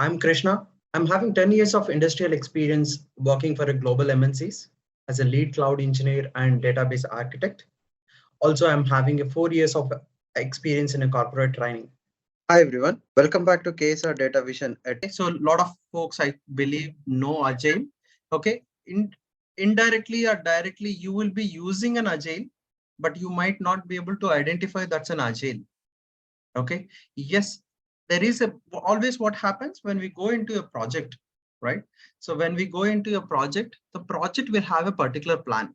I'm Krishna. I'm having 10 years of industrial experience working for a global MNCs as a lead cloud engineer and database architect. Also, I'm having a 4 years of experience in a corporate training. Hi everyone, welcome back to KSR Datavizon. So a lot of folks I believe know Agile. Okay, indirectly or directly you will be using an Agile, but you might not be able to identify that's an Agile. Okay, yes, there is always what happens when we go into a project, right? So when we go into a project, the project will have a particular plan.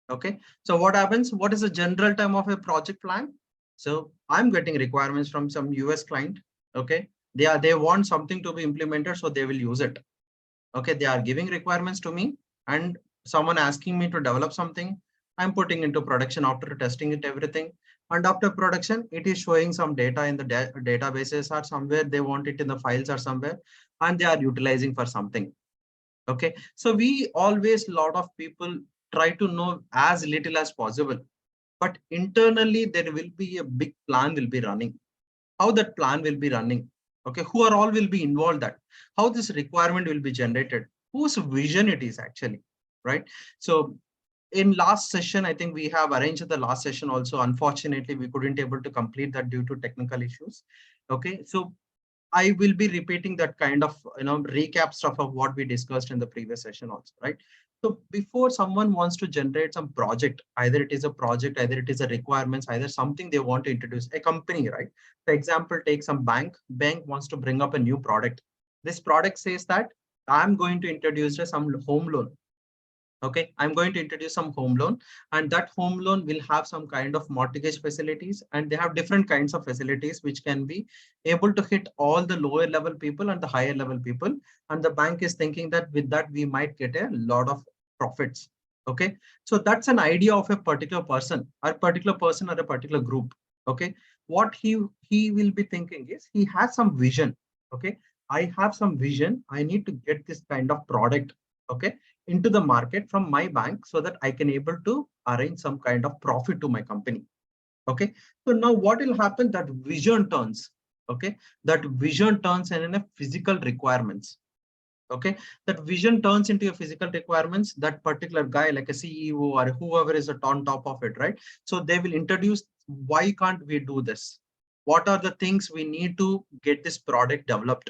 Okay, so what happens? What is the general term of a project plan? So I'm getting requirements from some US client. Okay, they want something to be implemented, so they will use it. Okay, they are giving requirements to me, and someone asking me to develop something. I'm putting into production after testing it everything, and after production, it is showing some data in the databases or somewhere they want it in the files or somewhere, and they are utilizing for something. Okay, so we always, lot of people try to know as little as possible, but internally there will be a big plan will be running. How that plan will be running? Okay, who are all will be involved, that how this requirement will be generated, whose vision it is actually, right? So in last session, I think we have arranged the last session also. Unfortunately, we couldn't able to complete that due to technical issues. Okay, so I will be repeating that kind of recap stuff of what we discussed in the previous session also, right? So before someone wants to generate some project, either it is a project, either it is a requirements, either something they want to introduce, a company, right? For example, take some bank wants to bring up a new product. This product says that I'm going to introduce some home loan. Okay, I'm going to introduce some home loan, and that home loan will have some kind of mortgage facilities, and they have different kinds of facilities which can be able to hit all the lower level people and the higher level people. And the bank is thinking that with that we might get a lot of profits. Okay, so that's an idea of a particular person or a particular group. Okay, what he will be thinking is he has some vision. Okay, I have some vision, I need to get this kind of product. Okay, into the market from my bank so that I can able to arrange some kind of profit to my company. Okay, so now what will happen? That vision turns. Okay, that vision turns in a physical requirements. Okay, that vision turns into a physical requirements. That particular guy, like a CEO or whoever is on top of it, right? So they will introduce, why can't we do this? What are the things we need to get this product developed?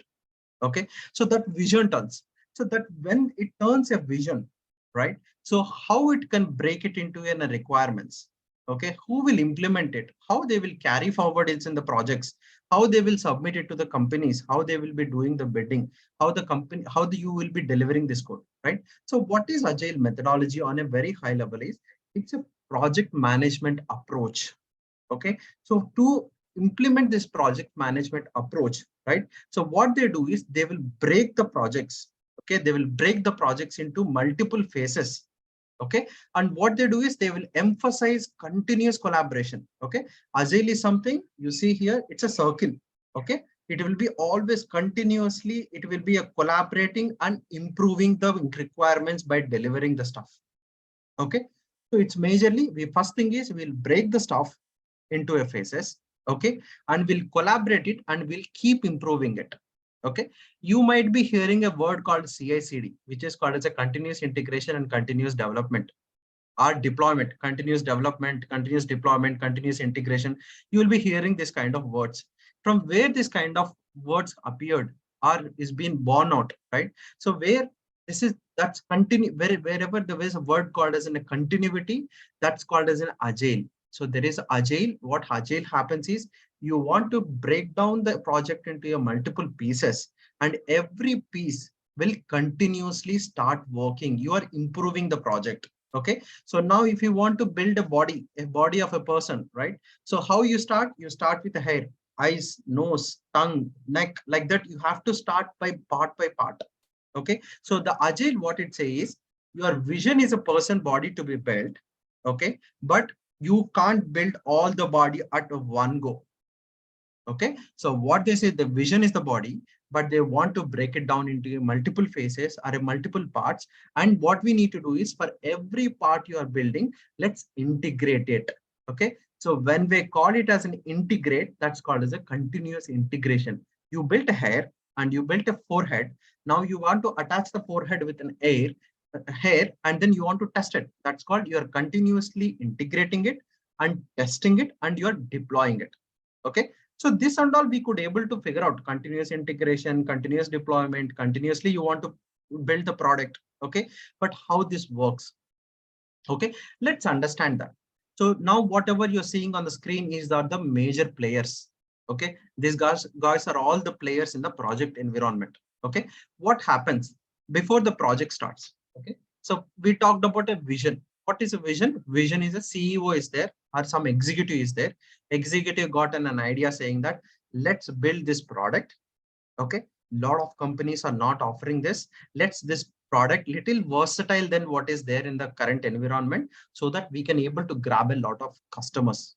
Okay, so that vision turns. So that when it turns a vision, right? So how it can break it into a requirements? Okay, who will implement it? How they will carry forward it in the projects? How they will submit it to the companies? How they will be doing the bidding? How the company, you will be delivering this code, right? So what is Agile methodology on a very high level is, it's a project management approach. Okay, so to implement this project management approach, right? So what they do is they will break the projects. Okay, they will break the projects into multiple phases. Okay, and what they do is they will emphasize continuous collaboration. Okay, Agile is something you see here, it's a circle. Okay, it will be always continuously, it will be a collaborating and improving the requirements by delivering the stuff. Okay, so it's majorly, we first thing is we'll break the stuff into a phases. Okay, and we'll collaborate it and we'll keep improving it. Okay, you might be hearing a word called CI/CD, which is called as a continuous integration and continuous development, or deployment, continuous development, continuous deployment, continuous integration. You will be hearing this kind of words. From where this kind of words appeared or is being born out, right? So where this is, that's continue, wherever there is a word called as in a continuity, that's called as an agile. So there is agile. What agile happens is, you want to break down the project into a multiple pieces, and every piece will continuously start working. You are improving the project. Okay, so now if you want to build a body of a person, right? So how you start? You start with the hair, eyes, nose, tongue, neck, like that. You have to start by part. Okay, so the agile, what it says is, your vision is a person body to be built. Okay, but you can't build all the body at one go. Okay, so what they say, the vision is the body, but they want to break it down into multiple phases or multiple parts. And what we need to do is, for every part you are building, let's integrate it. Okay, so when we call it as an integrate, that's called as a continuous integration. You built a hair, and you built a forehead. Now you want to attach the forehead with an hair, and then you want to test it. That's called you're continuously integrating it and testing it, and you're deploying it. Okay. So this and all we could able to figure out: continuous integration, continuous deployment, continuously you want to build the product. Okay. But how this works? Okay, let's understand that. So now whatever you're seeing on the screen is that the major players. Okay, these guys are all the players in the project environment. Okay, what happens before the project starts? Okay, so we talked about a vision. What is a vision? Vision is a CEO is there or some executive is there. Executive got an idea saying that let's build this product. Okay, lot of companies are not offering this. Let's this product little versatile than what is there in the current environment, so that we can able to grab a lot of customers.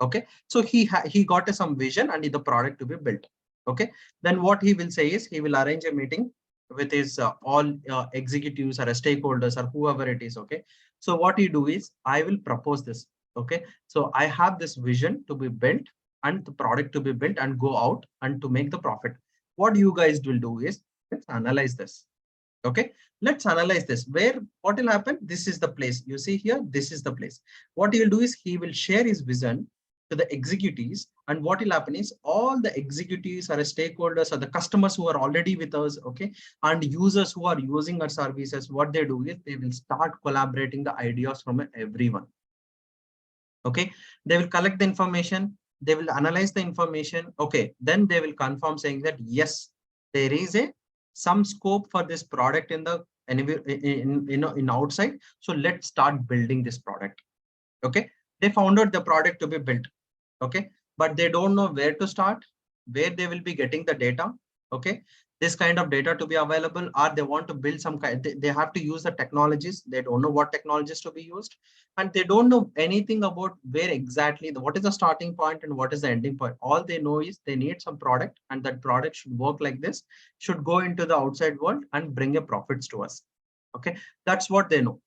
Okay, so he got some vision and the product to be built. Okay, then what he will say is he will arrange a meeting with his all executives or stakeholders or whoever it is. Okay, so what he do is I will propose this. Okay, so I have this vision to be built and the product to be built and go out and to make the profit. What you guys will do is let's analyze this. Okay, let's analyze this. Where what will happen? This is the place you see here. This is the place. What he will do is he will share his vision to the executives, and what will happen is all the executives or stakeholders or the customers who are already with us, okay, and users who are using our services, what they do is they will start collaborating the ideas from everyone. Okay, they will collect the information, they will analyze the information. Okay, then they will confirm saying that yes, there is a some scope for this product in the in outside, so let's start building this product. Okay, they found out the product to be built. Okay, but they don't know where to start, where they will be getting the data. Okay, this kind of data to be available, or they want to build some kind, they have to use the technologies. They don't know what technologies to be used, and they don't know anything about where exactly what is the starting point and what is the ending point. All they know is they need some product, and that product should work like this, should go into the outside world and bring a profits to us. Okay, that's what they know.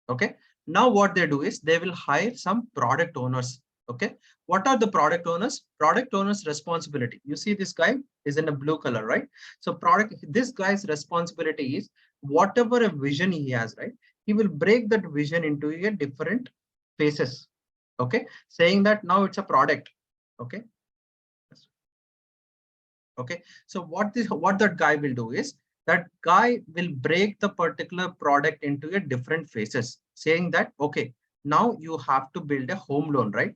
Okay, now what they do is they will hire some product owners. Okay, what are the product owners? Product owners responsibility, you see this guy is in a blue color, right? So this guy's responsibility is whatever a vision he has, right, he will break that vision into a different phases. Okay, saying that now it's a product. Okay, okay, so what that guy will do is that guy will break the particular product into a different phases, saying that okay, now you have to build a home loan, right?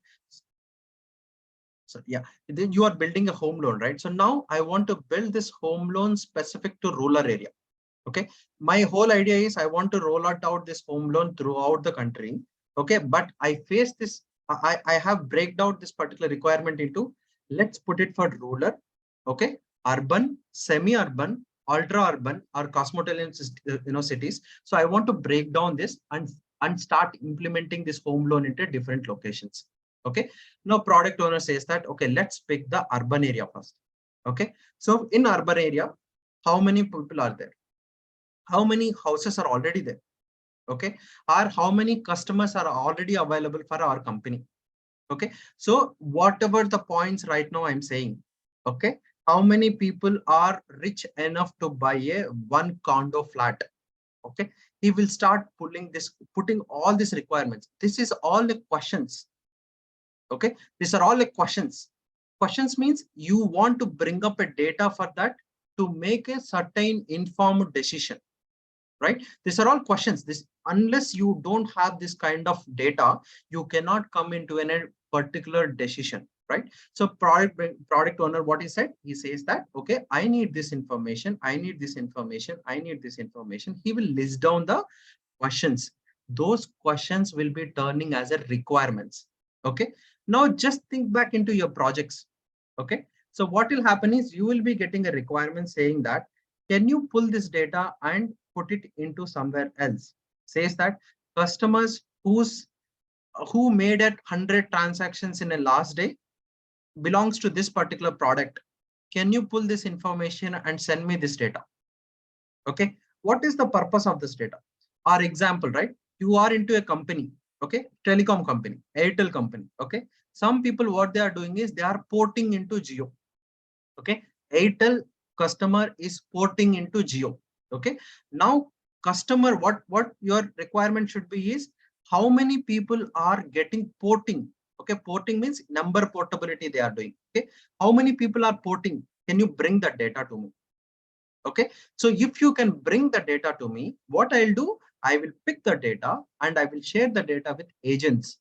So yeah, then you are building a home loan, right? So now I want to build this home loan specific to rural area. Okay, my whole idea is I want to roll out this home loan throughout the country. Okay, but I face this, I have break out this particular requirement into, let's put it for rural, okay, urban, semi-urban, ultra-urban, or cosmopolitan cities. So I want to break down this and start implementing this home loan into different locations. Okay, now product owner says that okay, let's pick the urban area first. Okay, so in urban area, how many people are there? How many houses are already there? Okay, or how many customers are already available for our company? Okay, so whatever the points right now I'm saying, okay, how many people are rich enough to buy a one condo flat? Okay, he will start putting all these requirements. This is all the questions. Okay, these are all the questions. Questions means you want to bring up a data for that to make a certain informed decision, right? These are all questions. This, unless you don't have this kind of data, you cannot come into a particular decision, right? So product owner, what he said, he says that okay, I need this information, I need this information, I need this information. He will list down the questions. Those questions will be turning as a requirements. Okay, now just think back into your projects. Okay, so what will happen is you will be getting a requirement saying that can you pull this data and put it into somewhere else? Says that customers who made at 100 transactions in a last day belongs to this particular product. Can you pull this information and send me this data? Okay, what is the purpose of this data? Our example, right? You are into a company, okay, telecom company, Airtel company. Okay, some people what they are doing is they are porting into Jio. Okay, Airtel customer is porting into Geo. Okay. Now customer, what your requirement should be is how many people are getting porting. Okay. Porting means number portability they are doing. Okay. How many people are porting? Can you bring that data to me? Okay. So if you can bring the data to me, what I'll do, I will pick the data and I will share the data with agents.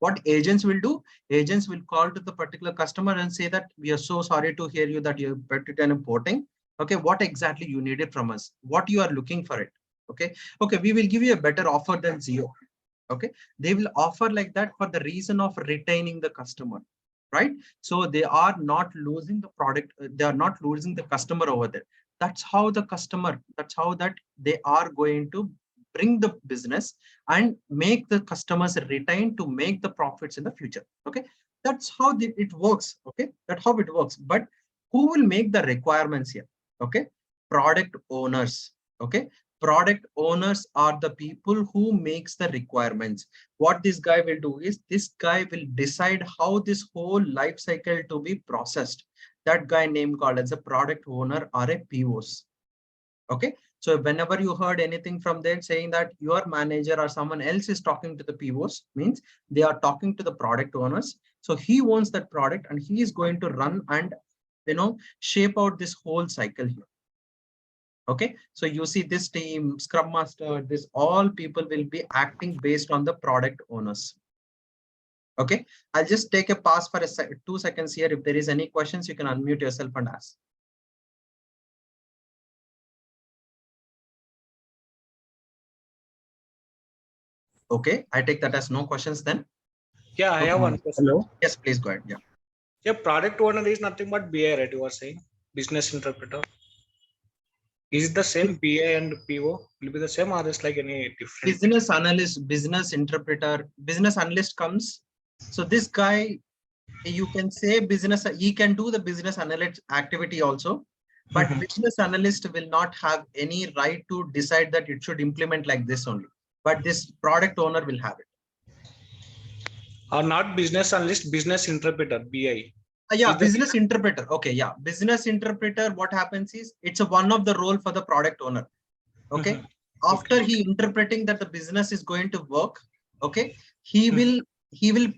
What agents will do? Agents will call to the particular customer and say that we are so sorry to hear you that you put it in porting. Okay, what exactly you needed from us? What you are looking for it? Okay, okay, we will give you a better offer than Zero. Okay, they will offer like that for the reason of retaining the customer, right? So they are not losing the product, they are not losing the customer over there. That's how the customer, that's how that they are going to bring the business and make the customers retain to make the profits in the future. Okay, that's how it works. Okay, that's how it works. But who will make the requirements here? Okay, product owners. Okay, product owners are the people who makes the requirements. What this guy will do is this guy will decide how this whole life cycle to be processed. That guy name called as a product owner or a POs. Okay, so whenever you heard anything from there saying that your manager or someone else is talking to the POs, means they are talking to the product owners. So he owns that product and he is going to run and shape out this whole cycle here. Okay, so you see this team, Scrum Master, this all people will be acting based on the product owners. Okay, I'll just take a pause for 2 seconds here. If there is any questions, you can unmute yourself and ask. Okay, I take that as no questions then. Yeah, I have one question. Hello. Yes, please go ahead. Yeah. Yeah, product owner is nothing but BI, right? You are saying business interpreter. Is it the same BI and PO? Will be the same or is like any different? Business analyst, business interpreter, business analyst comes. So this guy, you can say business, he can do the business analyst activity also, but business analyst will not have any right to decide that it should implement like this only. But this product owner will have it. Or not business analyst, business interpreter, BI. Yeah, business interpreter. Okay, yeah, business interpreter. What happens is it's a one of the role for the product owner. Okay, after Okay. he interpreting that the business is going to work, okay, he will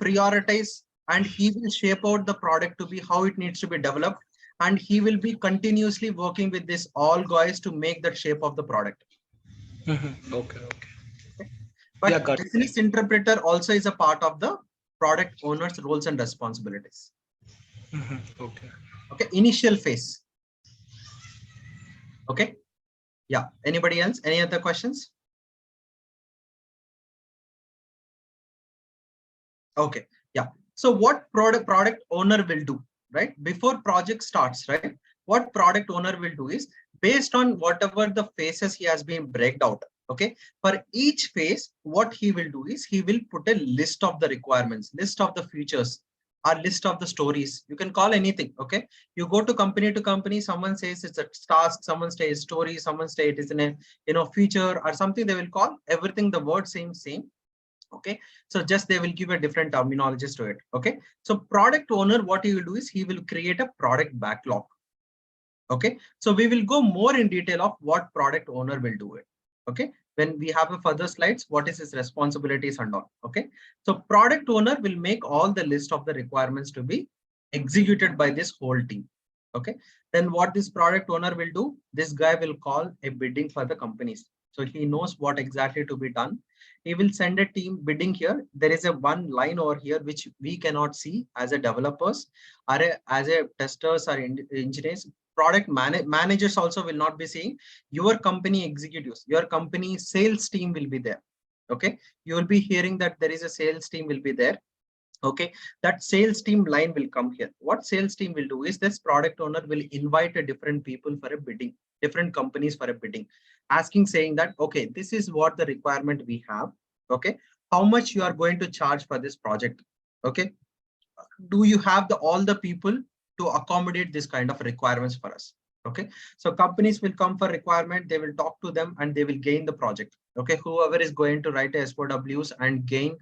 prioritize and he will shape out the product to be how it needs to be developed, and he will be continuously working with this all guys to make that shape of the product. Okay. But Yeah, business interpreter also is a part of the product owner's roles and responsibilities. Okay. Okay, initial phase. Okay, yeah, anybody else, any other questions? Okay, yeah, so what product owner will do, right, before project starts, right? What product owner will do is based on whatever the phases he has been breaked out. Okay, for each phase, what he will do is he will put a list of the requirements, list of the features, or list of the stories. You can call anything. Okay, you go to company, someone says it's a task, someone says story, someone says it is in a feature or something. They will call everything the word same. Okay, so just they will give a different terminologies to it. Okay, so product owner, what he will do is he will create a product backlog. Okay, so we will go more in detail of what product owner will do it. Okay, when we have a further slides, what is his responsibilities and all. Okay, so product owner will make all the list of the requirements to be executed by this whole team. Okay, then what this product owner will do, this guy will call a bidding for the companies. So he knows what exactly to be done. He will send a team bidding here. There is a one line over here which we cannot see as a developers or as a testers or engineers. Product managers also will not be seeing. Your company executives, your company sales team will be there. Okay, you will be hearing that there is a sales team will be there. Okay, that sales team line will come here. What sales team will do is this product owner will invite a different people for a bidding, different companies for a bidding, asking, saying that, okay, this is what the requirement we have. Okay, how much you are going to charge for this project? Okay, do you have all the people to accommodate this kind of requirements for us? Okay, so companies will come for requirement, they will talk to them and they will gain the project. Okay, whoever is going to write a SOWs and gain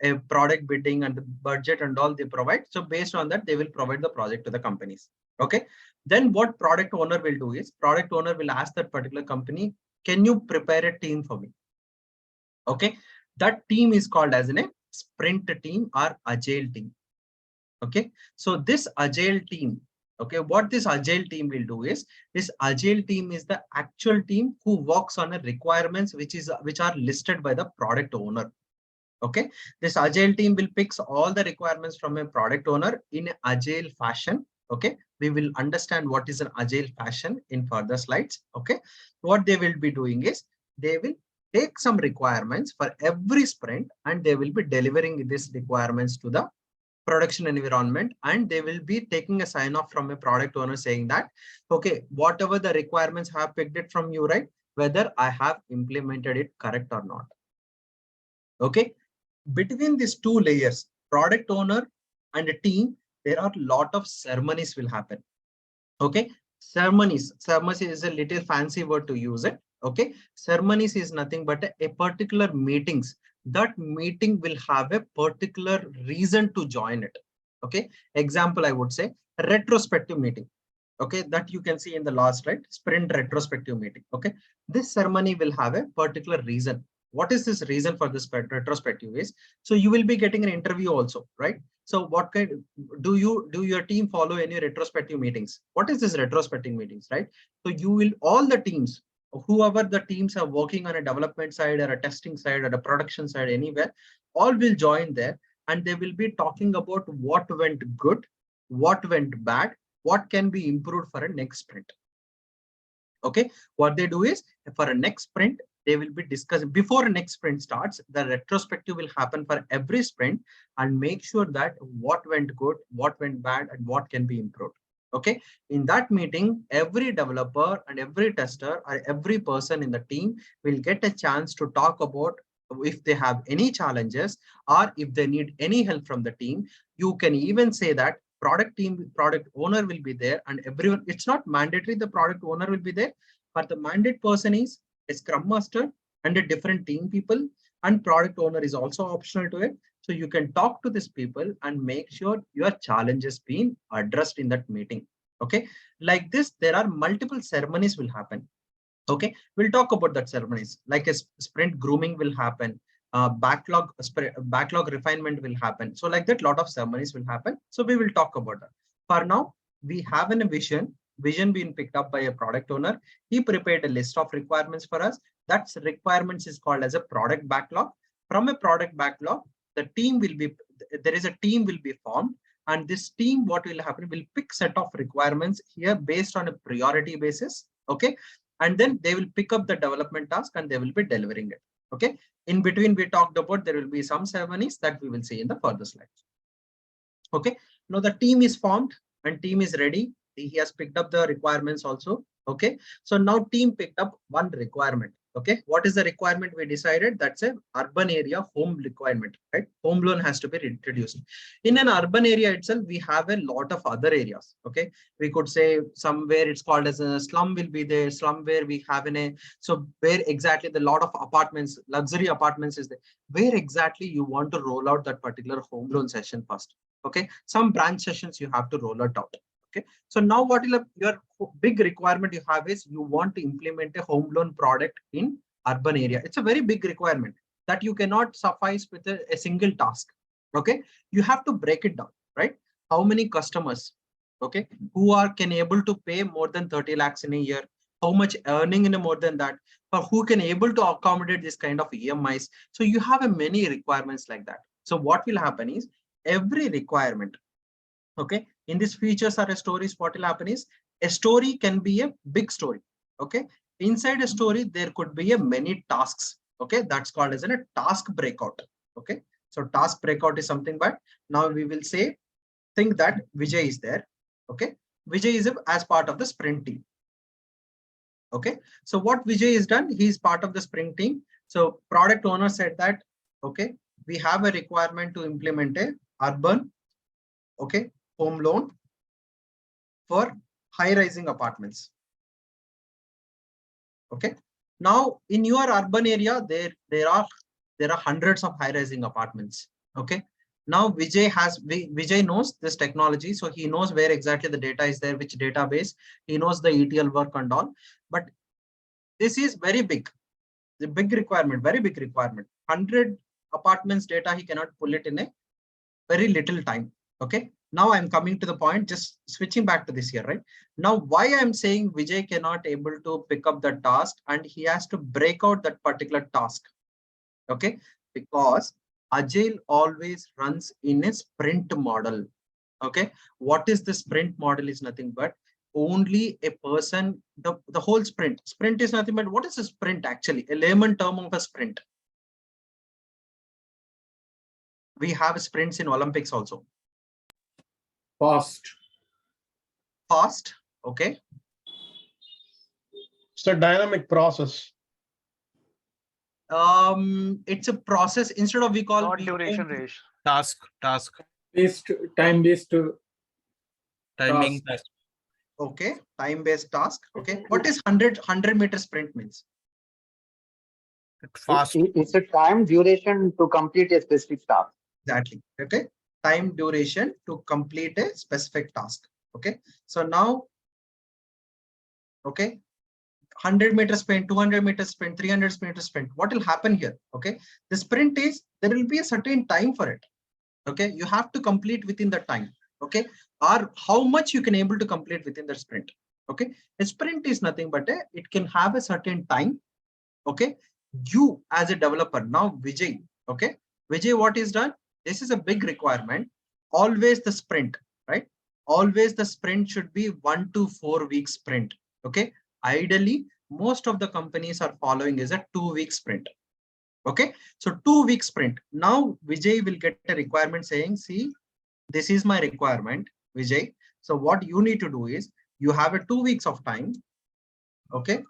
a product bidding and the budget and all they provide. So based on that, they will provide the project to the companies. Okay. Then what product owner will do is product owner will ask that particular company, can you prepare a team for me? Okay. That team is called as a sprint team or agile team. Okay. So this agile team, okay, what this agile team will do is this agile team is the actual team who works on a requirements which are listed by the product owner. Okay, this agile team will pick all the requirements from a product owner in agile fashion. Okay, we will understand what is an agile fashion in further slides. Okay, what they will be doing is they will take some requirements for every sprint and they will be delivering these requirements to the production environment, and they will be taking a sign off from a product owner saying that, okay, whatever the requirements have picked it from you, right, whether I have implemented it correct or not. Okay. Between these two layers, product owner and a team, there are a lot of ceremonies will happen. Okay. Ceremonies is a little fancy word to use it. Okay. Ceremonies is nothing but a particular meetings. That meeting will have a particular reason to join it. Okay. Example, I would say retrospective meeting. Okay. That you can see in the last slide, sprint retrospective meeting. Okay. This ceremony will have a particular reason. What is this reason for this retrospective is, so you will be getting an interview also, right? So what kind do your team follow any retrospective meetings? What is this retrospective meetings, right? So you will, all the teams, whoever the teams are working on a development side or a testing side or a production side, anywhere, all will join there and they will be talking about what went good, what went bad, what can be improved for a next sprint. Okay, what they do is for a next sprint, they will be discussing before next sprint starts. The retrospective will happen for every sprint and make sure that what went good, what went bad, and what can be improved. Okay, in that meeting, every developer and every tester or every person in the team will get a chance to talk about if they have any challenges or if they need any help from the team. You can even say that product owner will be there and everyone. It's not mandatory the product owner will be there, but the mandate person is a scrum master and a different team people, and product owner is also optional to it. So you can talk to these people and make sure your challenges being addressed in that meeting. Okay, like this, there are multiple ceremonies will happen. Okay, we'll talk about that ceremonies, like a sprint grooming will happen. Backlog refinement will happen. So like that, lot of ceremonies will happen. So we will talk about that. For now, we have a vision being picked up by a product owner. He prepared a list of requirements for us. That requirements is called as a product backlog. From a product backlog, there is a team will be formed, and this team, what will happen, will pick set of requirements here based on a priority basis. Okay, and then they will pick up the development task and they will be delivering it. Okay, in between we talked about there will be some ceremonies that we will see in the further slides. Okay, now the team is formed and team is ready. He has picked up the requirements also. Okay, so now team picked up one requirement. Okay, what is the requirement we decided? That's a urban area home requirement, right? Home loan has to be introduced. In an urban area itself, we have a lot of other areas. Okay, we could say somewhere it's called as a slum will be there, slum where we have so where exactly the lot of apartments, luxury apartments is there. Where exactly you want to roll out that particular home loan session first. Okay, some branch sessions you have to roll it out. Okay, so now what your big requirement you have is you want to implement a home loan product in urban area. It's a very big requirement that you cannot suffice with a single task. Okay, you have to break it down, right? How many customers, okay, who can able to pay more than 30 lakhs in a year? How much earning in a more than that? For who can able to accommodate this kind of EMIs? So you have a many requirements like that. So what will happen is every requirement, okay, in these features or stories, what will happen is a story can be a big story. Okay, inside a story there could be a many tasks. Okay, that's called as a task breakout. Okay, so task breakout is something, but now we will say think that Vijay is there. Okay, Vijay is as part of the sprint team. Okay, so what Vijay is done, he is part of the sprint team. So product owner said that, okay, we have a requirement to implement a urban, okay, home loan for high-rising apartments. Okay, now in your urban area there are hundreds of high-rising apartments. Okay. Now Vijay knows this technology, so he knows where exactly the data is there, which database. He knows the ETL work and all. But this is very big, the big requirement, very big requirement. 100 apartments data, he cannot pull it in a very little time. Okay. Now I'm coming to the point, just switching back to this here, right? Now, why I'm saying Vijay cannot able to pick up the task and he has to break out that particular task. Okay. Because Agile always runs in a sprint model. Okay. What is the sprint model is nothing but only a person, the whole sprint. Sprint is nothing but what is a sprint actually? A layman term of a sprint. We have sprints in Olympics also. Fast. Okay. It's a dynamic process. It's a process. Instead of we call Not duration race. Task. Time-based Timing. Okay, time-based task. Okay, what is 100 meter sprint means? Fast. It's a time duration to complete a specific task. Exactly. Okay, time duration to complete a specific task. Okay, so now, okay, 100 meter sprint, 200 meter sprint, 300 meter sprint. What will happen here? Okay, the sprint is there will be a certain time for it. Okay, you have to complete within the time. Okay, or how much you can able to complete within the sprint. Okay, a sprint is nothing but it can have a certain time. Okay, you as a developer now, Vijay. Okay, Vijay, what is done? This is a big requirement. Always the sprint, right? Always the sprint should be 1 to 4 week sprint. Okay, ideally, most of the companies are following is a 2-week sprint. Okay, so 2-week sprint. Now Vijay will get a requirement saying, see, this is my requirement, Vijay. So what you need to do is you have a 2 weeks of time. Okay,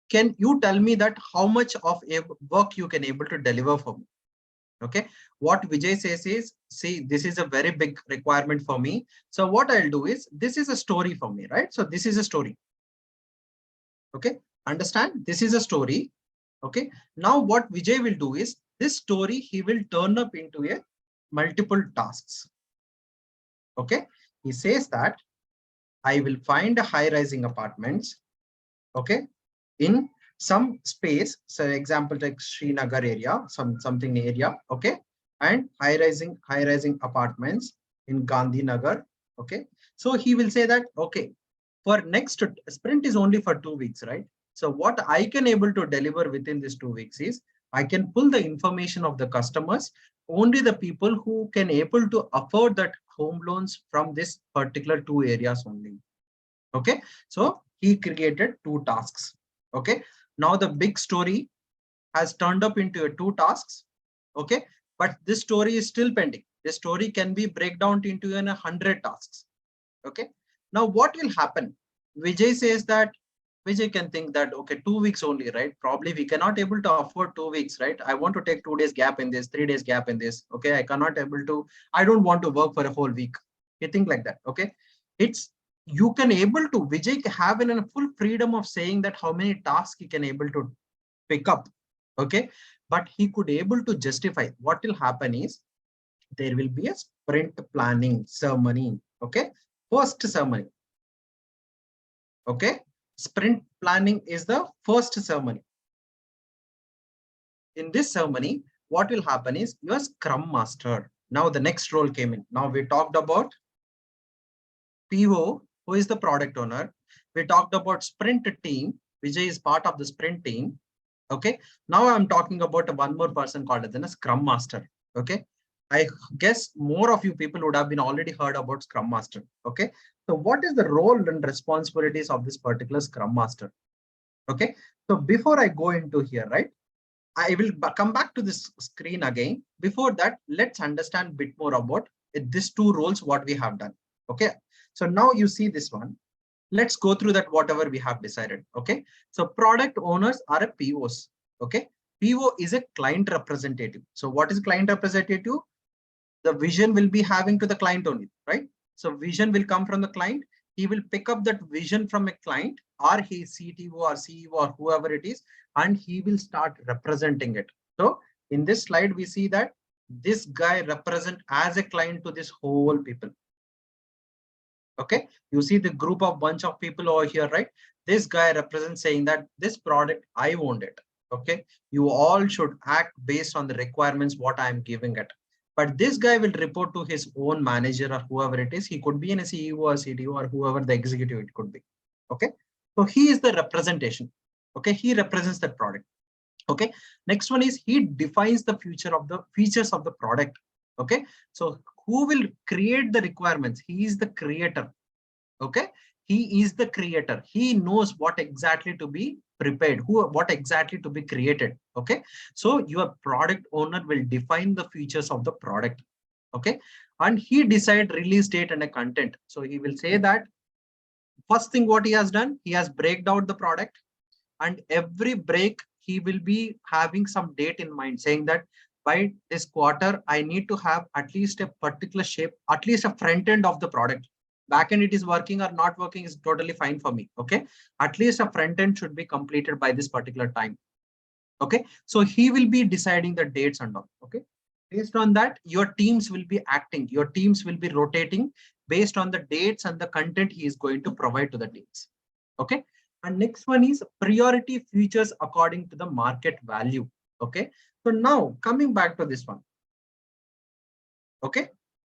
can you tell me that how much of a work you can able to deliver for me? Okay, what Vijay says is, see, this is a very big requirement for me. So what I'll do is, this is a story for me, right? So this is a story. Okay, understand? This is a story. Okay, now what Vijay will do is, this story he will turn up into a multiple tasks. Okay, he says that I will find a high-rising apartments. Okay, in some space, so example like Srinagar area, something area. Okay, and high-rising apartments in Gandhinagar. Okay, so he will say that okay, for next sprint is only for 2 weeks, right? So what I can able to deliver within these 2 weeks is I can pull the information of the customers, only the people who can able to afford that home loans from this particular 2 areas only. Okay, so he created 2 tasks. Okay, now the big story has turned up into 2 tasks. Okay, but this story is still pending. This story can be break down into 100 tasks. Okay, now what will happen? Vijay says that Vijay can think that okay, 2 weeks only, right? Probably we cannot able to afford 2 weeks, right? I want to take 2 days gap in this, 3 days gap in this. Okay, I cannot able to, I don't want to work for a whole week. You think like that. Okay, it's you can able to, Vijay have a full freedom of saying that how many tasks he can able to pick up. Okay, but he could able to justify. What will happen is there will be a sprint planning ceremony. Okay, first ceremony. Okay, sprint planning is the first ceremony. In this ceremony, what will happen is your Scrum Master. Now the next role came in. Now we talked about PO, who is the product owner. We talked about sprint team, which is part of the sprint team. Okay, now I'm talking about one more person called as a Scrum Master. Okay, I guess more of you people would have been already heard about Scrum Master. Okay, so what is the role and responsibilities of this particular Scrum Master? Okay, so before I go into here, right, I will come back to this screen again. Before that, let's understand a bit more about these 2 roles, what we have done. Okay, so now you see this one. Let's go through that whatever we have decided. Okay, so product owners are a POs. Okay, PO is a client representative. So what is client representative? The vision will be having to the client only, right? So vision will come from the client. He will pick up that vision from a client or his CTO or CEO or whoever it is, and he will start representing it. So in this slide, we see that this guy represent as a client to this whole people. Okay, you see the group of bunch of people over here, right? This guy represents saying that this product, I owned it. Okay, you all should act based on the requirements what I am giving it. But this guy will report to his own manager or whoever it is. He could be in a CEO or CTO or whoever the executive it could be. Okay, so he is the representation. Okay, he represents that product. Okay, next one is he defines the future of the features of the product. Okay, so who will create the requirements? He is the creator. Okay, he is the creator. He knows what exactly to be prepared, what exactly to be created. Okay, so your product owner will define the features of the product. Okay, and he decide release date and a content. So he will say that first thing what he has done, he has breaked out the product, and every break he will be having some date in mind, saying that by this quarter I need to have at least a particular shape, at least a front end of the product. Back end it is working or not working is totally fine for me. Okay, at least a front end should be completed by this particular time. Okay, so he will be deciding the dates and all. Okay, based on that your teams will be acting, your teams will be rotating based on the dates and the content he is going to provide to the teams. Okay, and next one is priority features according to the market value. Okay, so now coming back to this one. Okay,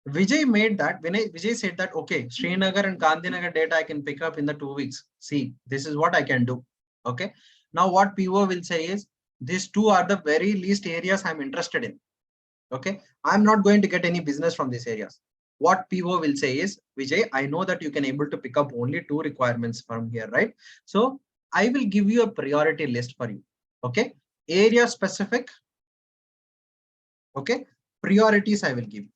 Vijay made that, when Vijay said that, okay, Srinagar and Gandhinagar data I can pick up in the 2 weeks. See, this is what I can do. Okay, now what PO will say is, these two are the very least areas I'm interested in. Okay, I'm not going to get any business from these areas. What PO will say is, Vijay, I know that you can able to pick up only 2 requirements from here, right? So I will give you a priority list for you. Okay, area specific. Okay, priorities I will give you.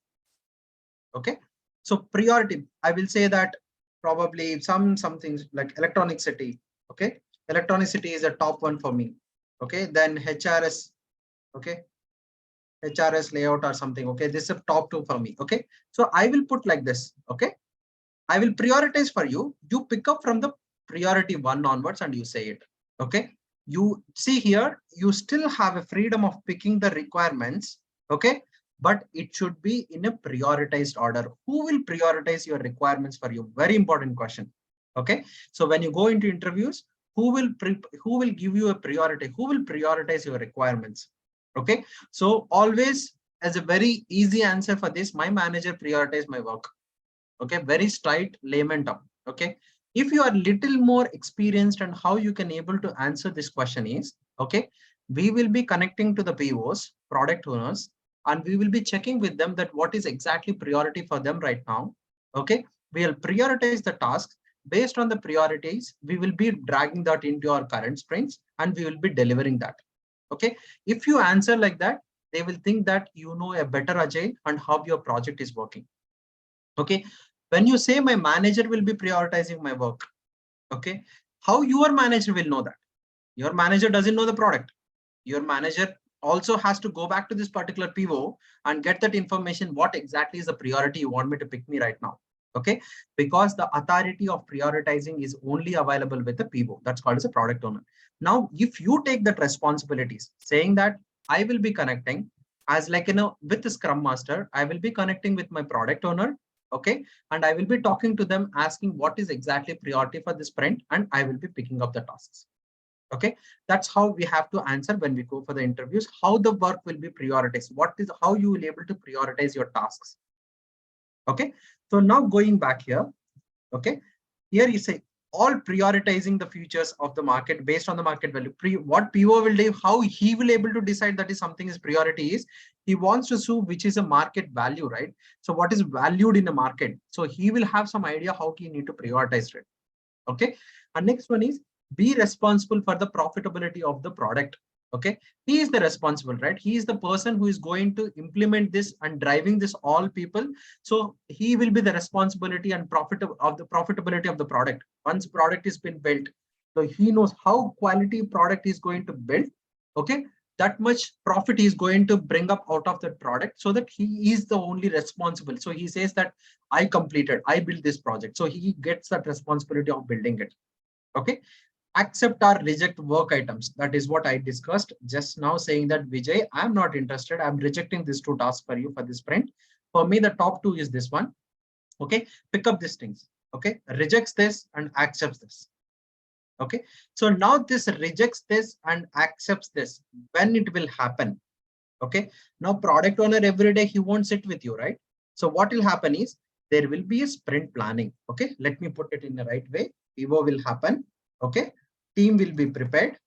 Okay, so priority, I will say that probably some things like electronic city. Okay, electronic city is a top one for me. Okay, then HRS. Okay, HRS layout or something. Okay, this is a top 2 for me. Okay, so I will put like this. Okay, I will prioritize for you. You pick up from the priority 1 onwards and you say it. Okay, you see here, you still have a freedom of picking the requirements. Okay, but it should be in a prioritized order. Who will prioritize your requirements for you? Very important question. Okay, so when you go into interviews, who will give you a priority? Who will prioritize your requirements? Okay, so always, as a very easy answer for this, my manager prioritizes my work. Okay, very straight layman term. Okay, if you are little more experienced and how you can able to answer this question is, okay, we will be connecting to the POs, product owners, and we will be checking with them that what is exactly priority for them right now. Okay, we'll prioritize the tasks. Based on the priorities, we will be dragging that into our current sprints and we will be delivering that. Okay, if you answer like that, they will think that you know a better agile and how your project is working. Okay, when you say my manager will be prioritizing my work, okay, how your manager will know that? Your manager doesn't know the product. Your manager also has to go back to this particular PO and get that information. What exactly is the priority you want me to pick me right now? Okay, because the authority of prioritizing is only available with the PO. That's called as a product owner. Now, if you take that responsibilities, saying that I will be connecting as like, with the Scrum Master, I will be connecting with my product owner. Okay, and I will be talking to them, asking what is exactly priority for this sprint, and I will be picking up the tasks. Okay, that's how we have to answer when we go for the interviews, how the work will be prioritized, how you will be able to prioritize your tasks. Okay, so now going back here, okay, here you say all prioritizing the futures of the market based on the market value. What PO will do, how he will able to decide that is something is priority is, he wants to see which is a market value, right? So what is valued in the market? So he will have some idea how he need to prioritize it. Okay, and next one is be responsible for the profitability of the product. Okay, he is the responsible, right? He is the person who is going to implement this and driving this all people. So he will be the responsibility and profitability of the product. Once product is been built, so he knows how quality product is going to build. Okay, that much profit is going to bring up out of that product, so that he is the only responsible. So he says that I built this project. So he gets that responsibility of building it. Okay, accept or reject work items. That is what I discussed just now, saying that Vijay, I'm not interested. I'm rejecting these 2 tasks for you for this sprint. For me, the top 2 is this one. Okay, pick up these things. Okay, rejects this and accepts this. Okay, so now this rejects this and accepts this. When it will happen? Okay, now product owner every day he won't sit with you, right? So what will happen is there will be a sprint planning. Okay, let me put it in the right way. PO will happen. Okay, team will be prepared.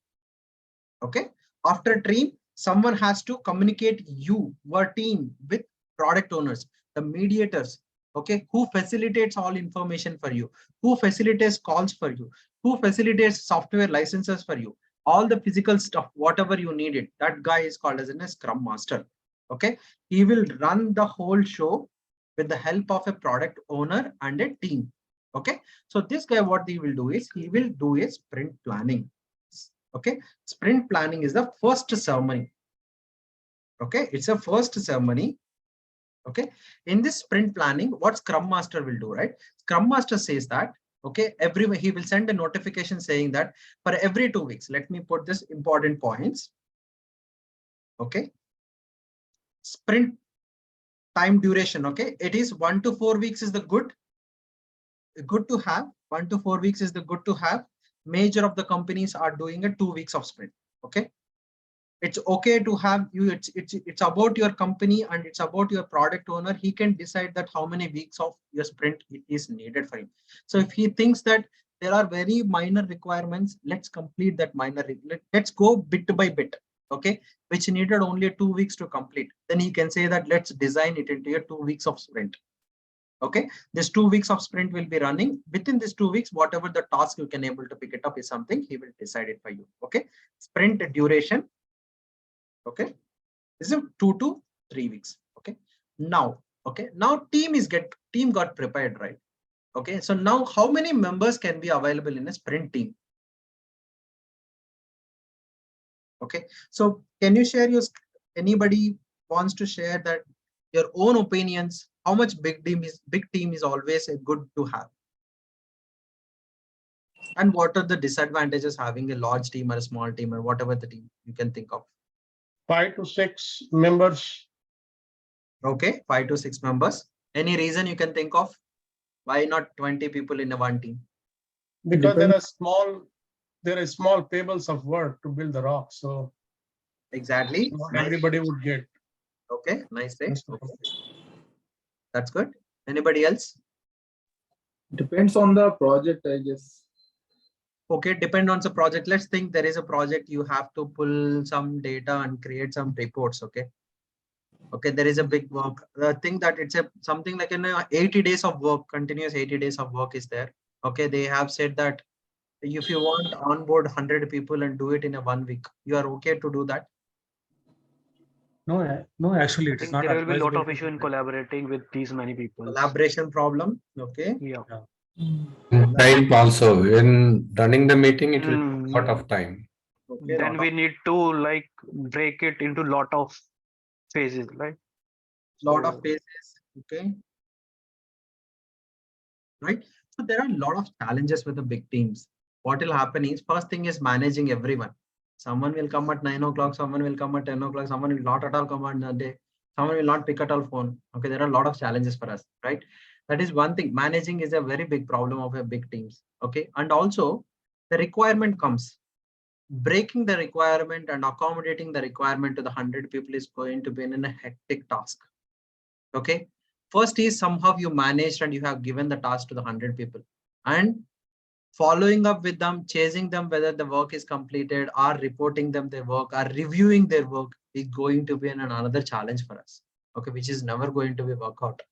Okay, after team, someone has to communicate your team with product owners, the mediators. Okay, who facilitates all information for you, who facilitates calls for you, who facilitates software licenses for you, all the physical stuff, whatever you needed. That guy is called as a Scrum Master. Okay, he will run the whole show with the help of a product owner and a team. Okay, so this guy, what he will do is he will do a sprint planning. Okay, sprint planning is the first ceremony. Okay, it's a first ceremony. Okay, in this sprint planning, what Scrum Master will do, right? Scrum Master says that, okay, he will send a notification saying that for every 2 weeks, let me put this important points. Okay, sprint time duration. Okay, it is 1 to 4 weeks is the good to have. 1 to 4 weeks is the good to have. Major of the companies are doing a 2 weeks of sprint. Okay, it's okay to have you. It's about your company and it's about your product owner. He can decide that how many weeks of your sprint it is needed for him. So if he thinks that there are very minor requirements, let's complete that minor. Let's go bit by bit. Okay, which needed only 2 weeks to complete. Then he can say that let's design it into a 2 weeks of sprint. Okay, this 2 weeks of sprint will be running. Within this 2 weeks, whatever the task you can able to pick it up is something he will decide it for you. Okay, sprint duration. Okay, this is 2 to 3 weeks. Okay, now team got prepared, right? Okay, so now how many members can be available in a sprint team? Okay, so can you share anybody wants to share that your own opinions, how much big team is always a good to have, and what are the disadvantages having a large team or a small team or whatever the team you can think of? 5 to 6 members. Okay, 5 to 6 members. Any reason you can think of? Why not 20 people in a one team? Because there are small tables of work to build the rock. So exactly. not everybody would get. Okay, nice say. Okay. That's good. Anybody else? Depends on the project, I guess. Okay, depend on the project. Let's think there is a project you have to pull some data and create some reports. Okay. Okay, there is a big work. The thing that it's something like 80 days of work, continuous 80 days of work is there. Okay, they have said that if you want onboard 100 people and do it in a 1 week, you are okay to do that? No, actually, I it is think not. there will be a lot advisable of to issue in do that. collaborating with these many people. Collaboration problem. Okay. Yeah. Time also, in running the meeting, it will take a lot of time. Okay. Then we need to like break it into lot of phases, right? Lot of phases. Okay. Right. So there are a lot of challenges with the big teams. What will happen is first thing is managing everyone. Someone will come at 9 o'clock, someone will come at 10 o'clock, someone will not at all come on the day, someone will not pick at all phone. Okay, there are a lot of challenges for us, right? That is one thing. Managing is a very big problem of a big teams. Okay, and also the requirement comes. Breaking the requirement and accommodating the requirement to the 100 people is going to be a hectic task. Okay, first is somehow you managed and you have given the task to the 100 people, and following up with them, chasing them whether the work is completed, or reporting them their work, or reviewing their work is going to be another challenge for us. Okay, which is never going to be work out.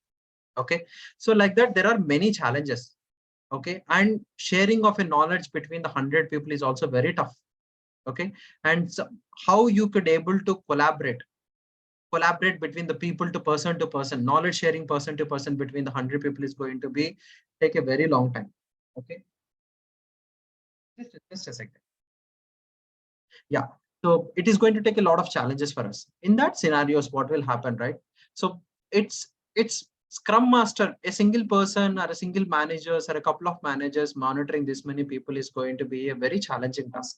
Okay, so like that there are many challenges. Okay, and sharing of a knowledge between the 100 people is also very tough. Okay, and so how you could able to collaborate between the people to person, knowledge sharing person to person between the 100 people is going to be take a very long time. Okay, just a second. Yeah, so it is going to take a lot of challenges for us. In that scenarios, what will happen, right? So it's Scrum Master, a single person or a single managers or a couple of managers monitoring this many people is going to be a very challenging task.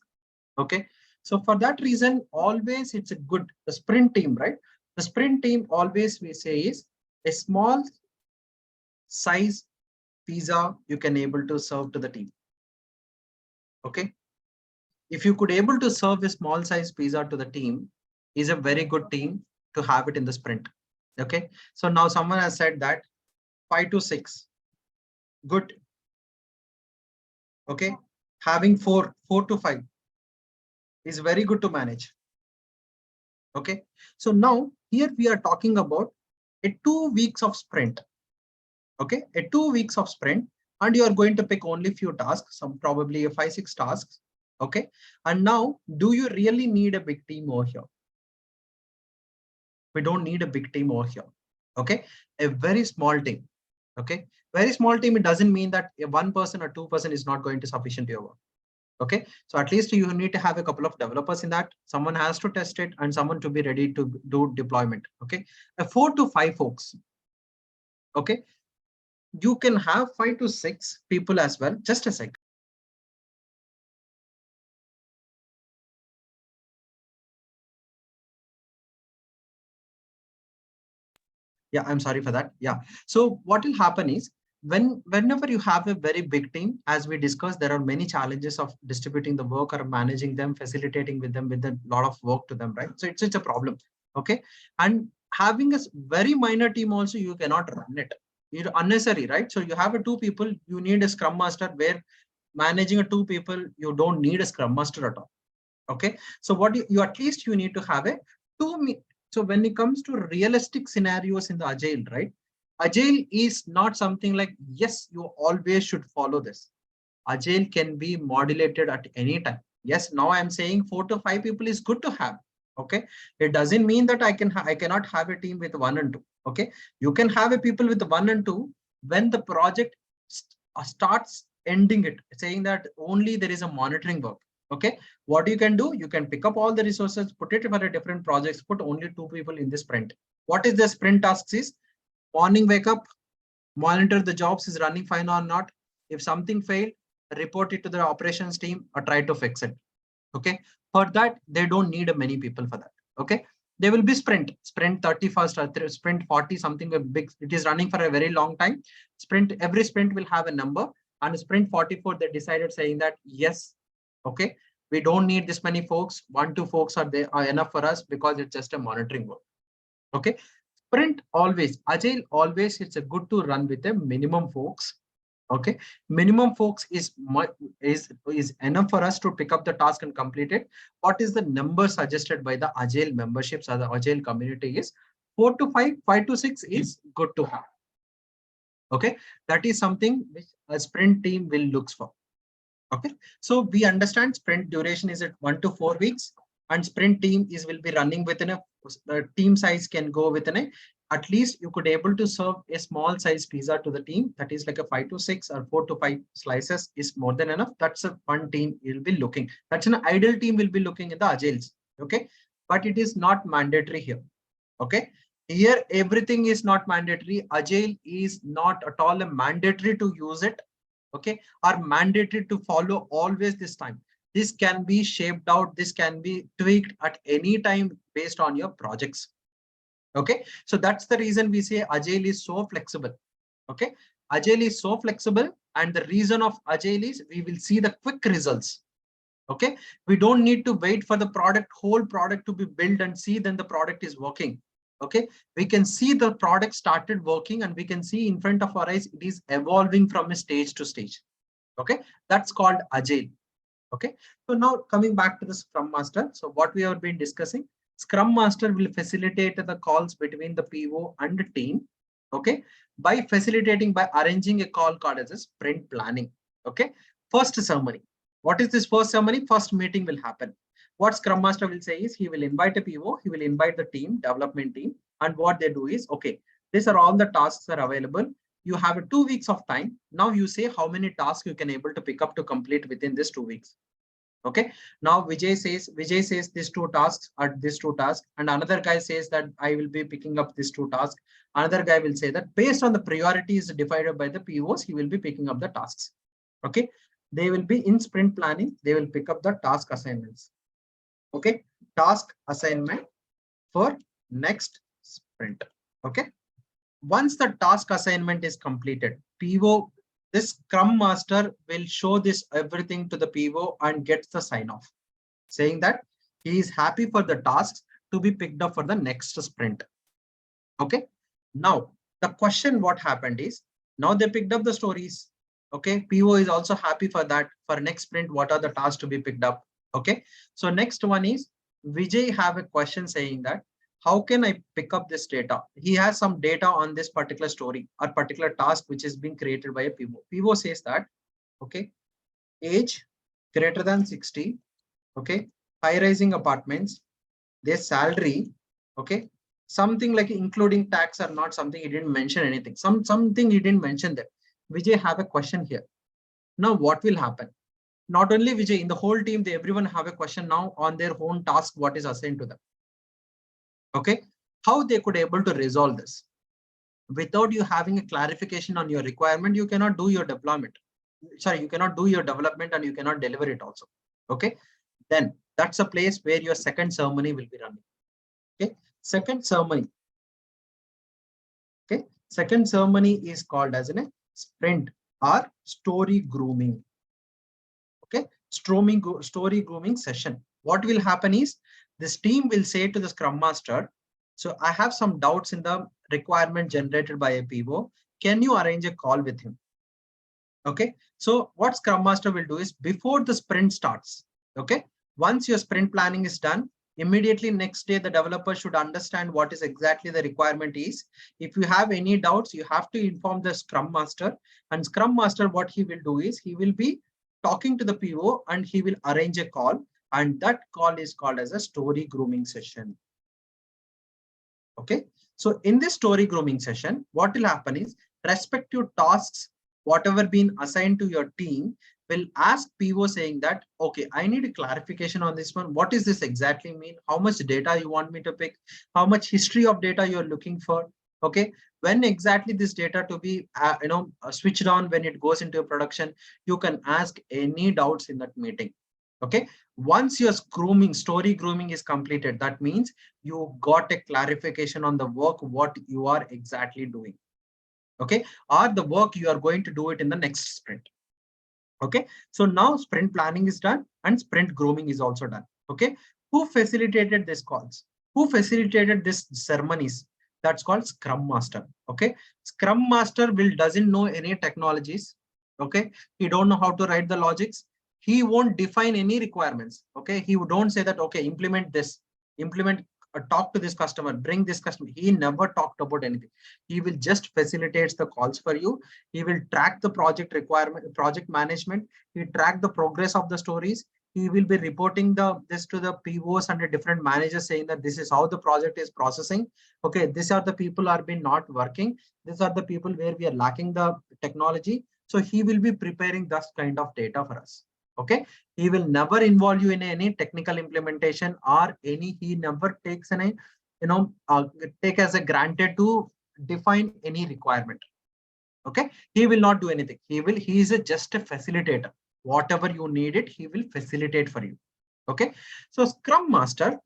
Okay. So for that reason, always it's a good the sprint team, right? The sprint team always we say is a small size pizza you can able to serve to the team. Okay. If you could able to serve a small size pizza to the team is a very good team to have it in the sprint. Okay. So now someone has said that 5 to 6. Good. Okay. Having 4 to 5 is very good to manage. Okay. So now here we are talking about a 2 weeks of sprint. Okay. A 2 weeks of sprint, and you are going to pick only few tasks, some probably a 5-6 tasks. Okay. And now, do you really need a big team over here? We don't need a big team over here. Okay. A very small team. Okay. Very small team, it doesn't mean that a 1 person or 2 person is not going to sufficient to your work. Okay. So at least you need to have a couple of developers in that. Someone has to test it and someone to be ready to do deployment. Okay. A 4 to 5 folks. Okay. You can have 5 to 6 people as well. Just a sec. Yeah, I'm sorry for that. Yeah. So what will happen is whenever you have a very big team, as we discussed, there are many challenges of distributing the work or managing them, facilitating with them with a lot of work to them, right? So it's a problem. Okay. And having a very minor team also, you cannot run it. It's unnecessary, right? So you have a 2 people, you need a scrum master, where managing a 2 people, you don't need a scrum master at all. Okay. So what you at least you need to have a 2. So when it comes to realistic scenarios in the Agile, right? Agile is not something like, yes, you always should follow this. Agile can be modulated at any time. Yes, now I'm saying 4 to 5 people is good to have. Okay. It doesn't mean that I cannot have a team with 1 and 2. Okay. You can have a people with 1 and 2 when the project starts ending it, saying that only there is a monitoring work. Okay. What you can do, you can pick up all the resources, put it for a different projects, put only 2 people in the sprint. What is the sprint tasks is? Morning wake up, monitor the jobs is running fine or not. If something failed, report it to the operations team or try to fix it. Okay. For that, they don't need many people for that. Okay. They will be sprint 31st or sprint 40, something big. It is running for a very long time. Every sprint will have a number, and sprint 44, they decided saying that, yes, okay, we don't need this many folks. 1, 2 folks are enough for us because it's just a monitoring work. Okay. Sprint always, Agile always, it's a good to run with a minimum folks. Okay. Minimum folks is enough for us to pick up the task and complete it. What is the number suggested by the Agile memberships or the Agile community is 4 to 5, 5 to 6 is good to have. Okay. That is something which a sprint team will look for. Okay. So we understand sprint duration is at 1 to 4 weeks, and sprint team will be running within a team size can go within a, at least you could able to serve a small size pizza to the team. That is like a 5 to 6 or 4 to 5 slices is more than enough. That's a one team you'll be looking. That's an ideal team will be looking at the Agiles. Okay. But it is not mandatory here. Okay. Here, everything is not mandatory. Agile is not at all a mandatory to use it. Okay. Are mandated to follow always this time. This can be shaped out. This can be tweaked at any time based on your projects. Okay. So that's the reason we say Agile is so flexible. Okay. Agile is so flexible. And the reason of Agile is we will see the quick results. Okay. We don't need to wait for the whole product to be built and see then the product is working. Okay. We can see the product started working, and we can see in front of our eyes, it is evolving from a stage to stage. Okay. That's called Agile. Okay. So now coming back to the Scrum Master. So what we have been discussing, Scrum Master will facilitate the calls between the PO and the team. Okay. By arranging a call called as a sprint planning. Okay. First ceremony. What is this first ceremony? First meeting will happen. What Scrum Master will say is he will invite a PO, he will invite the team, development team, and what they do is, okay, these are all the tasks are available. You have 2 weeks of time. Now you say how many tasks you can able to pick up to complete within this 2 weeks. Okay. Now Vijay says these two tasks are these two tasks, and another guy says that I will be picking up these two tasks. Another guy will say that based on the priorities divided by the POs, he will be picking up the tasks. Okay. They will be in sprint planning. They will pick up the task assignments. Okay. Task assignment for next sprint. Okay. Once the task assignment is completed, PO, this Scrum Master will show this everything to the PO and gets the sign off, saying that he is happy for the tasks to be picked up for the next sprint. Okay. Now the question what happened is, now they picked up the stories. Okay. PO is also happy for that. For next sprint, what are the tasks to be picked up? Okay. So next one is Vijay have a question saying that, how can I pick up this data? He has some data on this particular story or particular task which is being created by a PO. PO says that, okay, age greater than 60, okay, high-rising apartments, their salary, okay, something like including tax or not, something he didn't mention anything, something he didn't mention there. Vijay have a question here. Now what will happen? Not only Vijay, in the whole team, everyone have a question now on their own task, what is assigned to them. Okay, how they could able to resolve this? Without you having a clarification on your requirement, you cannot do your deployment. Sorry, you cannot do your development and you cannot deliver it also. Okay, then that's a place where your second ceremony will be running. Okay, second ceremony. Okay, second ceremony is called as a sprint or story grooming. Okay, story grooming session. What will happen is, this team will say to the Scrum Master, so I have some doubts in the requirement generated by a PO. Can you arrange a call with him? Okay. So what Scrum Master will do is, before the sprint starts, okay, once your sprint planning is done, immediately next day, the developer should understand what is exactly the requirement is. If you have any doubts, you have to inform the Scrum Master, and Scrum Master, what he will do is, he will be talking to the PO and he will arrange a call. And that call is called as a story grooming session. Okay. So in this story grooming session, what will happen is, respective tasks, whatever been assigned to your team, will ask PO saying that, okay, I need a clarification on this one. What does this exactly mean? How much data you want me to pick? How much history of data you're looking for? Okay. When exactly this data to be, switched on when it goes into production, you can ask any doubts in that meeting. Okay. Once your story grooming is completed, that means you got a clarification on the work, what you are exactly doing. Okay. Or the work you are going to do it in the next sprint. Okay. So now sprint planning is done and sprint grooming is also done. Okay. Who facilitated these calls? Who facilitated these ceremonies? That's called Scrum Master. Okay. Scrum Master doesn't know any technologies. Okay. He don't know how to write the logics. He won't define any requirements. Okay. He don't say that, okay, implement this, talk to this customer, bring this customer. He never talked about anything. He will just facilitate the calls for you. He will track the project requirement, project management. He track the progress of the stories. He will be reporting this to the POs and the different managers, saying that this is how the project is processing. Okay, these are the people are been not working. These are the people where we are lacking the technology. So he will be preparing that kind of data for us. Okay, he will never involve you in any technical implementation or he never takes any, take as a granted to define any requirement. Okay, he will not do anything. He is just a facilitator. Whatever you need it, he will facilitate for you. Okay, so Scrum Master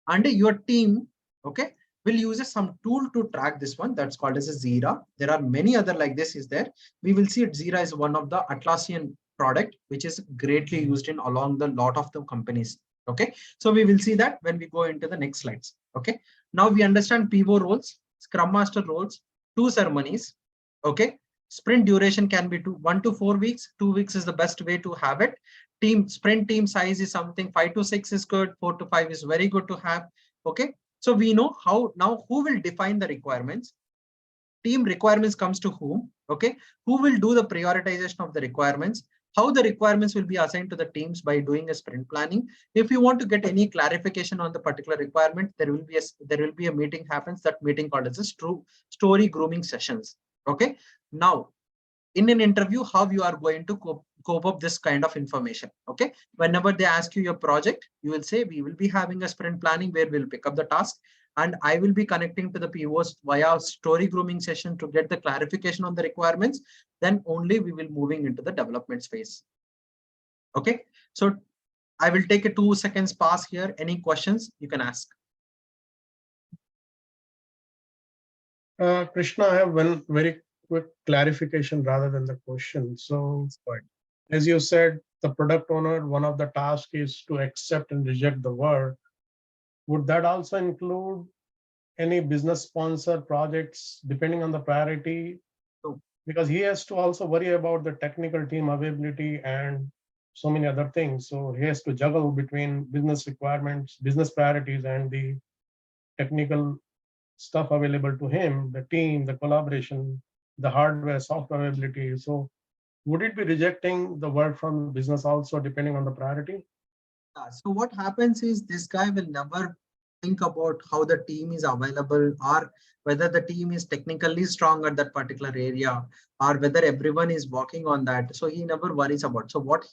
and your team, okay, will use some tool to track this one. That's called as a Jira. There are many other like this is there. We will see Jira is one of the Atlassian product, which is greatly used in along the lot of the companies. Okay, so we will see that when we go into the next slides. Okay, now we understand PO roles, Scrum Master roles, 2 ceremonies. Okay, sprint duration can be 1 to 4 weeks. 2 weeks is the best way to have it. Sprint team size is something 5 to 6 is good. 4 to 5 is very good to have. Okay, so we know how now who will define the requirements. Team requirements comes to whom. Okay, who will do the prioritization of the requirements, how the requirements will be assigned to the teams by doing a sprint planning. If you want to get any clarification on the particular requirement, there will be a meeting happens. That meeting called as a story grooming sessions. Okay, now in an interview, how you are going to cope up this kind of information. Okay. Whenever they ask you your project, you will say, we will be having a sprint planning where we'll pick up the task, and I will be connecting to the POs via story grooming session to get the clarification on the requirements. Then only we will moving into the development space. Okay. So I will take a 2 seconds pause here. Any questions you can ask? Krishna, I have one very quick clarification rather than the question. So as you said, the product owner, one of the tasks is to accept and reject the work. Would that also include any business sponsor projects depending on the priority? Because he has to also worry about the technical team availability and so many other things. So he has to juggle between business requirements, business priorities, and the technical stuff available to him, the team, the collaboration, the hardware, software availability. So would it be rejecting the work from business also depending on the priority? So what happens is this guy will never think about how the team is available, or whether the team is technically strong at that particular area, or whether everyone is working on that. So he never worries about. So what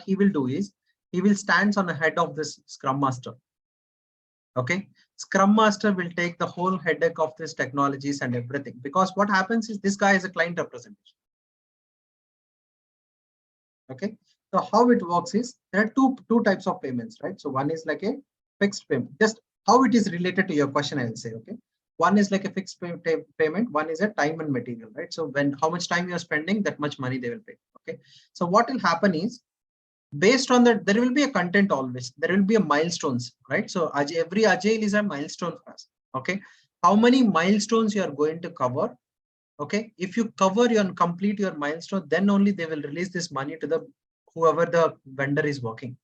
he will do is he will stand on the head of this Scrum Master. Okay. Scrum Master will take the whole headache of these technologies and everything, because what happens is this guy is a client representation. Okay. So how it works is there are two types of payments, right? So one is like a fixed payment, just how it is related to your question, I will say. Okay. One is like a fixed payment, one is a time and material, right? So when how much time you're spending, that much money they will pay. Okay. So what will happen is, based on that, there will be a content always. There will be a milestones, right? So every Agile is a milestone for us. Okay. How many milestones you are going to cover? Okay. If you cover and complete your milestone, then only they will release this money to the whoever the vendor is working.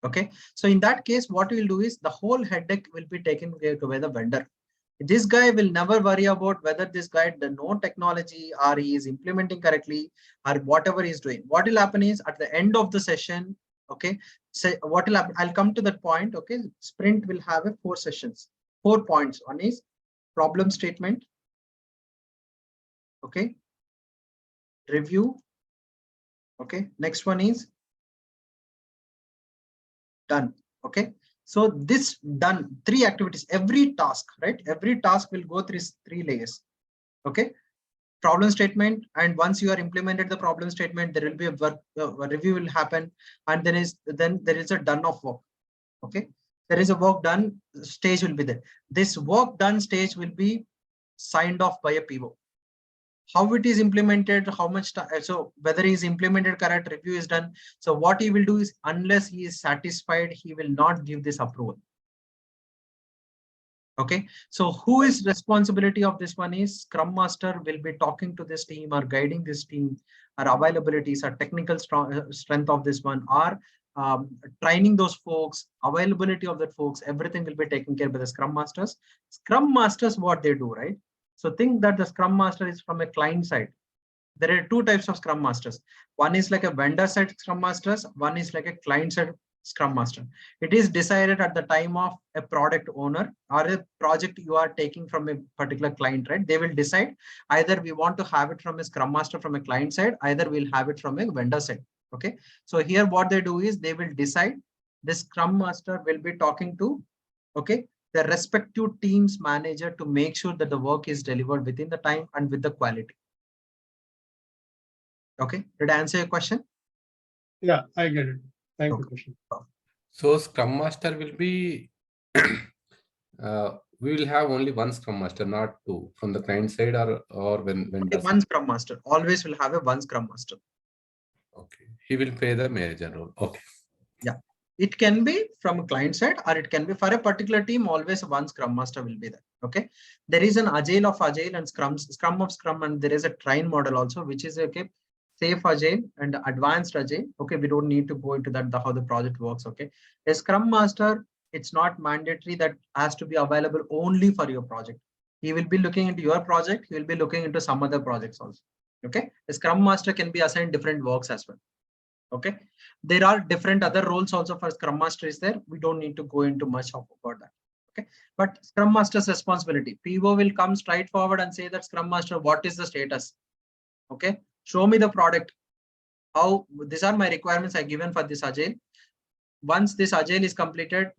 Okay. So in that case, what we'll do is the whole headache will be taken care of by the vendor. This guy will never worry about whether this guy does know technology or he is implementing correctly or whatever he's doing. What will happen is at the end of the session, okay, say what will happen, I'll come to that point. Okay, sprint will have 4 sessions, 4 points. One is problem statement, okay, review, okay, next one is done. Okay. So this done 3 activities, every task, right? Every task will go through 3 layers. Okay. Problem statement, and once you are implemented the problem statement, there will be a review will happen, and then there is a done of work. Okay. There is a work done stage will be there. This work done stage will be signed off by a PO. How it is implemented, how much time, so whether he is implemented correct, review is done. So what he will do is, unless he is satisfied, he will not give this approval. Okay. So who is responsibility of this one is Scrum Master will be talking to this team or guiding this team, or availabilities or technical strength of this one, or training those folks, availability of that folks, everything will be taken care by the Scrum Masters. Scrum Masters, what they do, right? So think that the Scrum Master is from a client side. There are 2 types of Scrum Masters. One is like a vendor side Scrum Masters. One is like a client side Scrum Master. It is decided at the time of a product owner or a project you are taking from a particular client, right? They will decide either we want to have it from a Scrum Master from a client side, either we'll have it from a vendor side. Okay. So here what they do is they will decide this Scrum Master will be talking to, okay, the respective team's manager to make sure that the work is delivered within the time and with the quality. Okay, did I answer your question? Yeah, I get it. Thank you, Okay. Krishna. So Scrum Master will be, we will have only one Scrum Master, not 2 from the client side, or when One Scrum Master, always will have a one Scrum Master. Okay, he will play the manager role. Okay. Yeah, it can be from a client side, or it can be for a particular team, always one Scrum Master will be there. Okay, there is an Agile of Agile and Scrum of Scrum, and there is a train model also, which is okay, safe Agile and advanced Agile. Okay, we don't need to go into that, how the project works. Okay, a Scrum Master, it's not mandatory that has to be available only for your project. He will be looking into your project. He will be looking into some other projects also. Okay, a Scrum Master can be assigned different works as well. Okay, there are different other roles also for Scrum Master is there. We don't need to go into much about that. Okay, but Scrum Master's responsibility, PO will come straight forward and say that Scrum Master, what is the status? Okay, show me the product. how these are my requirements I given for this Agile. Once this Agile is completed,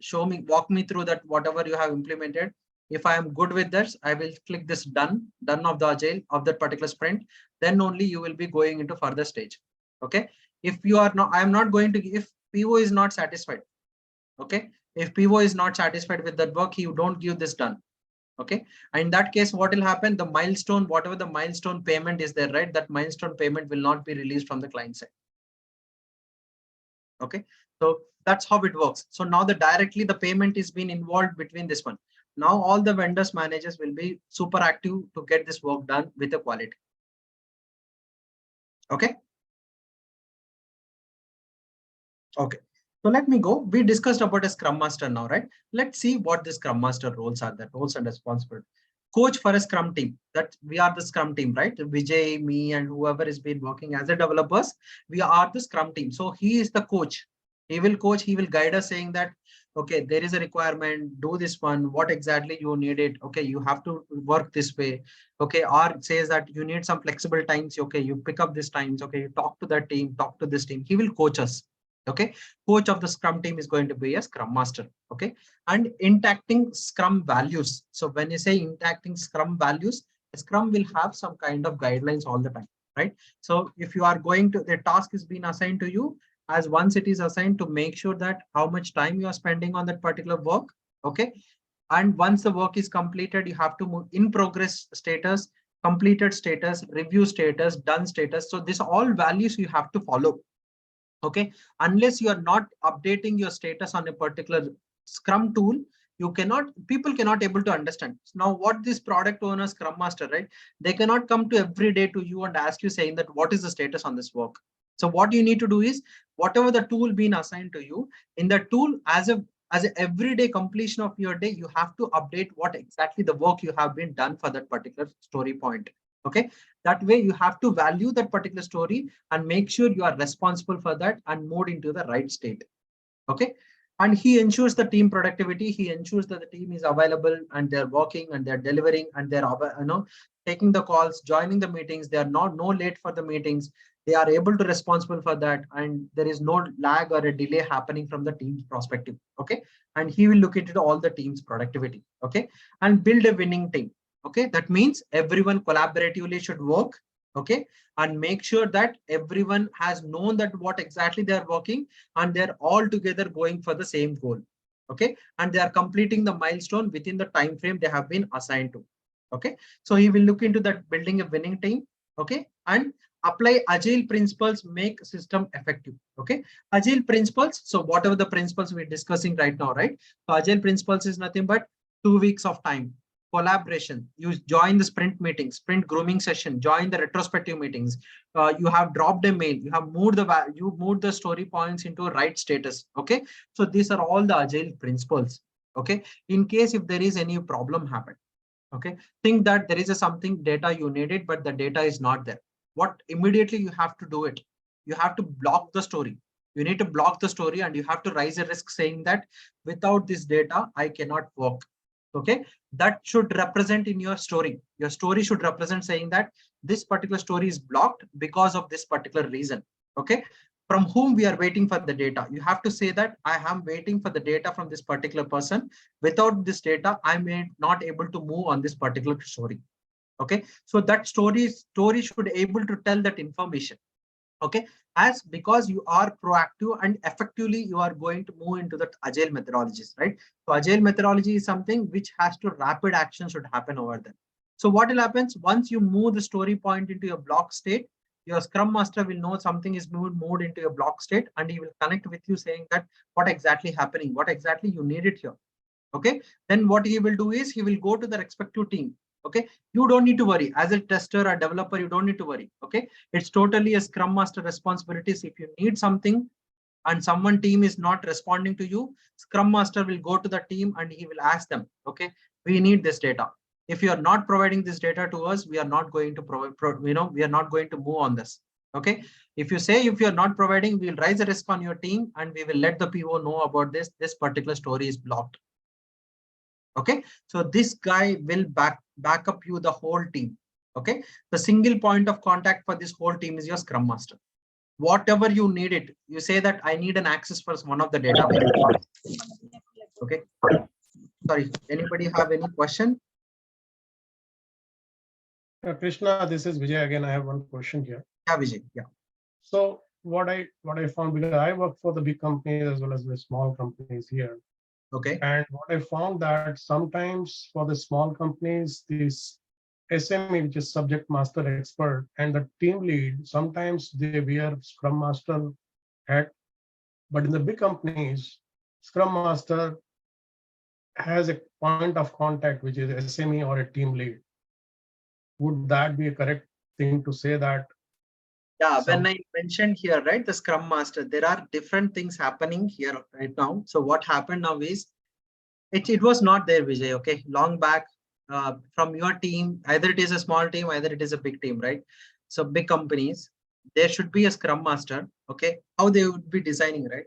walk me through that whatever you have implemented. If I am good with this, I will click this done of the Agile of that particular sprint. Then only you will be going into further stage. Okay. If you are not, I am not going to, if PO is not satisfied. Okay. If PO is not satisfied with that work, you don't give this done. Okay. And in that case, what will happen? The milestone, whatever the milestone payment is there, right? That milestone payment will not be released from the client side. Okay. So that's how it works. So now directly the payment is being involved between this one. Now all the vendors managers will be super active to get this work done with the quality. Okay. Okay. So let me go. We discussed about a Scrum Master now, right? Let's see what the Scrum Master roles are, the roles and responsibilities. Coach for a Scrum team. That we are the Scrum team, right? Vijay, me, and whoever has been working as a developers, we are the Scrum team. So he is the coach. He will coach, he will guide us saying that, okay, there is a requirement, do this one, what exactly you need it. Okay, you have to work this way. Okay, or says that you need some flexible times. Okay, you pick up these times. Okay, you talk to that team, talk to this team. He will coach us. Okay, coach of the Scrum team is going to be a Scrum Master. Okay, and intacting Scrum values. So when you say intacting Scrum values, Scrum will have some kind of guidelines all the time, right? So if you are going to, the task is being assigned to you, as once it is assigned, to make sure that how much time you are spending on that particular work. Okay, and once the work is completed, you have to move in progress status, completed status, review status, done status. So these are all values you have to follow. Okay, unless you are not updating your status on a particular Scrum tool, people cannot able to understand. Now what this product owner, Scrum Master, right? They cannot come to every day to you and ask you saying that what is the status on this work. So what you need to do is, whatever the tool being assigned to you, in the tool, as a everyday completion of your day, you have to update what exactly the work you have been done for that particular story point. Okay, that way you have to value that particular story and make sure you are responsible for that and move into the right state. Okay, and he ensures the team productivity. He ensures that the team is available and they're working and they're delivering and they're taking the calls, joining the meetings. They are not no late for the meetings. They are able to responsible for that, and there is no lag or a delay happening from the team's perspective. Okay, and he will look into all the team's productivity. Okay, and build a winning team. Okay, that means everyone collaboratively should work. Okay, and make sure that everyone has known that what exactly they are working and they're all together going for the same goal. Okay, and they are completing the milestone within the time frame they have been assigned to. Okay, so he will look into that, building a winning team. Okay, and apply Agile principles, make system effective. Okay, Agile principles. So whatever the principles we're discussing right now, right? So Agile principles is nothing but 2 weeks of time. Collaboration, you join the sprint meeting, sprint grooming session, join the retrospective meetings. You have dropped a mail, you have moved the story points into a right status. Okay, so these are all the Agile principles. Okay, in case if there is any problem happen, okay, think that there is something data you needed, but the data is not there. What immediately you have to do it? You have to block the story. You need to block the story and you have to raise a risk saying that without this data, I cannot work. Okay, that should represent in your story. Your story should represent saying that this particular story is blocked because of this particular reason. Okay, from whom we are waiting for the data. You have to say that I am waiting for the data from this particular person. Without this data, I may not able to move on this particular story. Okay, so that story should able to tell that information. Okay, as because you are proactive and effectively you are going to move into the Agile methodologies, right? So Agile methodology is something which has to rapid action should happen over there. So what will happen once you move the story point into your block state, your Scrum Master will know something is moved into your block state, and he will connect with you saying that what exactly happening, what exactly you need it here. Okay, then what he will do is he will go to the respective team. Okay, you don't need to worry as a tester or developer. You don't need to worry. Okay, it's totally a Scrum Master responsibilities. If you need something and someone team is not responding to you, Scrum Master will go to the team and he will ask them, okay, we need this data. If you are not providing this data to us, we are not going to provide, we are not going to move on this. Okay, if you say if you are not providing, we'll raise a risk on your team and we will let the PO know about this particular story is blocked. Okay, so this guy will back up you the whole team. Okay, the single point of contact for this whole team is your Scrum Master. whatever you need it. You say that I need an access for one of the database. Okay. Sorry, anybody have any question? Krishna, this is Vijay again. I have one question here. Yeah, Vijay. Yeah. So what I found, because I work for the big companies as well as the small companies here. Okay. And what I found that sometimes for the small companies, this SME, which is subject master expert, and the team lead, sometimes they wear Scrum Master hat. But in the big companies, Scrum Master has a point of contact, which is SME or a team lead. Would that be a correct thing to say that? Yeah, when I mentioned here, right, the Scrum Master, there are different things happening here right now. So what happened now is, it was not there, Vijay, okay? Long back from your team, either it is a small team, either it is a big team, right? So big companies, there should be a Scrum Master, okay? How they would be designing, right?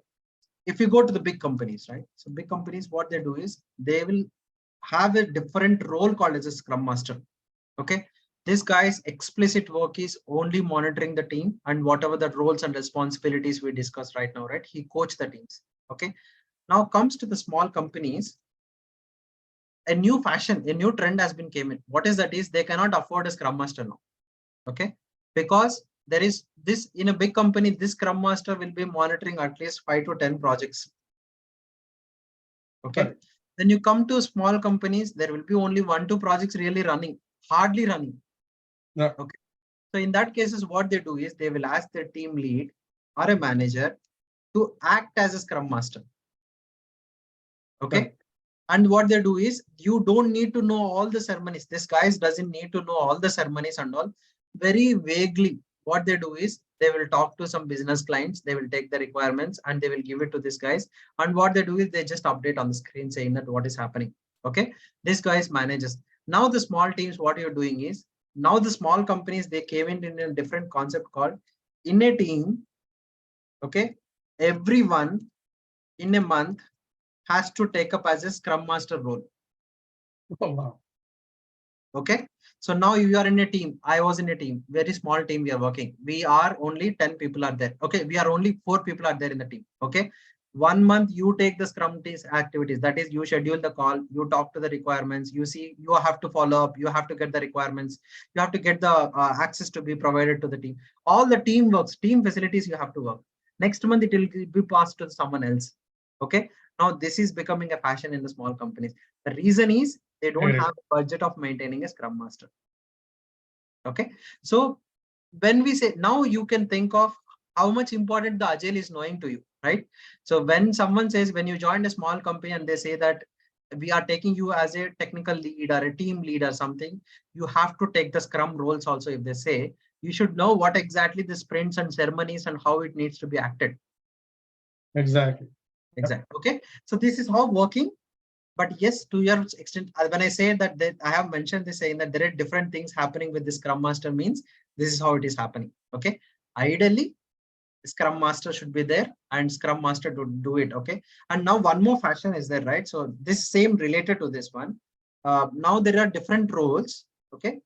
If you go to the big companies, right? So big companies, what they do is they will have a different role called as a Scrum Master, okay? This guy's explicit work is only monitoring the team and whatever the roles and responsibilities we discussed right now, right? He coached the teams, okay? Now comes to the small companies, a new fashion, a new trend has been came in. What is that is they cannot afford a Scrum Master now, okay? Because there is this in a big company, this Scrum Master will be monitoring at least 5 to 10 projects, okay? Right. Then you come to small companies, there will be only 1-2 projects really running, hardly running. Yeah. Okay. So in that cases, what they do is they will ask their team lead or a manager to act as a Scrum Master. Okay. Yeah. And what they do is you don't need to know all the ceremonies. This guy doesn't need to know all the ceremonies and all. Very vaguely, what they do is they will talk to some business clients. They will take the requirements and they will give it to these guys. And what they do is they just update on the screen saying that what is happening. Okay. This guys manages. Now the small teams, what you're doing is, now the small companies, they came in a different concept called in a team. Okay. Everyone in a month has to take up as a Scrum Master role. Oh, wow. Okay. So now you are in a team. I was in a team, very small team. We are working. We are only 10 people are there. Okay. We are only 4 people are there in the team. Okay. 1 month you take the Scrum activities. That is, you schedule the call, you talk to the requirements, you see, you have to follow up, you have to get the requirements, you have to get the access to be provided to the team. All the team works, team facilities you have to work. Next month it will be passed to someone else. Okay. Now this is becoming a fashion in the small companies. The reason is they don't have a budget of maintaining a Scrum Master. Okay. So when we say, now you can think of how much important the Agile is knowing to you, right? So when someone says, when you join a small company and they say that we are taking you as a technical lead or a team lead or something, you have to take the Scrum roles also. If they say, you should know what exactly the sprints and ceremonies and how it needs to be acted. Exactly. Exactly. Okay. So this is how working. But yes, to your extent, when I say that I have mentioned this saying that there are different things happening with the Scrum Master means this is how it is happening. Okay. Ideally, Scrum Master should be there and Scrum Master to do it. Okay. And now one more fashion is there, right? So this same related to this one. Now there are different roles. Okay.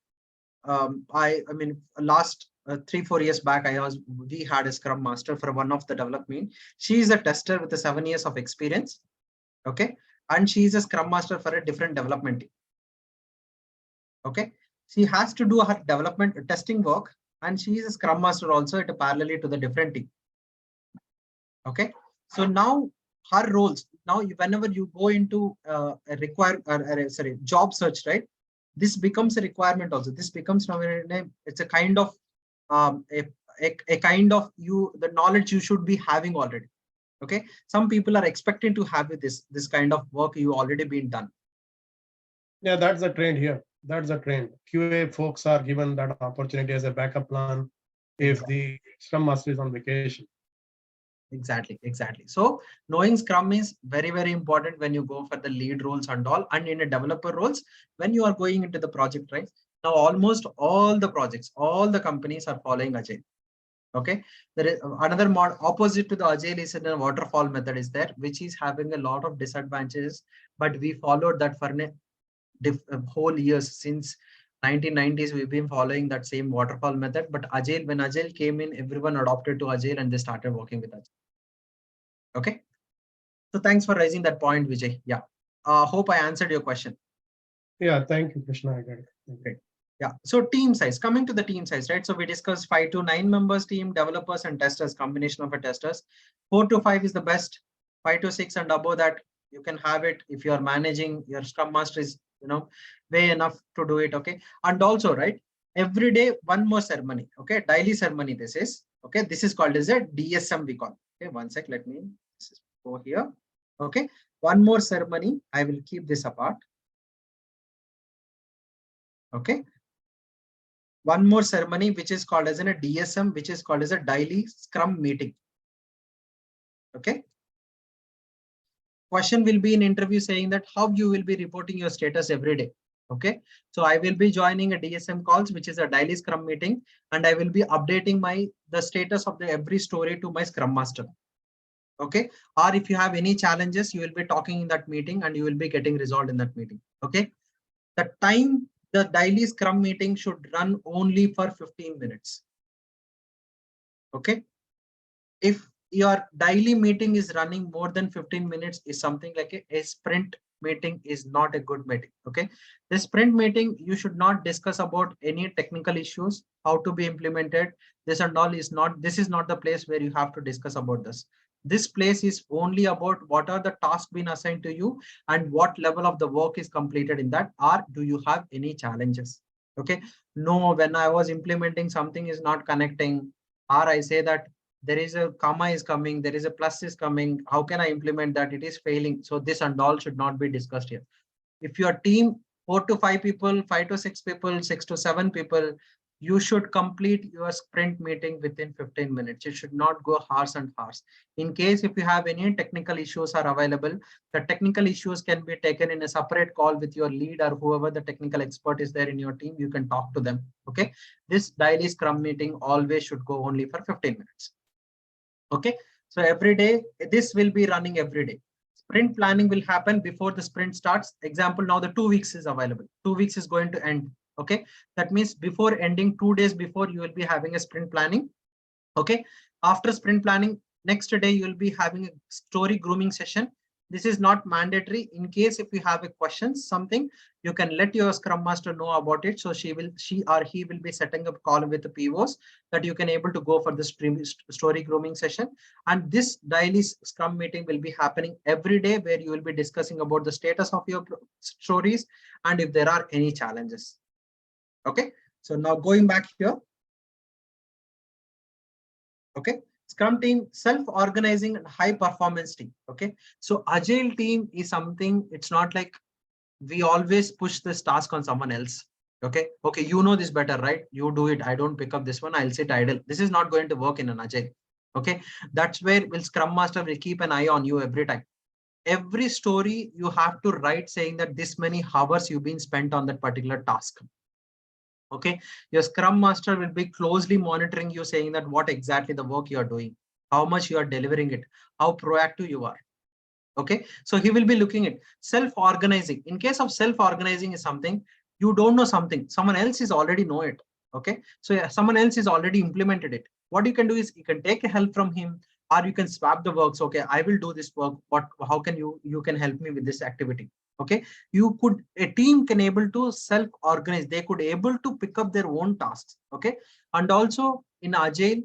I mean, last 3-4 years back, we had a Scrum Master for one of the development. She is a tester with 7 years of experience. Okay. And she is a Scrum Master for a different development team. Okay. She has to do her development testing work and she is a Scrum Master also at a parallel to the different team. Okay. So now her roles, now whenever you go into a job search, right? This becomes a requirement also. This becomes now it's a kind of a kind of the knowledge you should be having already. Okay. Some people are expecting to have this kind of work you already been done. Yeah, that's the trend here. That's the trend. QA folks are given that opportunity as a backup plan if the Scrum Master is on vacation. Exactly. So knowing Scrum is very, very important when you go for the lead roles and all, and in a developer roles, when you are going into the project, right? Now, almost all the projects, all the companies are following Agile. Okay. There is another opposite to the Agile is in a waterfall method is there, which is having a lot of disadvantages, but we followed that for a whole years since 1990s, we've been following that same waterfall method, but Agile, when Agile came in, everyone adopted to Agile and they started working with Agile. Okay. So thanks for raising that point, Vijay. Yeah. Hope I answered your question. Yeah, thank you, Krishna. I got it. Okay. Yeah. So team size, coming to the team size, right? So we discussed 5 to 9 members team, developers and testers, combination of a testers. 4 to 5 is the best. 5 to 6 and above that, you can have it if you are managing. Your Scrum Master is, way enough to do it. Okay. And also, right, every day one more ceremony. Okay, daily ceremony. This is okay. This is called as a DSM we call. Okay, one sec. Let me go here. Okay, one more ceremony. I will keep this apart. Okay. One more ceremony, which is called as a DSM, which is called as a daily Scrum meeting. Okay. Question will be in interview saying that how you will be reporting your status every day. Okay. So I will be joining a DSM calls, which is a daily Scrum meeting, and I will be updating the status of the every story to my Scrum Master. Okay. Or if you have any challenges, you will be talking in that meeting and you will be getting resolved in that meeting. Okay. The time the daily Scrum meeting should run only for 15 minutes. Okay. If your daily meeting is running more than 15 minutes, is something like a sprint meeting is not a good meeting. Okay. The sprint meeting, you should not discuss about any technical issues, how to be implemented. This and all is not, this is not the place where you have to discuss about this. This place is only about what are the tasks being assigned to you and what level of the work is completed in that, or do you have any challenges? Okay. No, when I was implementing something is not connecting, or I say that there is a comma is coming, there is a plus is coming, how can I implement that? It is failing. So this and all should not be discussed here. If your team 4 to 5 people, 5 to 6 people, 6 to 7 people, you should complete your sprint meeting within 15 minutes. It should not go hours and hours. In case if you have any technical issues are available, the technical issues can be taken in a separate call with your lead or whoever the technical expert is there in your team. You can talk to them. Okay. This daily Scrum meeting always should go only for 15 minutes. Okay. So every day, this will be running every day. Sprint planning will happen before the sprint starts. Example, now the 2 weeks is available. 2 weeks is going to end. Okay. That means before ending, 2 days before, you will be having a sprint planning. Okay. After sprint planning, next day, you will be having a story grooming session. This is not mandatory. In case if you have a question, something, you can let your Scrum Master know about it. So she or he will be setting up call with the POs that you can able to go for the story grooming session. And this daily Scrum meeting will be happening every day, where you will be discussing about the status of your stories and if there are any challenges. Okay. So now going back here. Okay. Scrum team, self-organizing and high performance team. Okay. So Agile team is something, it's not like we always push this task on someone else. Okay. Okay. You know this better, right? You do it. I don't pick up this one. I'll sit idle. This is not going to work in an Agile. Okay. That's where Scrum Master will keep an eye on you every time. Every story you have to write saying that this many hours you've been spent on that particular task. Okay, your Scrum Master will be closely monitoring you, saying that what exactly the work you are doing, how much you are delivering it, how proactive you are. Okay, so he will be looking at self-organizing. In case of self-organizing is something, you don't know something, someone else is already know it. Okay, so yeah, someone else is already implemented it. What you can do is you can take help from him, or you can swap the works. Okay, I will do this work. How can you can help me with this activity? Okay, a team can able to self-organize. They could able to pick up their own tasks. Okay, and also in Agile,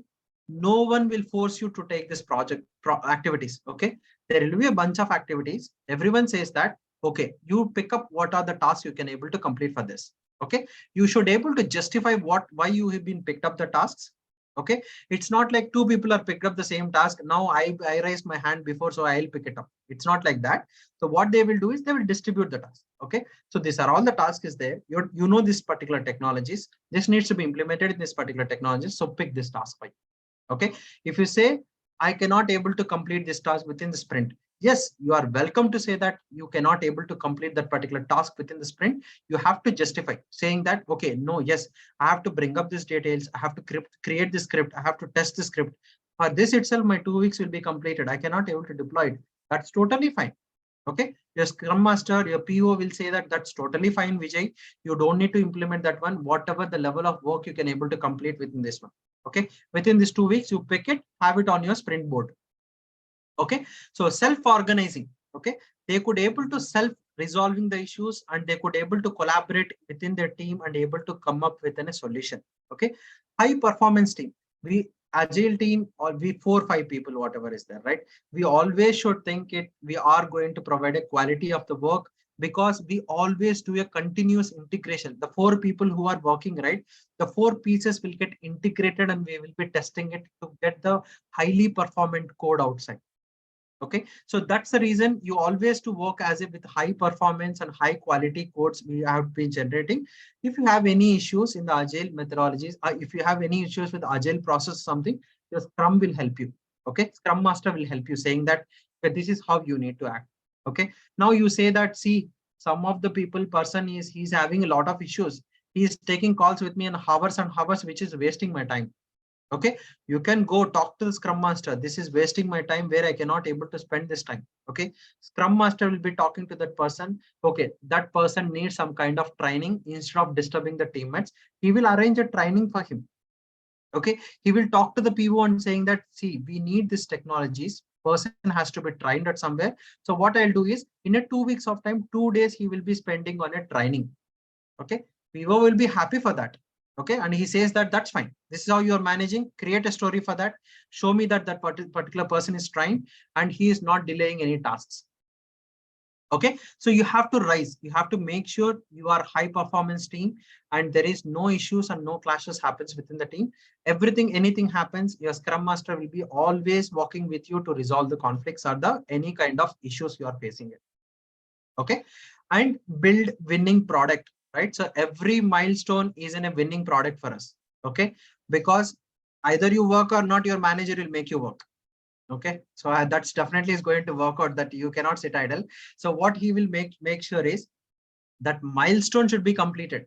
no one will force you to take this project activities. Okay, there will be a bunch of activities. Everyone says that, okay, you pick up what are the tasks you can able to complete for this. Okay, you should able to justify why you have been picked up the tasks. Okay, it's not like 2 people are picked up the same task. Now I raised my hand before, so I'll pick it up. It's not like that. So what they will do is they will distribute the task. Okay, so these are all the tasks is there. You know this particular technologies. This needs to be implemented in this particular technologies. So pick this task by. Okay, if you say I cannot able to complete this task within the sprint, yes, you are welcome to say that you cannot able to complete that particular task within the sprint. You have to justify saying that, okay, no, yes, I have to bring up these details. I have to create the script. I have to test the script. For this itself, my 2 weeks will be completed. I cannot able to deploy it. That's totally fine. Okay, your Scrum Master, your PO will say that that's totally fine, Vijay. You don't need to implement that one. Whatever the level of work you can able to complete within this one. Okay, within these 2 weeks, you pick it, have it on your sprint board. Okay, so self-organizing. Okay, they could able to self-resolving the issues, and they could able to collaborate within their team and able to come up with a solution. Okay, high performance team. We agile team, or we 4 or 5 people, whatever is there, right? We always should think it. We are going to provide a quality of the work, because we always do a continuous integration. The 4 people who are working, right? The 4 pieces will get integrated, and we will be testing it to get the highly performant code outside. Okay, so that's the reason you always to work as if with high performance and high quality codes we have been generating. If you have any issues in the agile methodologies, if you have any issues with agile process something, your Scrum will help you. Okay, Scrum Master will help you, saying that this is how you need to act. Okay, now you say that, see, some of the person he's having a lot of issues. He's taking calls with me in hours and hours, which is wasting my time. Okay, you can go talk to the Scrum Master. This is wasting my time, where I cannot able to spend this time. Okay, Scrum Master will be talking to that person. Okay, that person needs some kind of training. Instead of disturbing the teammates, he will arrange a training for him. Okay, he will talk to the PO and saying that, see, we need these technologies. Person has to be trained at somewhere. So what I'll do is, in a 2 weeks of time, 2 days he will be spending on a training. Okay, PO will be happy for that. Okay, and he says that that's fine. This is how you're managing. Create a story for that. Show me that that particular person is trying and he is not delaying any tasks. Okay, so you have to rise. You have to make sure you are high performance team and there is no issues and no clashes happens within the team. Anything happens, your Scrum Master will be always walking with you to resolve the conflicts or the any kind of issues you are facing it. Okay, and build winning product. Right, so every milestone is in a winning product for us. Okay, because either you work or not, your manager will make you work. Okay, so that's definitely is going to work out, that you cannot sit idle. So what he will make sure is that milestone should be completed.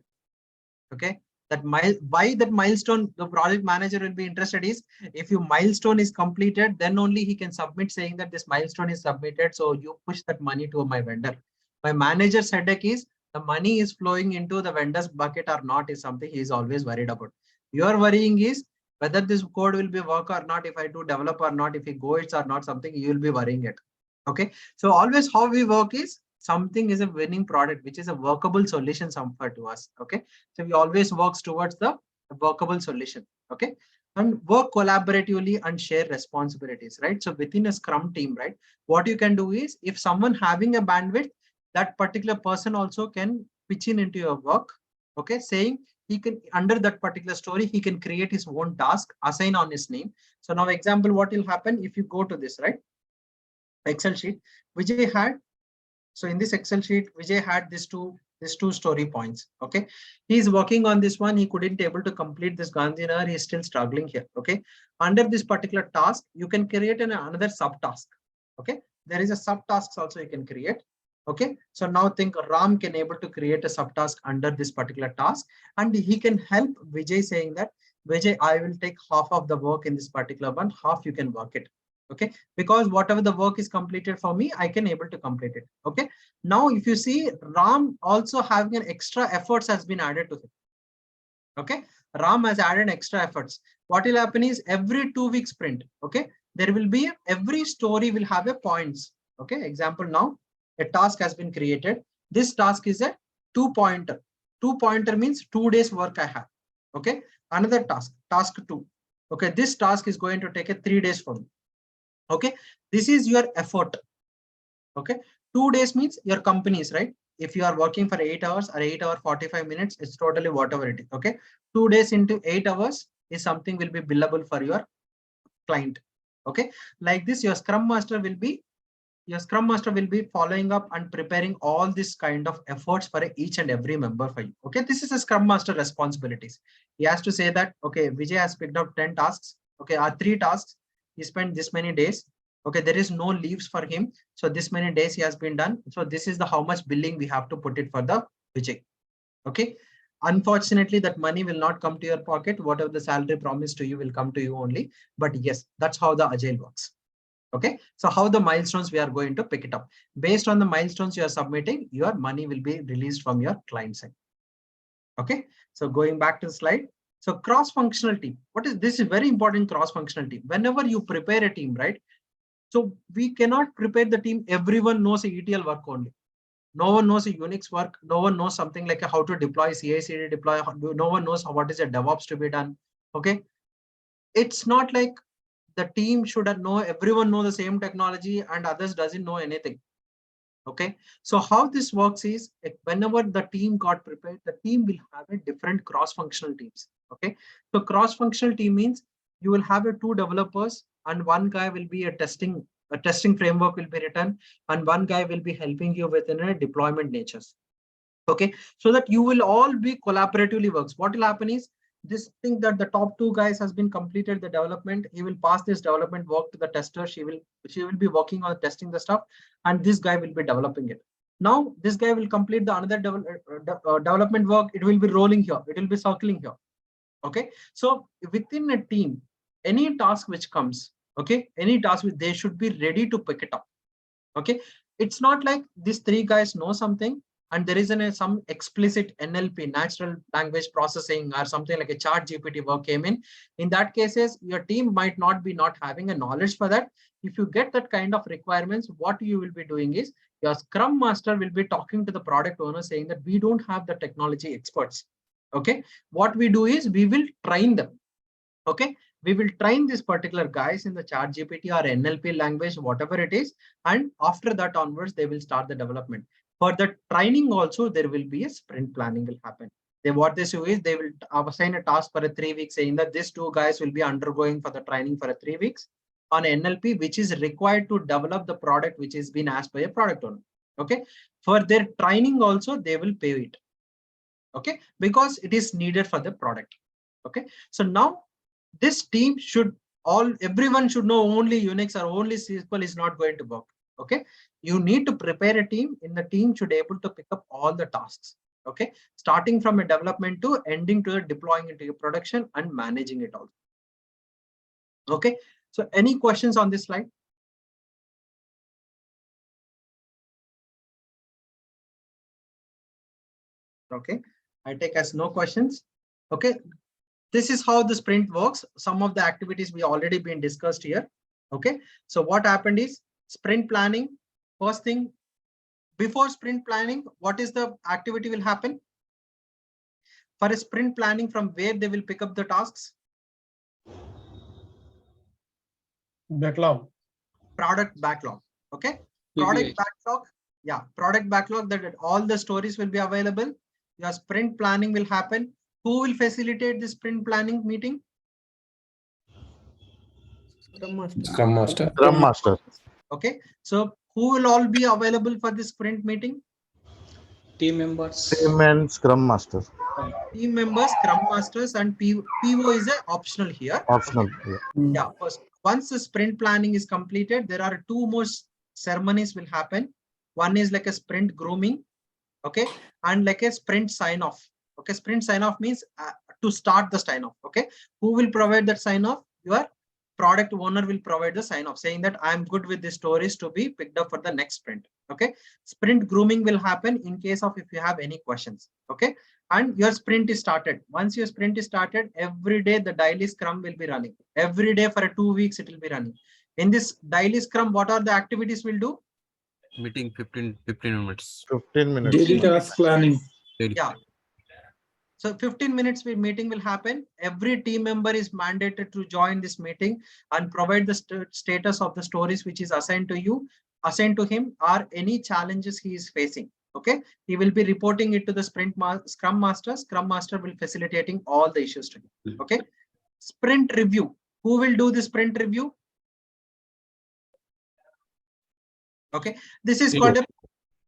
Okay, by that milestone, the project manager will be interested is, if your milestone is completed, then only he can submit saying that this milestone is submitted, so you push that money to my vendor. My manager's headache is, the money is flowing into the vendor's bucket or not, is something he is always worried about. Your worrying is whether this code will be work or not, if I do develop or not, if it goes or not, something you will be worrying it. Okay, so always how we work is, something is a winning product, which is a workable solution somewhere to us. Okay, so we always works towards the workable solution. Okay, and work collaboratively and share responsibilities. Right, so within a Scrum team, right, what you can do is, if someone having a bandwidth, that particular person also can pitch in into your work. Okay, saying he can, under that particular story, he can create his own task, assign on his name. So now example, what will happen if you go to this, right, Excel sheet, Vijay had. So in this Excel sheet, Vijay had these two story points. Okay, he's working on this one. He couldn't able to complete this Gandhinagar. He's still struggling here. Okay, under this particular task, you can create another subtask. Okay, there is a subtasks also you can create. Okay, so now think Ram can able to create a subtask under this particular task, and he can help Vijay, saying that, Vijay, I will take half of the work in this particular one, half you can work it. Okay, because whatever the work is completed for me, I can able to complete it. Okay, now if you see, Ram also having an extra efforts has been added to him. Okay, Ram has added extra efforts. What will happen is, every 2 week sprint, okay, there will be, every story will have a points. Okay, example, now a task has been created. This task is a 2-pointer. 2-pointer means 2 days work I have. Okay, another task 2. Okay, this task is going to take a 3 days for me. Okay, this is your effort. Okay, 2 days means your companies, right? If you are working for 8 hours or 8 hour 45 minutes, it's totally whatever it is. Okay, 2 days into 8 hours is something will be billable for your client. Okay, like this, your Scrum Master will be following up and preparing all this kind of efforts for each and every member for you. Okay, this is a Scrum Master responsibilities. He has to say that, okay, Vijay has picked up 10 tasks. Okay, or 3 tasks. He spent this many days. Okay, there is no leaves for him. So this many days he has been done. So this is the how much billing we have to put it for the Vijay. Okay. Unfortunately, that money will not come to your pocket. Whatever the salary promised to you will come to you only. But yes, that's how the Agile works. Okay, so how the milestones we are going to pick it up. Based on the milestones you are submitting, your money will be released from your client side. Okay, so going back to the slide. So cross-functional team. What is this? Is very important, cross-functional team. Whenever you prepare a team, right? So we cannot prepare the team. Everyone knows a ETL work only. No one knows a Unix work. No one knows something like how to deploy CI/CD deploy. No one knows what is a DevOps to be done. Okay, it's not like the team should know. Everyone know the same technology and others doesn't know anything. Okay, so how this works is whenever the team got prepared, the team will have a different cross-functional teams. Okay, so cross-functional team means you will have a 2 developers and one guy will be a testing framework will be written, and one guy will be helping you within a deployment natures. Okay, so that you will all be collaboratively works. What will happen is this thing that the top 2 guys has been completed the development, he will pass this development work to the tester. She will be working on testing the stuff, and this guy will be developing it. Now this guy will complete the another development work. It will be rolling here, it will be circling here. Okay, so within a team, any task which comes, okay, any task which they should be ready to pick it up. Okay, it's not like these 3 guys know something and there is some explicit NLP, natural language processing, or something like a chat GPT work came in. In that cases, your team might not having a knowledge for that. If you get that kind of requirements, what you will be doing is your Scrum Master will be talking to the product owner saying that we don't have the technology experts. Okay, what we do is we will train them. Okay, we will train these particular guys in the chat GPT or NLP language, whatever it is. And after that onwards, they will start the development. For the training also, there will be a sprint planning will happen. What they do is they will assign a task for a 3 weeks, saying that these 2 guys will be undergoing for the training for a 3 weeks on NLP, which is required to develop the product, which is been asked by a product owner. Okay, for their training also, they will pay it. Okay, because it is needed for the product. Okay, so now this team everyone should know only Unix or only SQL is not going to work. Okay, you need to prepare a team. In the team should be able to pick up all the tasks. Okay, starting from a development to ending to the deploying into your production and managing it all. Okay, so any questions on this slide? Okay, I take as no questions. Okay, this is how the sprint works. Some of the activities we already been discussed here. Okay, so what happened is sprint planning. First thing, before sprint planning, what is the activity will happen? For a sprint planning, from where they will pick up the tasks? Backlog. Product backlog. Okay, product backlog. Yeah, product backlog, that all the stories will be available. Your sprint planning will happen. Who will facilitate the sprint planning meeting? Scrum Master. Scrum Master. Okay, so who will all be available for this sprint meeting? Team members. Team and Scrum Master. Team members, Scrum Masters, and PO is a optional here. Optional. Okay. Yeah, first, once the sprint planning is completed, there are 2 more ceremonies will happen. One is like a sprint grooming, okay, and like a sprint sign off. Okay, sprint sign off means to start the sign off. Okay, who will provide that sign off? Your product owner will provide the sign off saying that I'm good with the stories to be picked up for the next sprint. Okay, sprint grooming will happen in case of if you have any questions. Okay, and your sprint is started. Once your sprint is started, every day the daily scrum will be running. Every day for 2 weeks it will be running. In this daily scrum, what are the activities we'll do? Meeting 15 minutes. 15 minutes. Daily task planning. Yeah. So 15 minutes meeting will happen. Every team member is mandated to join this meeting and provide the status of the stories which is assigned to him, or any challenges he is facing. Okay, he will be reporting it to the Scrum Master. Scrum Master will facilitating all the issues to him. Okay, sprint review. Who will do the sprint review? Okay, this is called a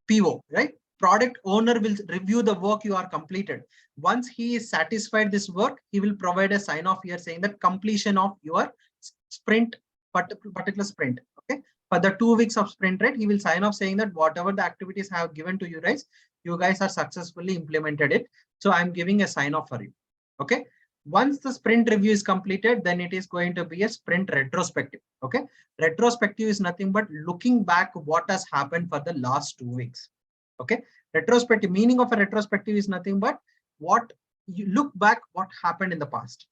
PO, right? Product owner will review the work you are completed. Once he is satisfied this work, he will provide a sign off here saying that completion of your sprint, particular sprint. Okay, for the 2 weeks of sprint, right? He will sign off saying that whatever the activities I have given to you guys are successfully implemented it. So I'm giving a sign off for you. Okay, Once the sprint review is completed, then it is going to be a sprint retrospective. Okay. Retrospective is nothing but looking back what has happened for the last 2 weeks. Okay. Retrospective, meaning of a retrospective is nothing but what you look back what happened in the past.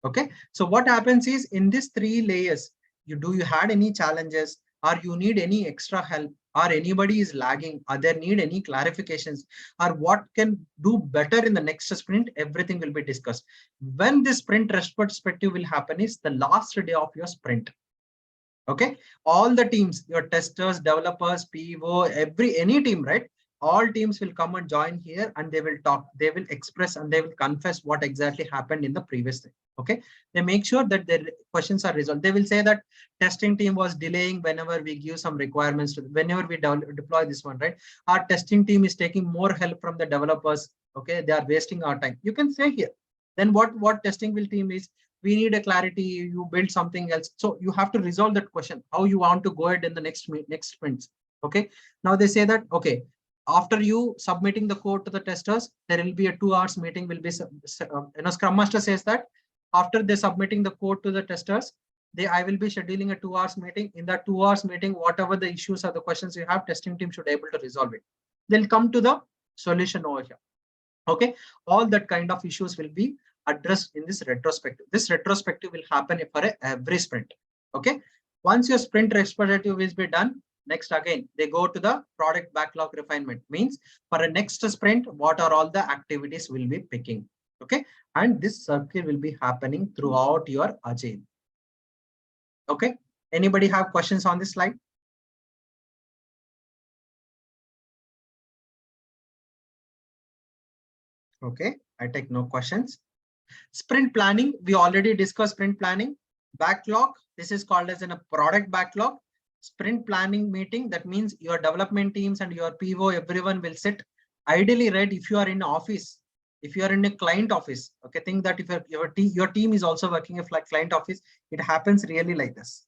Okay. So what happens is in these 3 layers, you had any challenges, or you need any extra help, or anybody is lagging, or they need any clarifications, or what can do better in the next sprint, everything will be discussed. When this sprint retrospective will happen is the last day of your sprint. Okay. All the teams, your testers, developers, PO, any team, right? All teams will come and join here, and they will talk, they will express, and they will confess what exactly happened in the previous thing. Okay. They make sure that their questions are resolved. They will say that testing team was delaying whenever we give some requirements to, whenever we deploy this one, right? Our testing team is taking more help from the developers. Okay. They are wasting our time. You can say here. Then what testing will team is, we need a clarity, you build something else. So you have to resolve that question, how you want to go ahead in the next sprints. Okay. Now they say that, okay, after you submitting the code to the testers, there will be a 2 hours meeting will be, Scrum Master says that after they submitting the code to the testers, I will be scheduling a 2 hours meeting. In that 2 hours meeting, whatever the issues or the questions you have, testing team should be able to resolve it. They'll come to the solution over here. Okay. All that kind of issues will be addressed in this retrospective. This retrospective will happen for every sprint. Okay. Once your sprint retrospective is be done, next again, they go to the product backlog refinement. Means for a next sprint, what are all the activities will be picking. Okay. And this circle will be happening throughout your Agile. Okay. Anybody have questions on this slide? Okay. I take no questions. Sprint planning, we already discussed sprint planning. Backlog, this is called as a product backlog. Sprint planning meeting, that means your development teams and your PO, everyone will sit. Ideally, right, if you are in office, if you are in a client office, okay, think that if your team is also working a client office, it happens really like this.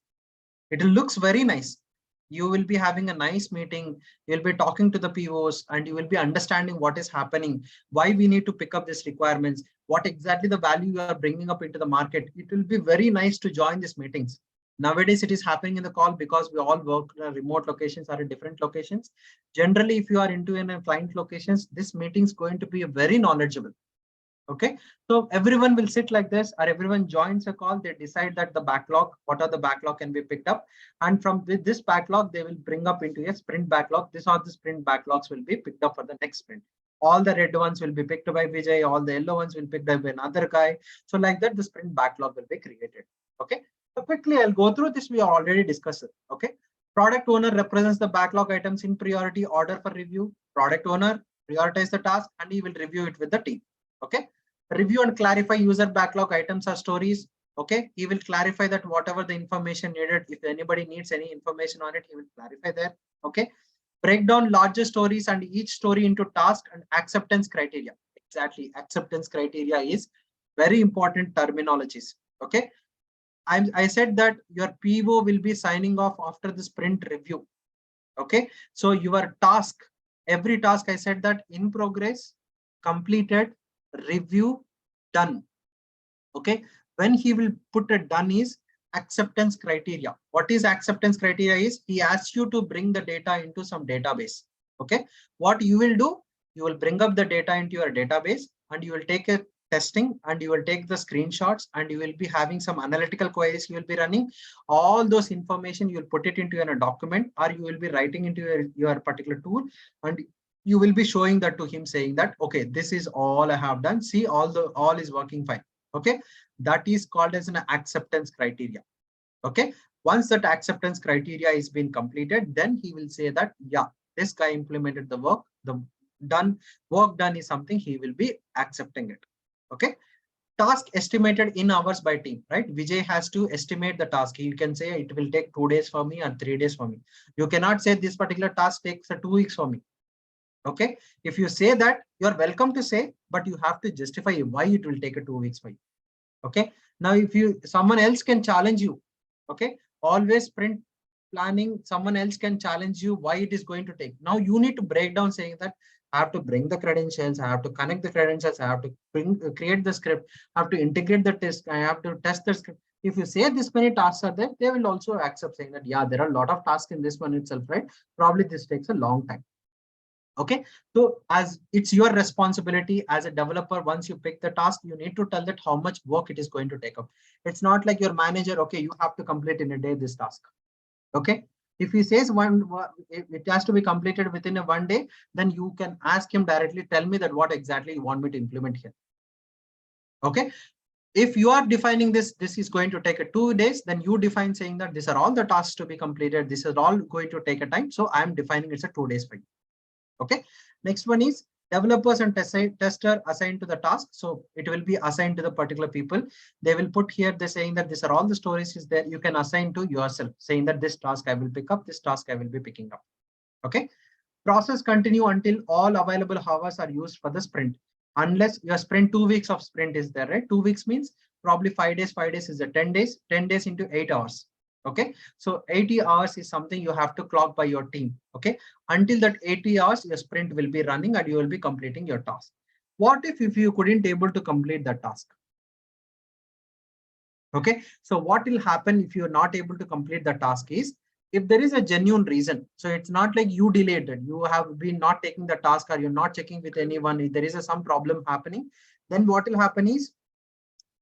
It looks very nice. You will be having a nice meeting. You'll be talking to the POs, and you will be understanding what is happening, why we need to pick up these requirements, what exactly the value you are bringing up into the market. It will be very nice to join these meetings. Nowadays, it is happening in the call because we all work in remote locations or in different locations. Generally, if you are into a client locations, this meeting is going to be very knowledgeable. Okay, so everyone will sit like this, or everyone joins a call. They decide that the backlog, what are the backlog can be picked up, and from with this backlog, they will bring up into a sprint backlog. This are the sprint backlogs will be picked up for the next sprint. All the red ones will be picked by Vijay. All the yellow ones will be picked up by another guy. So like that, the sprint backlog will be created. Okay, so quickly I'll go through this. We already discussed it. Okay, product owner represents the backlog items in priority order for review. Product owner prioritize the task, and he will review it with the team. Okay. Review and clarify user backlog items or stories. Okay, he will clarify that whatever the information needed, if anybody needs any information on it, he will clarify there. Okay, break down larger stories and each story into task and acceptance criteria. Exactly, acceptance criteria is very important terminologies. Okay, I said that your PO will be signing off after the sprint review. Okay, so your task, every task I said that in progress, completed, review, done. Okay, when he will put a done is acceptance criteria. What is acceptance criteria is he asks you to bring the data into some database. Okay, what you will do, you will bring up the data into your database, and you will take a testing, and you will take the screenshots, and you will be having some analytical queries you will be running. All those information you will put it into a document, or you will be writing into your particular tool, and you will be showing that to him, saying that, okay, this is all I have done. See, all is working fine. Okay, that is called as an acceptance criteria. Okay, once that acceptance criteria is been completed, then he will say that, yeah, this guy implemented the work. The work done is something he will be accepting it. Okay, task estimated in hours by team, right? Vijay has to estimate the task. You can say it will take 2 days for me and 3 days for me. You cannot say this particular task takes 2 weeks for me. Okay, if you say that, you're welcome to say, but you have to justify why it will take 2 weeks for you. Okay, now if someone else can challenge you, okay, always sprint planning, someone else can challenge you why it is going to take. Now you need to break down saying that I have to bring the credentials, I have to connect the credentials, I have to create the script, I have to integrate the test, I have to test the script. If you say this many tasks are there, they will also accept saying that, yeah, there are a lot of tasks in this one itself, right? Probably this takes a long time. Okay, so as it's your responsibility as a developer, once you pick the task, you need to tell that how much work it is going to take up. It's not like your manager, okay, you have to complete in a day this task. Okay, if he says it has to be completed within a 1 day, then you can ask him directly, tell me that what exactly you want me to implement here. Okay, if you are defining this is going to take a 2 days, then you define saying that these are all the tasks to be completed, this is all going to take a time, so I am defining it's a 2 days for you. Okay, next one is developers and tester assigned to the task. So it will be assigned to the particular people. They will put here, they're saying that these are all the stories is there, you can assign to yourself, saying that this task I will pick up, this task I will be picking up. Okay, process continue until all available hours are used for the sprint. Unless your sprint, 2 weeks of sprint is there, right? 2 weeks means probably 5 days, 5 days is a 10 days, 10 days into 8 hours. Okay, so 80 hours is something you have to clock by your team. Okay, until that 80 hours, your sprint will be running and you will be completing your task. What if you couldn't able to complete that task? Okay, so what will happen if you're not able to complete the task is, if there is a genuine reason, so it's not like you delayed it, you have been not taking the task or you're not checking with anyone, if there is some problem happening, then what will happen is,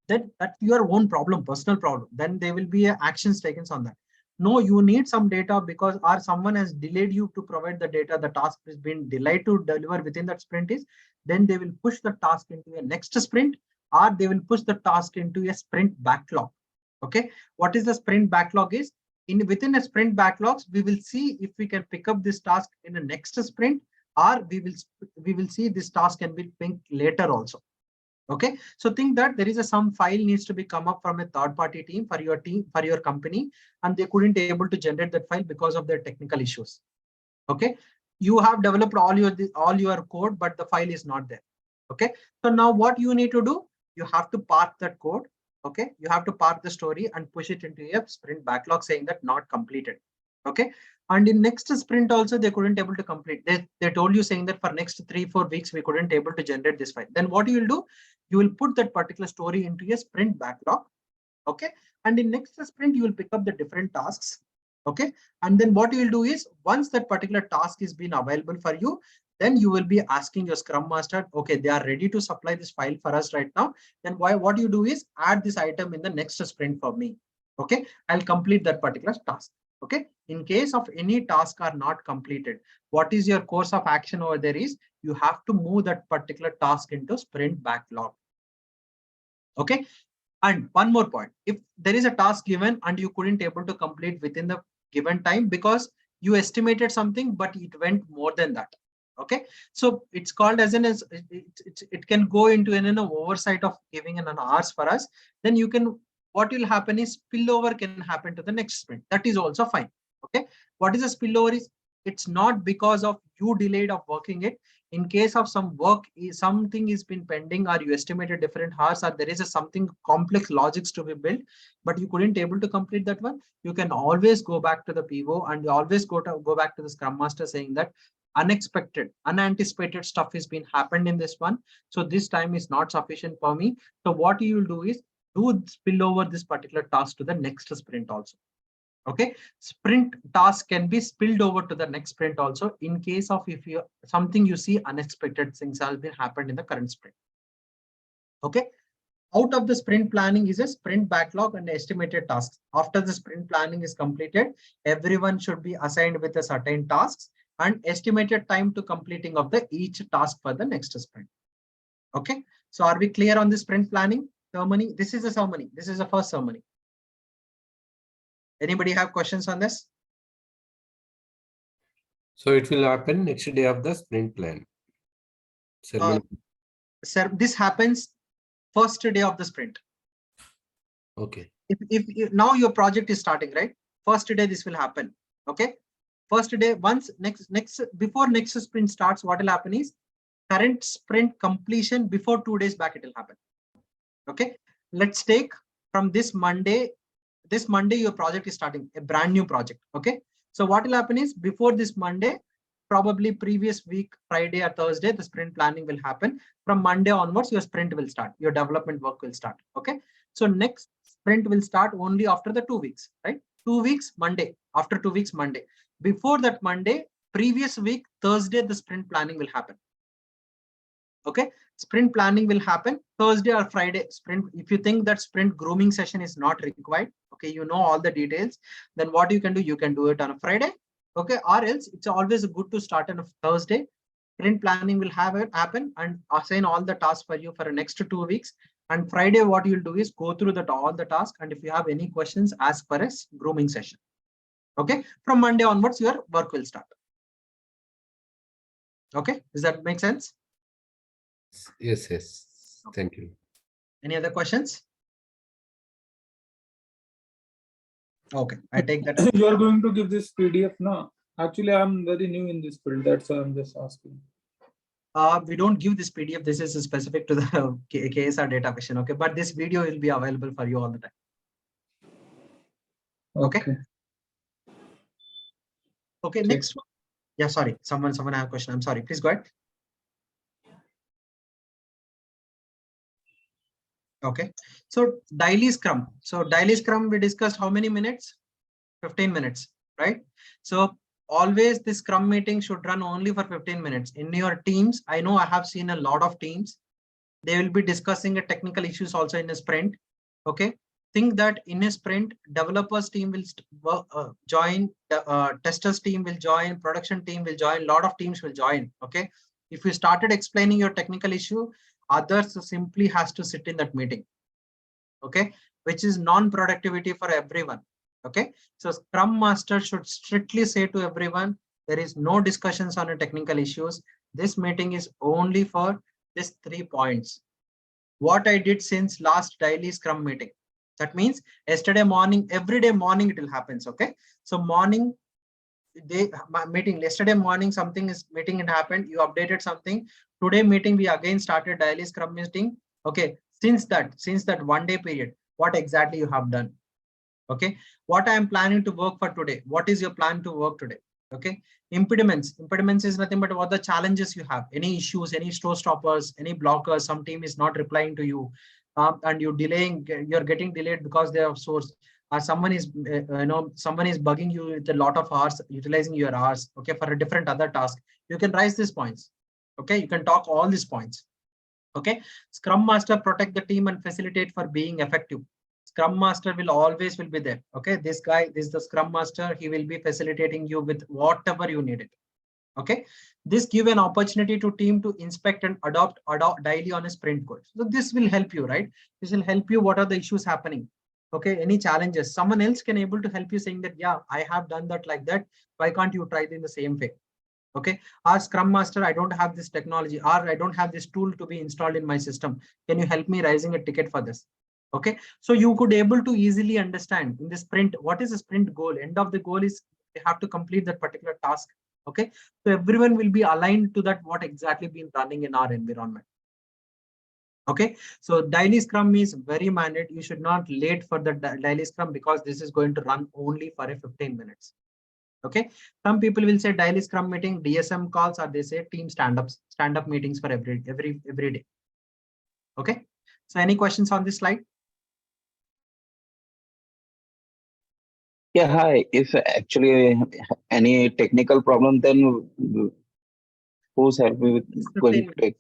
that's your own problem, personal problem, then there will be actions taken on that. No, you need some data because or someone has delayed you to provide the data, the task has been delayed to deliver within that sprint is, then they will push the task into a next sprint, or they will push the task into a sprint backlog. Okay, what is the sprint backlog is, within a sprint backlogs, we will see if we can pick up this task in the next sprint, or we will see this task can be picked later also. Okay, so think that there is some file needs to be come up from a third-party team, for your company, and they couldn't be able to generate that file because of their technical issues. Okay, you have developed all your code, but the file is not there. Okay, so now what you need to do, you have to park that code. Okay, you have to park the story and push it into a sprint backlog saying that not completed. Okay, and in next sprint also they couldn't able to complete. They told you saying that for next 3-4 weeks we couldn't able to generate this file. Then what you will do, you will put that particular story into a sprint backlog. Okay, and in next sprint you will pick up the different tasks. Okay, and then what you will do is, once that particular task is been available for you, then you will be asking your Scrum Master, okay, they are ready to supply this file for us right now. Then what you do is add this item in the next sprint for me. Okay, I'll complete that particular task. Okay, in case of any task are not completed, what is your course of action over there is, you have to move that particular task into sprint backlog. Okay, and one more point, if there is a task given and you couldn't able to complete within the given time because you estimated something but it went more than that. Okay, so it's called as it can go into an oversight of giving an hours for us. Then you can, what will happen is spillover can happen to the next sprint. That is also fine. Okay, what is a spillover is, it's not because of you delayed of working it. In case of some work, something is been pending, or you estimated different hours, or there is something complex logics to be built, but you couldn't able to complete that one. You can always go back to the PO and you always go back to the Scrum Master saying that unexpected, unanticipated stuff has been happened in this one. So this time is not sufficient for me. So what you will do is, spill over this particular task to the next sprint also. Okay, sprint task can be spilled over to the next sprint also, in case of if you something you see unexpected things have been happened in the current sprint. Okay, out of the sprint planning is a sprint backlog and estimated tasks. After the sprint planning is completed, everyone should be assigned with a certain tasks and estimated time to completing of the each task for the next sprint. Okay, so are we clear on the sprint planning ceremony? This is a ceremony. This is the first ceremony. Anybody have questions on this? So it will happen next day of the sprint plan. Ceremony. Sir, this happens first day of the sprint. Okay. If now your project is starting, right? First day this will happen. Okay. First day, once before next sprint starts, what will happen is current sprint completion before 2 days back, it will happen. Okay. Let's take from this Monday. This Monday, your project is starting a brand new project. Okay. So what will happen is, before this Monday, probably previous week, Friday or Thursday, the sprint planning will happen. From Monday onwards, your sprint will start, your development work will start. Okay. So next sprint will start only after the 2 weeks, right? 2 weeks, Monday, after 2 weeks, Monday. Before that Monday, previous week, Thursday, the sprint planning will happen. Okay. Sprint planning will happen Thursday or Friday sprint. If you think that sprint grooming session is not required, okay, you know all the details, then what you can do, you can do it on a Friday. Okay. Or else it's always good to start on a Thursday. Sprint planning will have it happen and assign all the tasks for you for the next 2 weeks. And Friday, what you'll do is go through all the tasks. And if you have any questions, ask for a grooming session. Okay. From Monday onwards, your work will start. Okay. Does that make sense? Yes, yes. Thank you. Any other questions? Okay, I take that. You are going to give this PDF now. Actually, I'm very new in this field. That's why I'm just asking. We don't give this PDF. This is specific to the KSR Datavizon. Okay, but this video will be available for you all the time. Okay. Okay. Next one. Yeah, sorry. Someone have a question. I'm sorry. Please go ahead. Okay. So daily Scrum. So daily Scrum, we discussed how many minutes? 15 minutes, right? So always this Scrum meeting should run only for 15 minutes. In your teams, I know I have seen a lot of teams. They will be discussing a technical issues also in a sprint. Okay. Think that in a sprint, developers team will join, testers team will join, production team will join, a lot of teams will join. Okay. If you started explaining your technical issue, others simply has to sit in that meeting. Okay. Which is non-productivity for everyone. Okay. So Scrum Master should strictly say to everyone, there is no discussions on a technical issues. This meeting is only for these 3 points. What I did since last daily Scrum meeting. That means yesterday morning, every day morning it will happen. Okay. So morning, meeting, yesterday morning, something is meeting, it happened. You updated something. Today meeting, we again started daily Scrum meeting. Okay. Since that 1 day period, what exactly you have done? Okay. What I am planning to work for today. What is your plan to work today? Okay. Impediments is nothing but what the challenges you have, any issues, any showstoppers, any blockers, some team is not replying to you, and you're getting delayed because they have source, someone is someone is bugging you with a lot of hours, utilizing your hours, okay, for a different other task. You can raise these points. Okay. You can talk all these points. Okay. Scrum Master protect the team and facilitate for being effective. Scrum Master will always be there. Okay. This is the Scrum Master. He will be facilitating you with whatever you need it. Okay. This give an opportunity to team to inspect and adopt daily on a sprint code. So this will help you, right? This will help you. What are the issues happening? Okay. Any challenges? Someone else can able to help you saying that, yeah, I have done that like that. Why can't you try it in the same way? Okay. Our Scrum Master, I don't have this technology, or I don't have this tool to be installed in my system. Can you help me raising a ticket for this? Okay. So you could able to easily understand in the sprint, what is the sprint goal? End of the goal is they have to complete that particular task. Okay. So everyone will be aligned to that, what exactly been running in our environment. Okay. So daily Scrum is very mandate. You should not late for the daily Scrum because this is going to run only for a 15 minutes. Okay. Some people will say daily Scrum meeting, DSM calls, or they say team stand-up meetings for every day. Okay. So any questions on this slide? Yeah, hi. If actually any technical problem, then who's helping with going to take?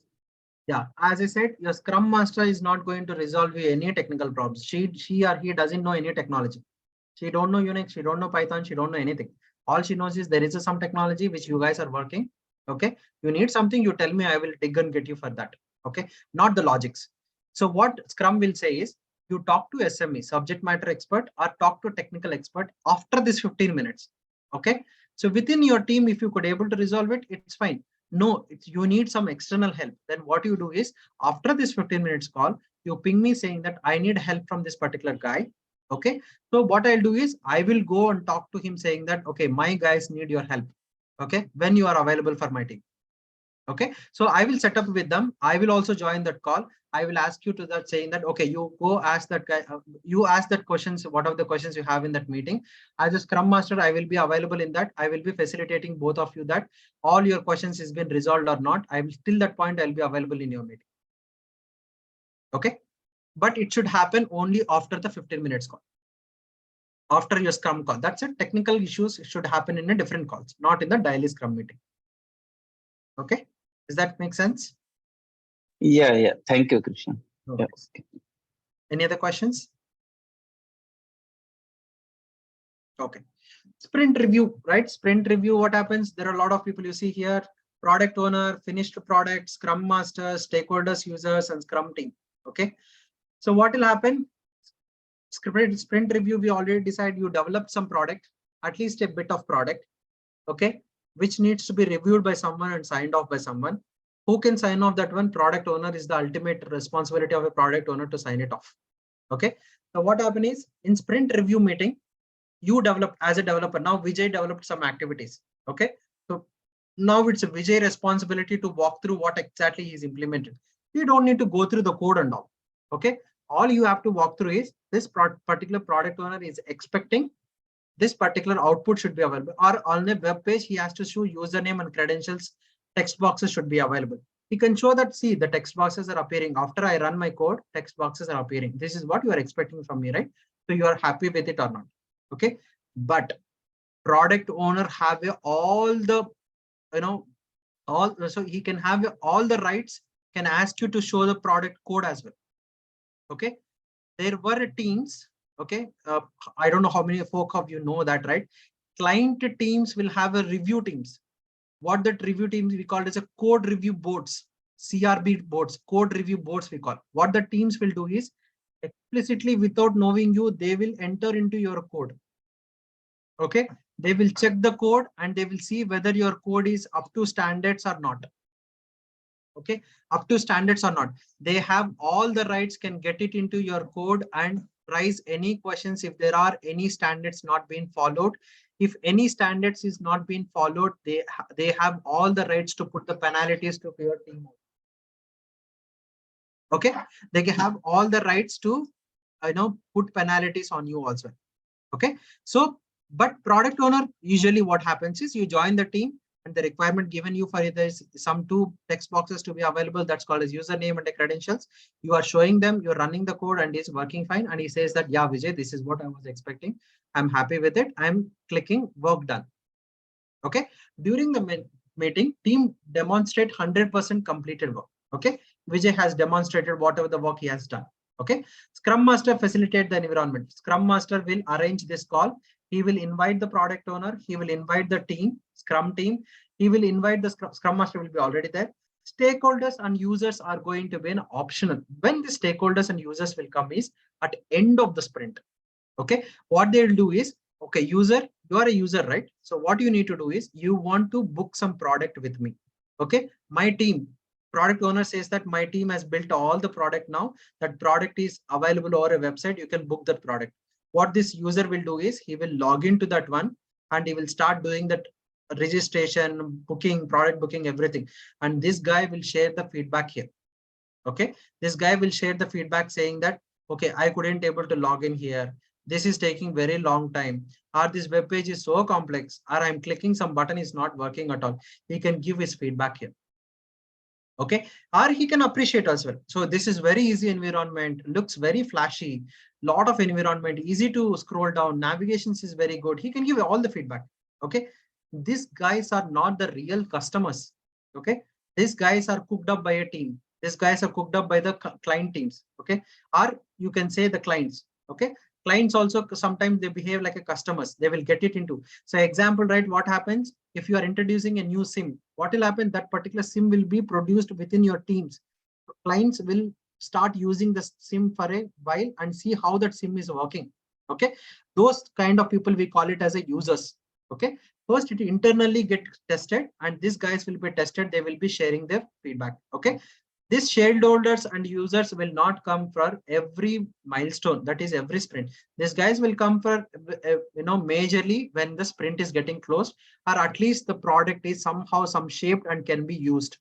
Yeah, as I said, your Scrum Master is not going to resolve you any technical problems. She or he doesn't know any technology. She don't know Unix, she don't know Python, she don't know anything. All she knows is there is some technology which you guys are working. Okay. You need something, you tell me, I will dig and get you for that. Okay. Not the logics. So what Scrum will say is, you talk to SME, subject matter expert, or talk to technical expert after this 15 minutes. Okay. So within your team, if you could able to resolve it, it's fine. No, you need some external help. Then what you do is, after this 15 minutes call, you ping me saying that I need help from this particular guy. Okay. So what I'll do is I will go and talk to him saying that, okay, my guys need your help. Okay. When you are available for my team. Okay. So I will set up with them. I will also join that call. I will ask you to that saying that, okay, you go ask that guy, you ask that questions, what are the questions you have in that meeting. As a Scrum Master, I will be available in that. I will be facilitating both of you that all your questions has been resolved or not. I will till that point, I'll be available in your meeting. Okay. But it should happen only after the 15 minutes call. After your Scrum call. That's it. Technical issues should happen in a different calls, not in the daily Scrum meeting. Okay. Does that make sense? Yeah. Thank you, Krishna. No Yeah. worries. Any other questions? Okay. Sprint review, right? Sprint review, what happens? There are a lot of people you see here, product owner, finished product, Scrum Master, stakeholders, users, and Scrum team. Okay. So what will happen? Sprint review, we already decide you developed some product, at least a bit of product, okay, which needs to be reviewed by someone and signed off by someone. Who can sign off that one? Product owner is the ultimate responsibility of a product owner to sign it off. Okay. So what happens is in sprint review meeting, you develop as a developer. Now Vijay developed some activities. Okay. So now it's a Vijay responsibility to walk through what exactly he's implemented. You don't need to go through the code and all. Okay. All you have to walk through is this particular product owner is expecting this particular output should be available, or on a web page, he has to show username and credentials. Text boxes should be available. He can show that, see, the text boxes are appearing after I run my code, text boxes are appearing. This is what you are expecting from me, right? So you are happy with it or not. Okay. But product owner have all the, so he can have all the rights, can ask you to show the product code as well. Okay. There were teams. Okay. I don't know how many folk of you know that, right? Client teams will have a review teams. What that review teams we call as a code review boards, CRB boards, code review boards we call. What the teams will do is explicitly without knowing you, they will enter into your code. Okay. They will check the code and they will see whether your code is up to standards or not. Okay, up to standards or not. They have all the rights, can get it into your code and raise any questions if there are any standards not being followed. If any standards is not being followed, they have all the rights to put the penalties to your team. Okay, they have all the rights to put penalties on you also. Okay, so but product owner, usually what happens is you join the team and the requirement given you for this some 2 text boxes to be available, that's called as username and the credentials. You are showing them, you're running the code and it's working fine, and he says that, yeah, Vijay, this is what I was expecting, I'm happy with it, I'm clicking work done. Okay, during the meeting, team demonstrate 100% completed work. Okay, Vijay has demonstrated whatever the work he has done. Okay, Scrum Master facilitate the environment. Scrum Master will arrange this call. He will invite the product owner. He will invite the team, Scrum team. He will invite the Scrum Master will be already there. Stakeholders and users are going to be an optional. When the stakeholders and users will come is at end of the sprint. Okay, what they will do is, okay, user, you are a user, right? So what you need to do is you want to book some product with me. Okay, my team, product owner says that my team has built all the product now. That product is available over a website. You can book that product. What this user will do is he will log into that one and he will start doing that registration, booking, product booking, everything. And this guy will share the feedback here. Okay, this guy will share the feedback saying that, okay, I couldn't able to log in here. This is taking very long time, or this web page is so complex, or I'm clicking some button is not working at all. He can give his feedback here. Okay, or he can appreciate as well. So this is very easy environment, looks very flashy, lot of environment, easy to scroll down, navigations is very good. He can give all the feedback. Okay, these guys are not the real customers. Okay, these guys are cooked up by a team. These guys are cooked up by the client teams. Okay, or you can say the clients. Okay, clients also sometimes they behave like a customers. They will get it into. So example, right? What happens if you are introducing a new SIM? What will happen? That particular SIM will be produced within your teams. Clients will start using the SIM for a while and see how that SIM is working. Okay, those kind of people we call it as a users. Okay, first it internally get tested and these guys will be tested. They will be sharing their feedback. Okay, these shareholders and users will not come for every milestone, that is every sprint. These guys will come for majorly when the sprint is getting closed, or at least the product is somehow some shaped and can be used.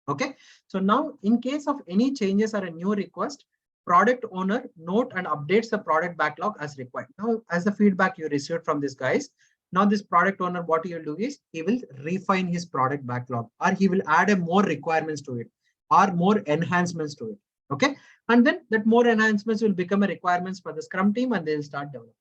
Okay, so now in case of any changes or a new request, product owner note and updates the product backlog as required. Now, as the feedback you received from these guys, now this product owner, what he will do is he will refine his product backlog, or he will add a more requirements to it or more enhancements to it. Okay, and then that more enhancements will become a requirements for the Scrum team and they'll start developing.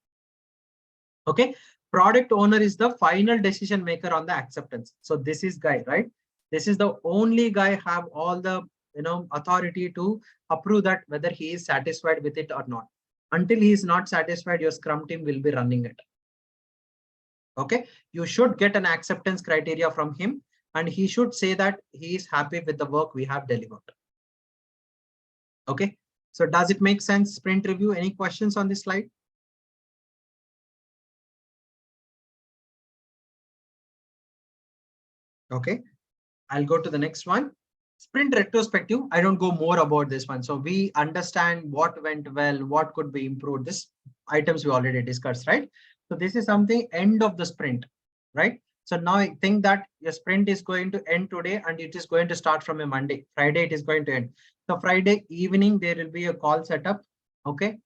Okay, product owner is the final decision maker on the acceptance. So this is guy, right? This is the only guy have all the authority to approve that whether he is satisfied with it or not. Until he is not satisfied, your Scrum team will be running it. Okay, you should get an acceptance criteria from him and he should say that he is happy with the work we have delivered. Okay, so does it make sense? Sprint review, any questions on this slide? Okay, I'll go to the next one. Sprint retrospective. I don't go more about this one. So we understand what went well, what could be improved. This items we already discussed, right? So this is something end of the sprint, right? So now I think that your sprint is going to end today and it is going to start from a Monday. Friday it is going to end. So Friday evening there will be a call set up. Okay.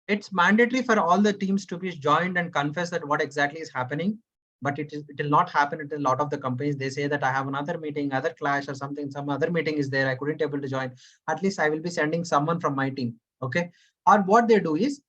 It's mandatory for all the teams to be joined and confess that what exactly is happening. But it will not happen at a lot of the companies. They say that I have another meeting, other clash or something, some other meeting is there. I couldn't able to join. At least I will be sending someone from my team. Okay. Or what they do is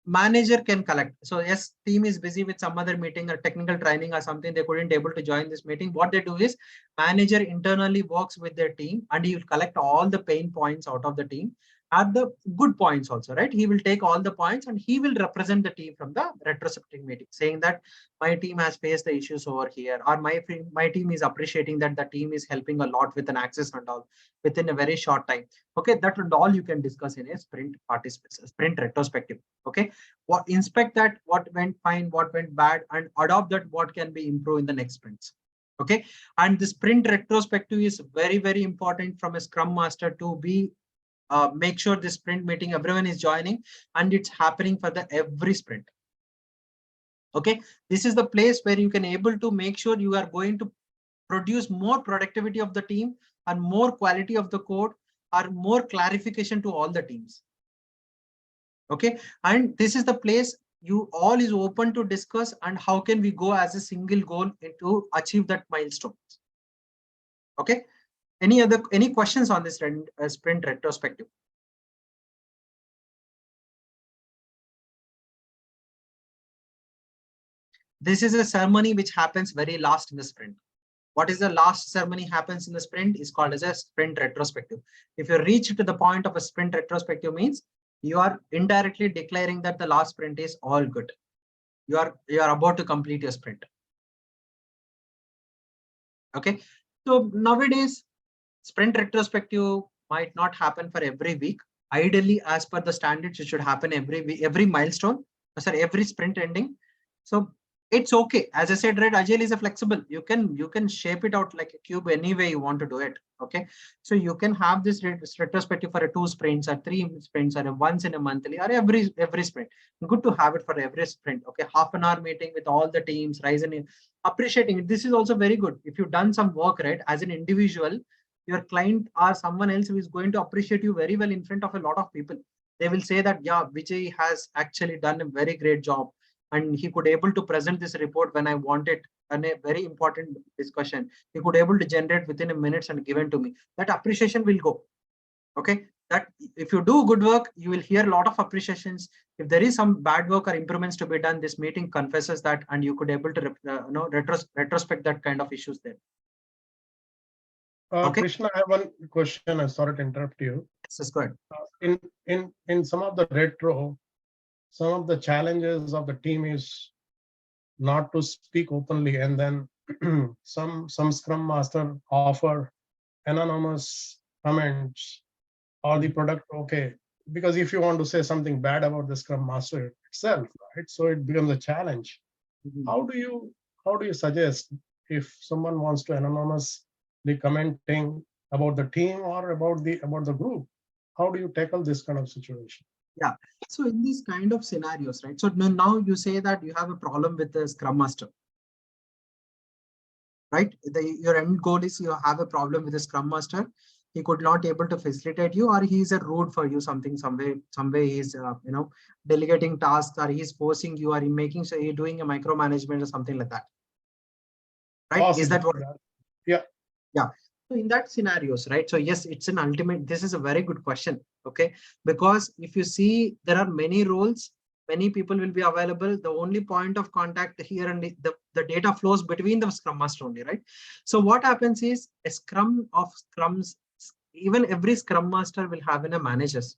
manager can collect. So yes, team is busy with some other meeting or technical training or something. They couldn't able to join this meeting. What they do is manager internally works with their team and he will collect all the pain points out of the team. At the good points also, right? He will take all the points and he will represent the team from the retrospective meeting, saying that my team has faced the issues over here, or my team is appreciating that the team is helping a lot with an access and all within a very short time. Okay, that and all you can discuss in a sprint retrospective. Okay, what inspect that what went fine, what went bad, and adopt that what can be improved in the next sprints. Okay, and the sprint retrospective is very, very important from a Scrum Master to be make sure this sprint meeting everyone is joining and it's happening for the every sprint. Okay, this is the place where you can able to make sure you are going to produce more productivity of the team and more quality of the code or more clarification to all the teams. Okay, and this is the place you all is open to discuss and how can we go as a single goal to achieve that milestone. Okay, any questions on this sprint retrospective? This is a ceremony which happens very last in the sprint. What is the last ceremony happens in the sprint is called as a sprint retrospective. If you reach to the point of a sprint retrospective means you are indirectly declaring that the last sprint is all good. You are about to complete your sprint. Okay, so nowadays sprint retrospective might not happen for every week. Ideally, as per the standards, it should happen every week, every milestone, sorry, every sprint ending. So it's okay. As I said, right, Agile is a flexible. You can shape it out like a cube any way you want to do it. Okay, so you can have this retrospective for a 2 sprints or 3 sprints or a once in a monthly or every sprint. Good to have it for every sprint. Okay, half an hour meeting with all the teams, rising, appreciating it. This is also very good. If you've done some work, right, as an individual, your client or someone else who is going to appreciate you very well in front of a lot of people. They will say that, yeah, Vijay has actually done a very great job. And he could able to present this report when I wanted and a very important discussion. He could able to generate within a minutes and given to me. That appreciation will go. Okay, that if you do good work, you will hear a lot of appreciations. If there is some bad work or improvements to be done, this meeting confesses that, and you could able to retrospect that kind of issues there. Okay. Krishna, I have one question. I'm sorry to interrupt you. This is good. In some of the retro, some of the challenges of the team is not to speak openly, and then some Scrum Master offer anonymous comments or the product. Okay, because if you want to say something bad about the Scrum Master itself, right? So it becomes a challenge. How do you suggest if someone wants to anonymously commenting about the team or about the group? How do you tackle this kind of situation? Yeah, so in these kind of scenarios, right? So now you say that you have a problem with the Scrum Master. right? Your end goal is you have a problem with the Scrum Master. He could not able to facilitate you, or he is a rude for you, some way he's delegating tasks, or he's forcing you, or he making so you're doing a micromanagement or something like that, right? Awesome. Is that what? Yeah. Yeah. So in that scenarios, right? So yes, it's an ultimate. This is a very good question. Okay, because if you see, there are many roles, many people will be available. The only point of contact here and the data flows between the Scrum Master only, right? So what happens is a Scrum of Scrums. Even every Scrum Master will have in a managers.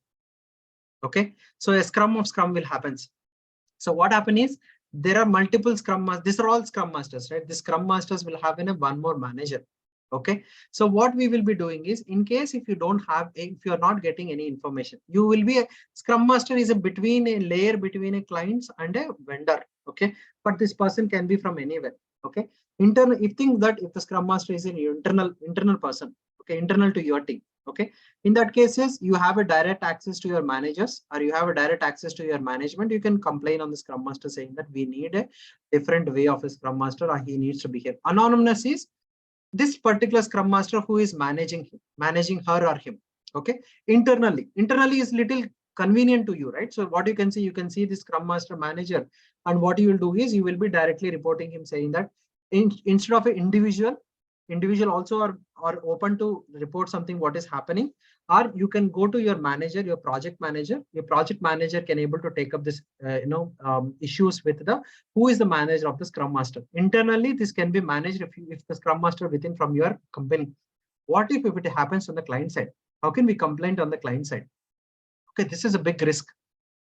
Okay, so a Scrum of Scrum will happens. So what happen is there are multiple Scrum Masters. These are all Scrum Masters, right? The Scrum Masters will have in a one more manager. Okay, so what we will be doing is, in case if you don't have, if you are not getting any information, you will be a Scrum Master is a layer between a clients and a vendor. Okay, but this person can be from anywhere. Okay, internal. If think that if the Scrum Master is an internal person, okay, internal to your team. Okay, in that cases, you have a direct access to your managers, or you have a direct access to your management. You can complain on the Scrum Master saying that we need a different way of a Scrum Master, or he needs to behave. Anonymous is this particular Scrum Master who is managing her or him. Okay, internally is little convenient to you, right? So what you can see the Scrum Master manager, and what you will do is you will be directly reporting him saying that instead of an individual also are open to report something what is happening, or you can go to your manager, your project manager can able to take up this issues with the who is the manager of the Scrum Master. Internally this can be managed if the Scrum Master within from your company. What if it happens on the client side? How can we complain on the client side? Okay, this is a big risk.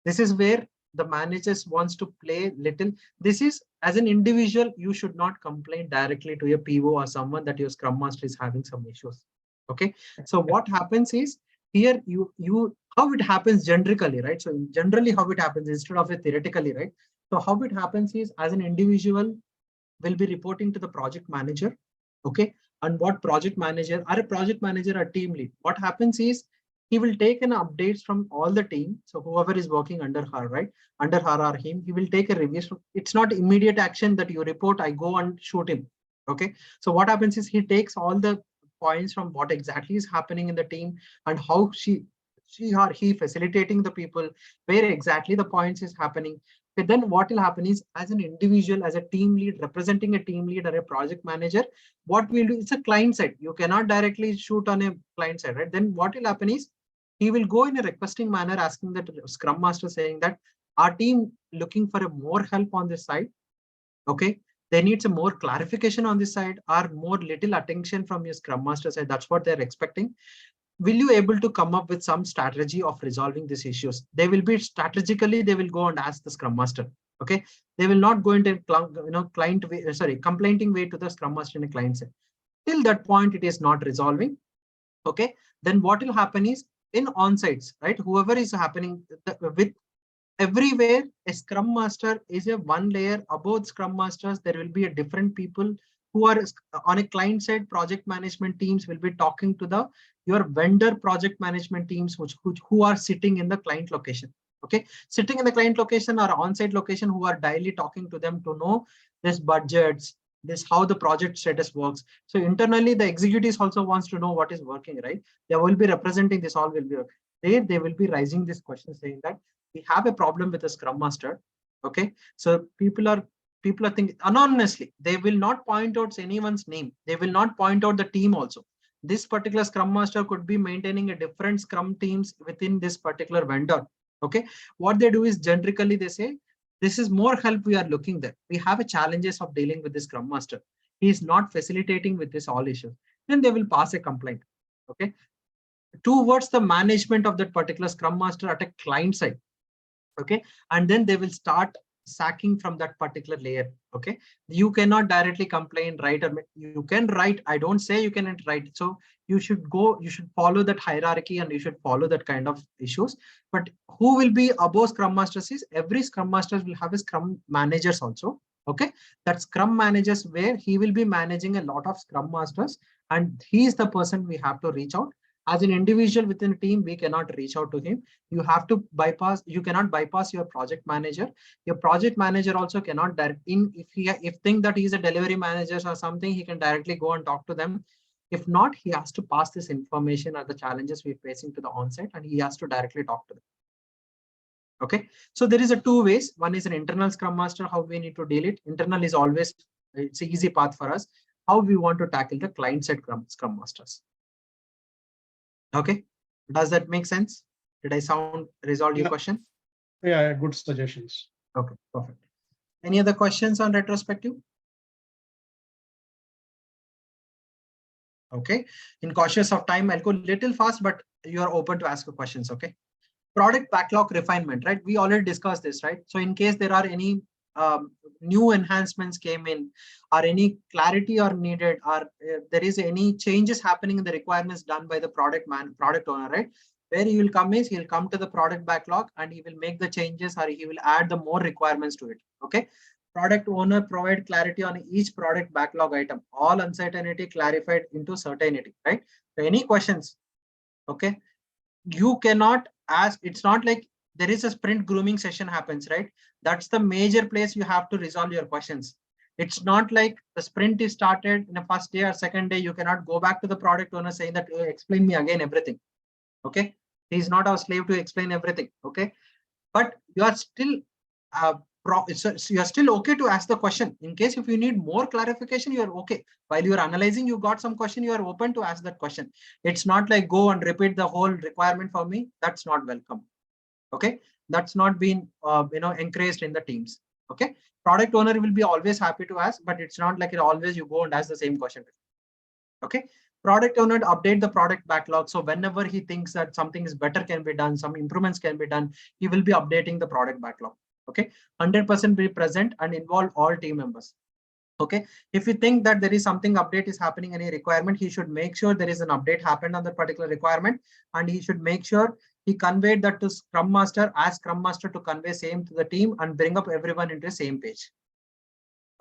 This is where the managers wants to play little. This is, as an individual, you should not complain directly to your PO or someone that your Scrum Master is having some issues. Okay, so what happens is here how it happens generically, right? So generally how it happens instead of it theoretically, right? So how it happens is, as an individual will be reporting to the project manager. Okay, and what project manager or team lead, what happens is he will take an updates from all the team. So whoever is working under her, right? Under her or him, he will take a review. It's not immediate action that you report, I go and shoot him. Okay, so what happens is he takes all the points from what exactly is happening in the team, and how she or he facilitating the people, where exactly the points is happening. Okay, then what will happen is, as an individual, as a team lead, representing a team lead or a project manager, what we'll do, it's a client side. You cannot directly shoot on a client side, right? Then what will happen is, he will go in a requesting manner, asking that Scrum Master saying that our team looking for a more help on this side. Okay, they need some more clarification on this side, or more little attention from your Scrum Master side. That's what they're expecting. Will you able to come up with some strategy of resolving these issues? They will be strategically, they will go and ask the Scrum Master. Okay, they will not go into complaining way to the Scrum Master in a client side. Till that point, it is not resolving. Okay, then what will happen is, in on-sites, right? Whoever is happening with everywhere, a Scrum Master is a one layer above Scrum Masters. There will be a different people who are on a client side. Project management teams will be talking to your vendor project management teams, who are sitting in the client location. Okay, sitting in the client location or on-site location, who are daily talking to them to know this budgets, this how the project status works. So internally, the executives also wants to know what is working, right? They will be representing this all will be they will be raising this question saying that we have a problem with the Scrum Master. Okay, so people are thinking anonymously. They will not point out anyone's name. They will not point out the team also. This particular Scrum Master could be maintaining a different Scrum teams within this particular vendor. Okay, what they do is generically they say, this is more help we are looking there. We have a challenges of dealing with this Scrum Master. He is not facilitating with this all issues. Then they will pass a complaint. Okay, towards the management of that particular Scrum Master at a client side. Okay, and then they will start sacking from that particular layer. Okay, you cannot directly complain, right? Or you can write. I don't say you cannot write. So you should follow that hierarchy, and you should follow that kind of issues. But who will be above Scrum Masters is, every Scrum Master will have a Scrum managers also. Okay, that Scrum managers where he will be managing a lot of Scrum Masters, and he is the person we have to reach out. As an individual within a team, we cannot reach out to him. You have to bypass, you cannot bypass your project manager. Your project manager also cannot direct in, if think that he's a delivery manager or something, he can directly go and talk to them. If not, he has to pass this information or the challenges we're facing to the onsite, and he has to directly talk to them. Okay, so there is a two ways. One is an internal Scrum Master, how we need to deal it. Internal is always, it's an easy path for us. How we want to tackle the client side Scrum Masters. Okay, does that make sense? Did I resolve your question? Yeah, good suggestions. Okay, perfect. Any other questions on retrospective? Okay, in cautious of time, I'll go little fast, but you are open to ask questions. Okay, product backlog refinement, right? We already discussed this, right? So in case there are any new enhancements came in, or any clarity are needed, or there is any changes happening in the requirements done by the product owner, right? Where he will come is, he'll come to the product backlog and he will make the changes, or he will add the more requirements to it. Okay, product owner provide clarity on each product backlog item, all uncertainty clarified into certainty, right? So any questions? Okay, you cannot ask, it's not like there is a sprint grooming session happens, right? That's the major place you have to resolve your questions. It's not like the sprint is started in the first day or second day. You cannot go back to the product owner saying that explain me again everything. Okay, he's not our slave to explain everything. Okay, but you are still you're still okay to ask the question. In case if you need more clarification, you're okay. While you're analyzing, you got some question, you are open to ask that question. It's not like go and repeat the whole requirement for me. That's not welcome. Okay, that's not been encouraged in the teams. Okay, product owner will be always happy to ask, but it's not like it always you go and ask the same question. Okay, product owner update the product backlog. So whenever he thinks that something is better can be done, some improvements can be done, he will be updating the product backlog. Okay, 100% be present and involve all team members. Okay, if you think that there is something update is happening, any requirement, he should make sure there is an update happened on that particular requirement, and he should make sure he conveyed that to Scrum Master, as Scrum Master to convey same to the team and bring up everyone into the same page.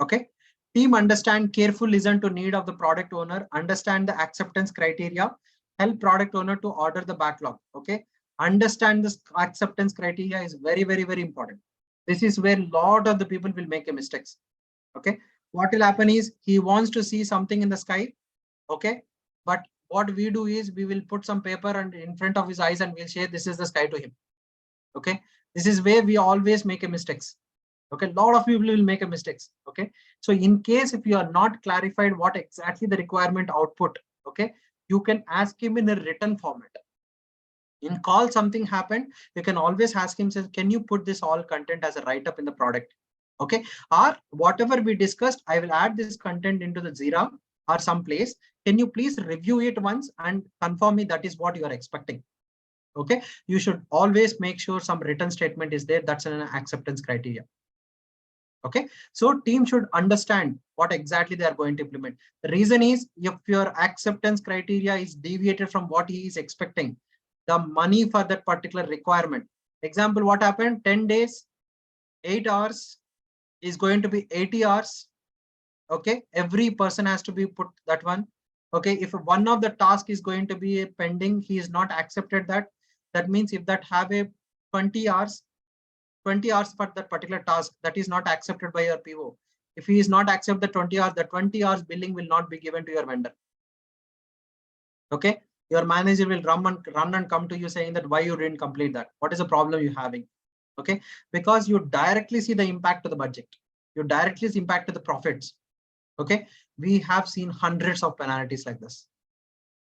Okay, team understand, careful listen to need of the product owner, understand the acceptance criteria, help product owner to order the backlog. Okay, understand this acceptance criteria is very, very, very important. This is where a lot of the people will make a mistakes. Okay, what will happen is he wants to see something in the sky. Okay, but what we do is we will put some paper and in front of his eyes and we'll say this is the sky to him. Okay, this is where we always make a mistakes. Okay, a lot of people will make a mistakes. Okay, so in case if you are not clarified what exactly the requirement output, okay, you can ask him in a written format. In call something happened, you can always ask him, says, can you put this all content as a write-up in the product? Okay, or whatever we discussed, I will add this content into the Jira or some place. Can you please review it once and confirm me that is what you are expecting? Okay, you should always make sure some written statement is there. That's an acceptance criteria. Okay, so team should understand what exactly they are going to implement. The reason is if your acceptance criteria is deviated from what he is expecting, the money for that particular requirement. Example, what happened? 10 days, 8 hours is going to be 80 hours. Okay, every person has to be put that one. Okay, if one of the task is going to be pending, he is not accepted that. That means if that have a 20 hours for that particular task, that is not accepted by your PO. If he is not accept the 20 hours, the 20 hours billing will not be given to your vendor. Okay, your manager will run and come to you saying that why you didn't complete that. What is the problem you're having? Okay, because you directly see the impact to the budget. You directly see impact to the profits. Okay, we have seen hundreds of penalties like this.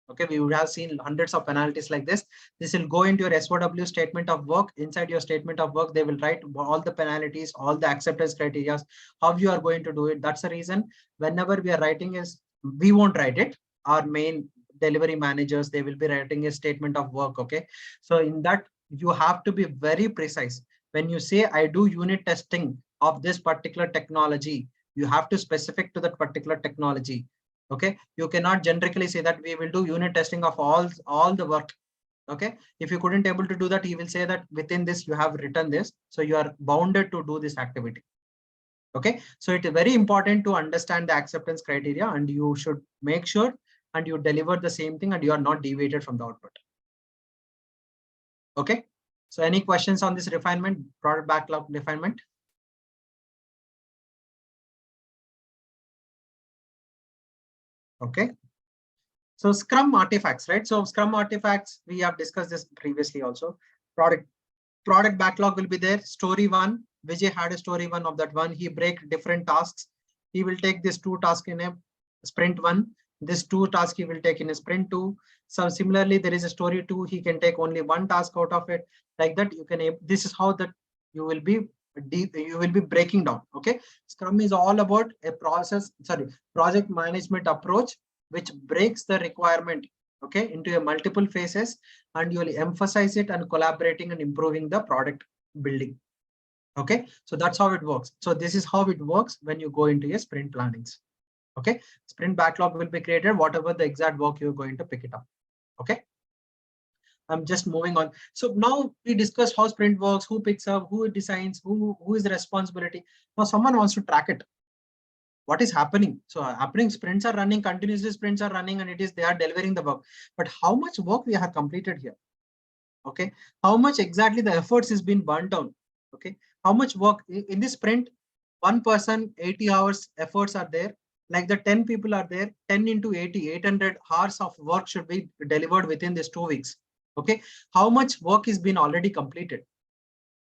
Okay, we would have seen hundreds of penalties like this. This will go into your SOW statement of work. Inside your statement of work, they will write all the penalties, all the acceptance criteria, how you are going to do it. That's the reason whenever we are writing is, we won't write it. Our main delivery managers, they will be writing a statement of work. Okay, so in that you have to be very precise. When you say I do unit testing of this particular technology, you have to specific to that particular technology. Okay, you cannot generically say that we will do unit testing of all the work. Okay, if you couldn't able to do that, he will say that within this you have written this, so you are bounded to do this activity. Okay, so it is very important to understand the acceptance criteria, and you should make sure and you deliver the same thing and you are not deviated from the output. Okay. So any questions on this refinement, product backlog refinement? Okay. So Scrum artifacts, right? So Scrum artifacts, we have discussed this previously also. Product backlog will be there. Story one, Vijay had a story one of that one. He break different tasks. He will take this 2 tasks in a sprint 1. This 2 tasks he will take in a sprint 2. So similarly, there is a story 2. He can take only 1 task out of it. Like that, you can. This is how that you will be breaking down. Okay. Scrum is all about a project management approach which breaks the requirement, okay, into a multiple phases, and you will emphasize it and collaborating and improving the product building. Okay, so that's how it works. So this is how it works when you go into a sprint plannings. Okay, sprint backlog will be created, whatever the exact work you're going to pick it up. Okay, I'm just moving on. So now we discussed how sprint works, who picks up, who designs, who is the responsibility. Now someone wants to track it. What is happening? So happening, sprints are running continuously, sprints are running, and they are delivering the work. But how much work we have completed here? Okay, how much exactly the efforts is being burnt down? Okay, how much work in this sprint? 1 person, 80 hours efforts are there. Like the 10 people are there, 10 into 80, 800 hours of work should be delivered within these 2 weeks. Okay, how much work is being already completed?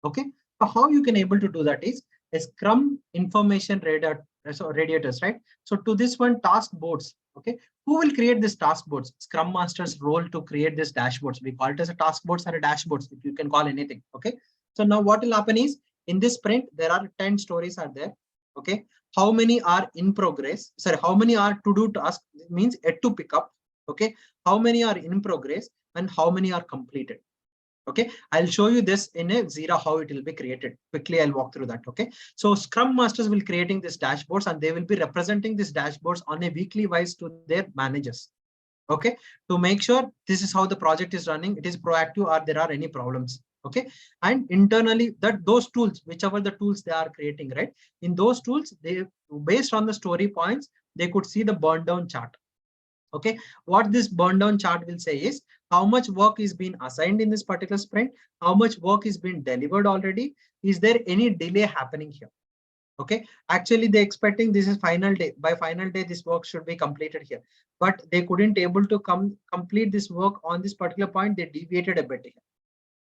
Okay, so how you can able to do that is a Scrum information radiators, right? So to this one, task boards. Okay, who will create this task boards? Scrum Master's role to create this dashboards. We call it as a task boards or a dashboards, if you can call anything. Okay, so now what will happen is in this sprint there are 10 stories are there. Okay, how many are in progress? Sorry, how many are to do tasks? It means yet to pick up. Okay, how many are in progress and how many are completed? Okay, I'll show you this in a Jira how it will be created. Quickly, I'll walk through that. Okay, so Scrum Masters will creating these dashboards and they will be representing these dashboards on a weekly wise to their managers. Okay, to make sure this is how the project is running, it is proactive or there are any problems. Okay, and internally those tools, whichever the tools they are creating, right? In those tools, they based on the story points, they could see the burn down chart. Okay, what this burn down chart will say is how much work is being assigned in this particular sprint, how much work is being delivered already, is there any delay happening here? Okay, actually they're expecting this is final day, by final day this work should be completed here, but they couldn't able to complete this work on this particular point. They deviated a bit here.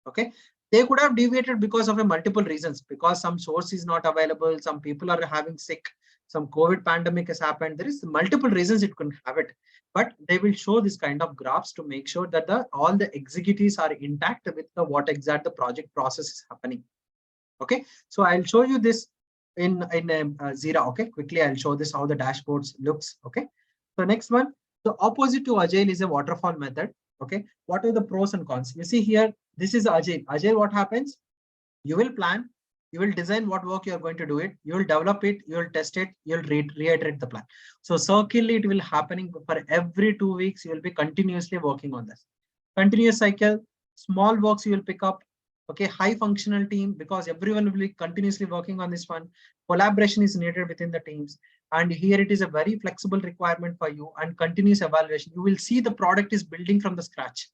Okay, they could have deviated because of a multiple reasons, because some source is not available, some people are having sick, some COVID pandemic has happened. There is multiple reasons it couldn't have it, but they will show this kind of graphs to make sure that all the executives are intact with what exact the project process is happening. Okay, so I'll show you this in Jira. Okay, quickly I'll show this how the dashboards looks. Okay, so next one, the opposite to Agile is a waterfall method. Okay, what are the pros and cons? You see here, this is Agile. Agile, what happens? You will plan, you will design what work you are going to do it, you will develop it, you will test it, you'll reiterate the plan. So circularly it will happening for every 2 weeks. You will be continuously working on this. Continuous cycle, small works you will pick up. Okay, high functional team, because everyone will be continuously working on this one. Collaboration is needed within the teams. And here it is a very flexible requirement for you and continuous evaluation. You will see the product is building from the scratch.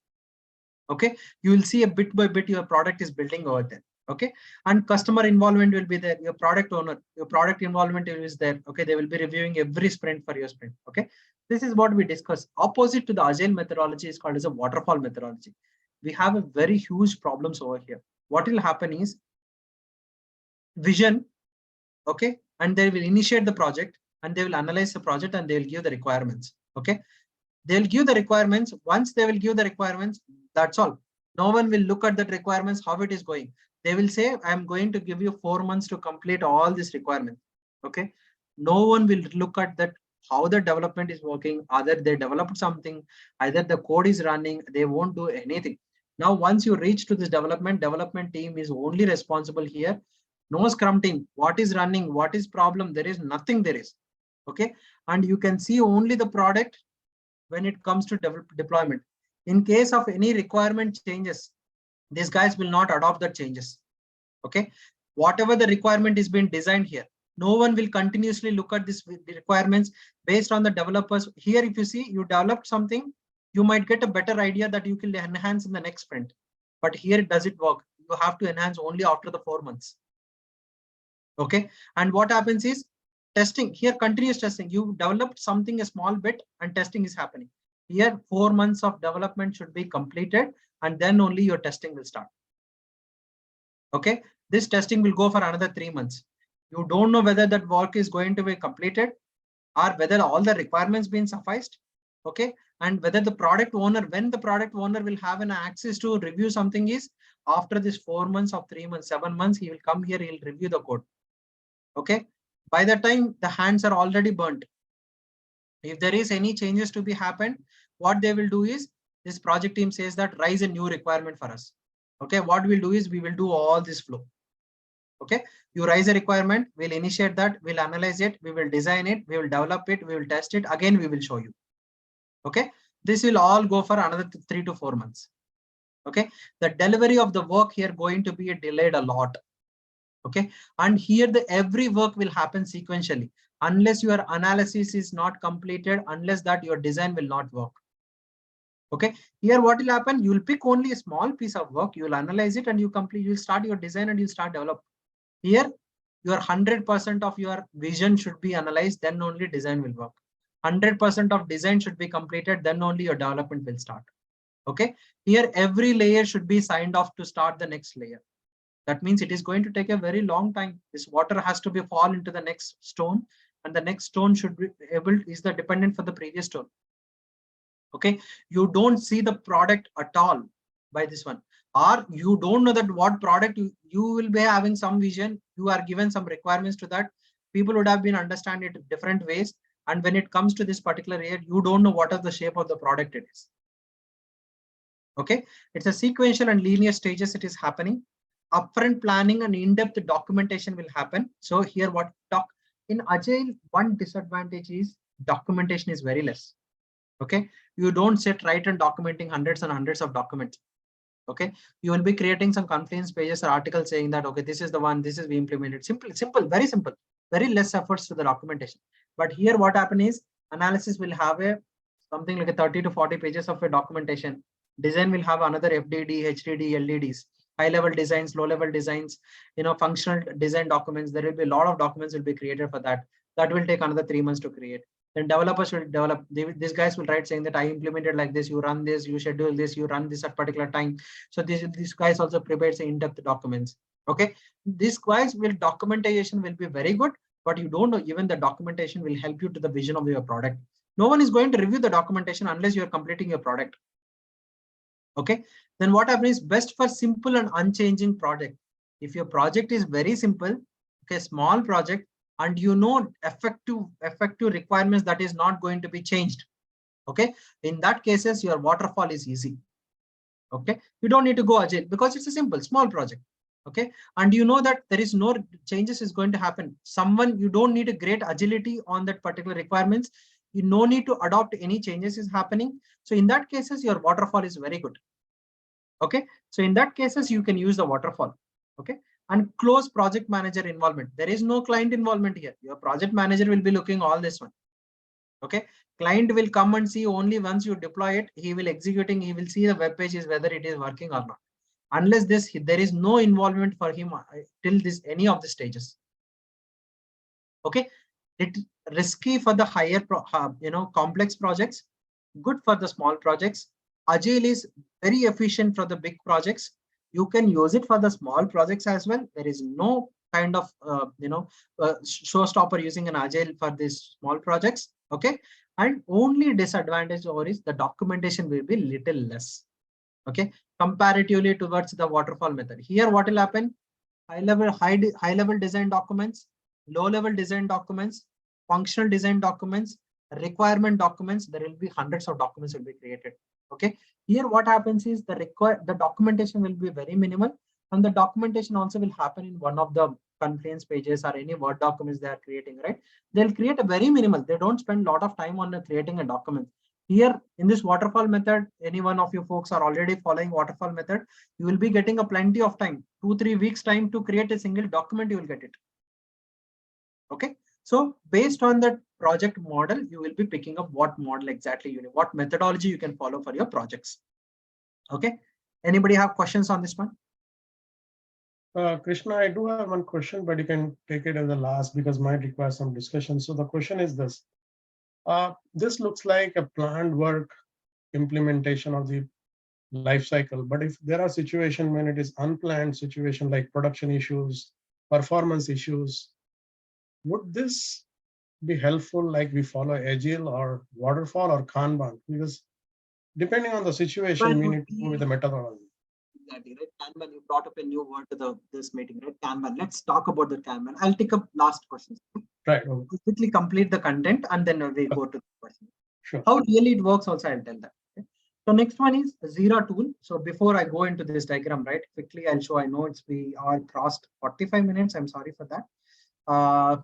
Okay, you will see a bit by bit your product is building over there. Okay, and customer involvement will be there. Your product owner, your product involvement is there. Okay, they will be reviewing every sprint for your sprint. Okay, this is what we discussed. Opposite to the Agile methodology is called as a waterfall methodology. We have a very huge problems over here. What will happen is vision, okay, and they will initiate the project and they will analyze the project and they will give the requirements. Okay, they'll give the requirements. Once they will give the requirements, that's all. No one will look at the requirements, how it is going. They will say, I'm going to give you 4 months to complete all these requirements. Okay, no one will look at that, how the development is working. Either they developed something, either the code is running, they won't do anything. Now, once you reach to this development team is only responsible here. No Scrum team, what is running, what is problem, there is nothing there is. Okay, and you can see only the product when it comes to deployment. In case of any requirement changes, these guys will not adopt the changes. Okay, whatever the requirement is being designed here, No one will continuously look at this the requirements based on the developers. Here, if you see, you developed something, you might get a better idea that you can enhance in the next sprint. But here, does it work? You have to enhance only after the 4 months. Okay. And what happens is testing here, continuous testing. You developed something a small bit and testing is happening. Here, 4 months of development should be completed and then only your testing will start. Okay. This testing will go for another 3 months. You don't know whether that work is going to be completed or whether all the requirements been sufficed. Okay. And whether the product owner, when the product owner will have an access to review something is after this 4 months or 3 months, 7 months, he will come here, he'll review the code. Okay. By the time the hands are already burnt. If there is any changes to be happened, what they will do is this project team says that raise a new requirement for us. Okay. What we'll do is we will do all this flow. Okay. You raise a requirement, we'll initiate that, we'll analyze it, we will design it, we will develop it, we will test it. Again, we will show you. Okay. This will all go for another 3 to 4 months. Okay. The delivery of the work here going to be delayed a lot. Okay. And here every work will happen sequentially unless your analysis is not completed, unless that your design will not work. Okay. Here what will happen? You will pick only a small piece of work, you will analyze it and you complete, you start your design and you start develop. Here, your 100% of your vision should be analyzed, then only design will work. 100% of design should be completed, then only your development will start. Okay. Here, every layer should be signed off to start the next layer. That means it is going to take a very long time. This water has to be fall into the next stone, and the next stone should be able is the dependent for the previous stone. Okay. You don't see the product at all by this one. Or you don't know that what product you will be having some vision, you are given some requirements to that. People would have been understand it different ways. And when it comes to this particular area, you don't know what is the shape of the product it is. Okay. It's a sequential and linear stages it is happening. Upfront planning and in-depth documentation will happen. So here in Agile, one disadvantage is documentation is very less. Okay. You don't sit right and documenting hundreds and hundreds of documents. Okay, you will be creating some Confluence pages or articles saying that, okay, this is the one, this is we implemented. Simple, very simple, very less efforts to the documentation. But here what happens is analysis will have something like a 30 to 40 pages of a documentation. Design will have another FDD, HDD, LDDs, high level designs, low level designs, functional design documents. There will be a lot of documents will be created for that. That will take another 3 months to create. Then developers will develop, these guys will write saying that I implemented like this, you run this, you schedule this, you run this at particular time. So these guys also prepares in-depth documents. Okay. These guys will documentation will be very good, but you don't know even the documentation will help you to the vision of your product. No one is going to review the documentation unless you are completing your product. Okay. Then what happens is best for simple and unchanging project. If your project is very simple, okay, small project, and effective requirements that is not going to be changed. Okay. In that cases, your waterfall is easy. Okay. You don't need to go Agile because it's a simple, small project. Okay. And you know that there is no changes is going to happen. You don't need a great agility on that particular requirements. You no need to adopt any changes is happening. So in that cases, your waterfall is very good. Okay. So in that cases, you can use the waterfall. Okay. And close project manager involvement. There is no client involvement here. Your project manager will be looking all this one. Okay. Client will come and see only once you deploy it. He will executing. He will see the web page is whether it is working or not. Unless there is no involvement for him till any of the stages. Okay. It's risky for the higher, complex projects. Good for the small projects. Agile is very efficient for the big projects. You can use it for the small projects as well. There is no kind of, showstopper using an Agile for these small projects. Okay. And only disadvantage over is the documentation will be little less. Okay. Comparatively towards the waterfall method. Here, what will happen? High level design documents, low level design documents, functional design documents, requirement documents. There will be hundreds of documents will be created. Okay. Here what happens is the documentation will be very minimal, and the documentation also will happen in one of the Confluence pages or any Word documents they are creating, right? They'll create a very minimal. They don't spend a lot of time on creating a document. Here in this waterfall method, any one of you folks are already following waterfall method, you will be getting a plenty of time, 2-3 weeks time to create a single document, you will get it. Okay. So based on that project model, you will be picking up what model exactly you need, what methodology you can follow for your projects. Okay. Anybody have questions on this one? Krishna, I do have one question, but you can take it as the last because might require some discussion. So the question is this. This looks like a planned work implementation of the life cycle. But if there are situations when it is unplanned situation like production issues, performance issues, would this be helpful like we follow Agile or waterfall or Kanban? Because depending on the situation, we need to go with the methodology. Exactly, right? Kanban, you brought up a new word to this meeting, right? Kanban. Let's talk about the Kanban. I'll take up last questions. Right. I'll quickly complete the content and then we go to the question. Sure. How really it works also, I'll tell that. Okay? So next one is Jira tool. So before I go into this diagram, right, quickly I'll show, I know we are crossed 45 minutes. I'm sorry for that.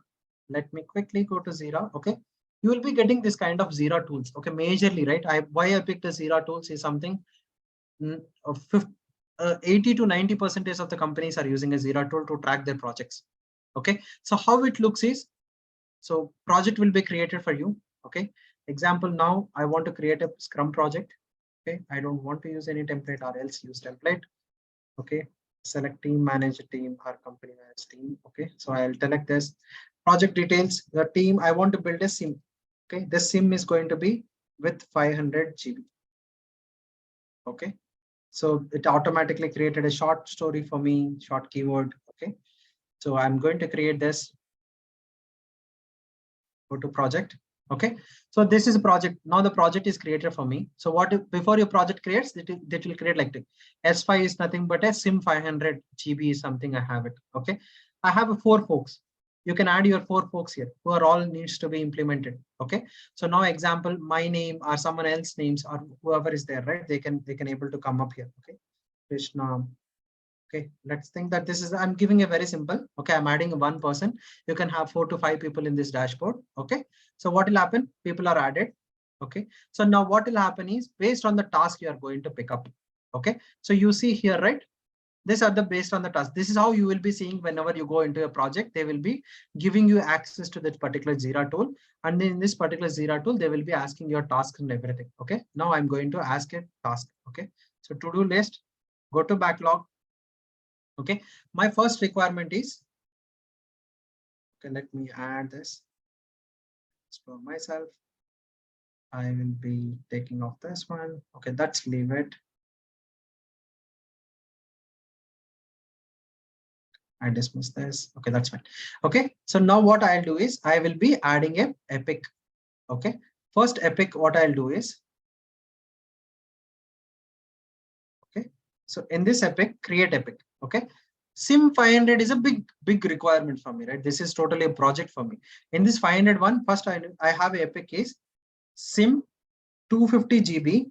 Let me quickly go to Jira. Okay. You will be getting this kind of Jira tools. Okay. Majorly, right? Why I picked the Jira tools is something 80 to 90% of the companies are using a Jira tool to track their projects. Okay. So how it looks is, so project will be created for you. Okay. Example, now I want to create a Scrum project. Okay. I don't want to use any template or else use template. Okay. Select team, manage a team or company manage team. Okay. So I'll select this project details, the team. I want to build a SIM. Okay. This SIM is going to be with 500 GB. Okay. So it automatically created a short story for me, short keyword. Okay. So I'm going to create this. Go to project. Okay. So this is a project. Now the project is created for me. So what if, before your project creates, it will create like this. S5 is nothing but a SIM 500 GB is something I have it. Okay. I have 4 folks. You can add your 4 folks here who are all needs to be implemented. Okay. So now example, my name or someone else names or whoever is there, right? They can able to come up here. Okay. Krishna. Okay, let's think that this is, I'm giving a very simple, okay, I'm adding 1 person. You can have 4 to 5 people in this dashboard. Okay, so what will happen? People are added. Okay, so now what will happen is based on the task you are going to pick up. Okay, so you see here, right? These are the based on the task. This is how you will be seeing whenever you go into a project, they will be giving you access to that particular Jira tool. And in this particular Jira tool, they will be asking your tasks and everything. Okay, now I'm going to ask a task. Okay, so to-do list, go to backlog. Okay, my first requirement is, okay, let me add this for myself. I will be taking off this one. Okay, let's leave it. I dismiss this. Okay, that's fine. Okay, so now what I'll do is I will be adding a epic. Okay, first epic, what I'll do is, okay, so in this epic, create epic. Okay, SIM 500 is a big requirement for me, right? This is totally a project for me. In this 500 one, first I have a epic is SIM 250 GB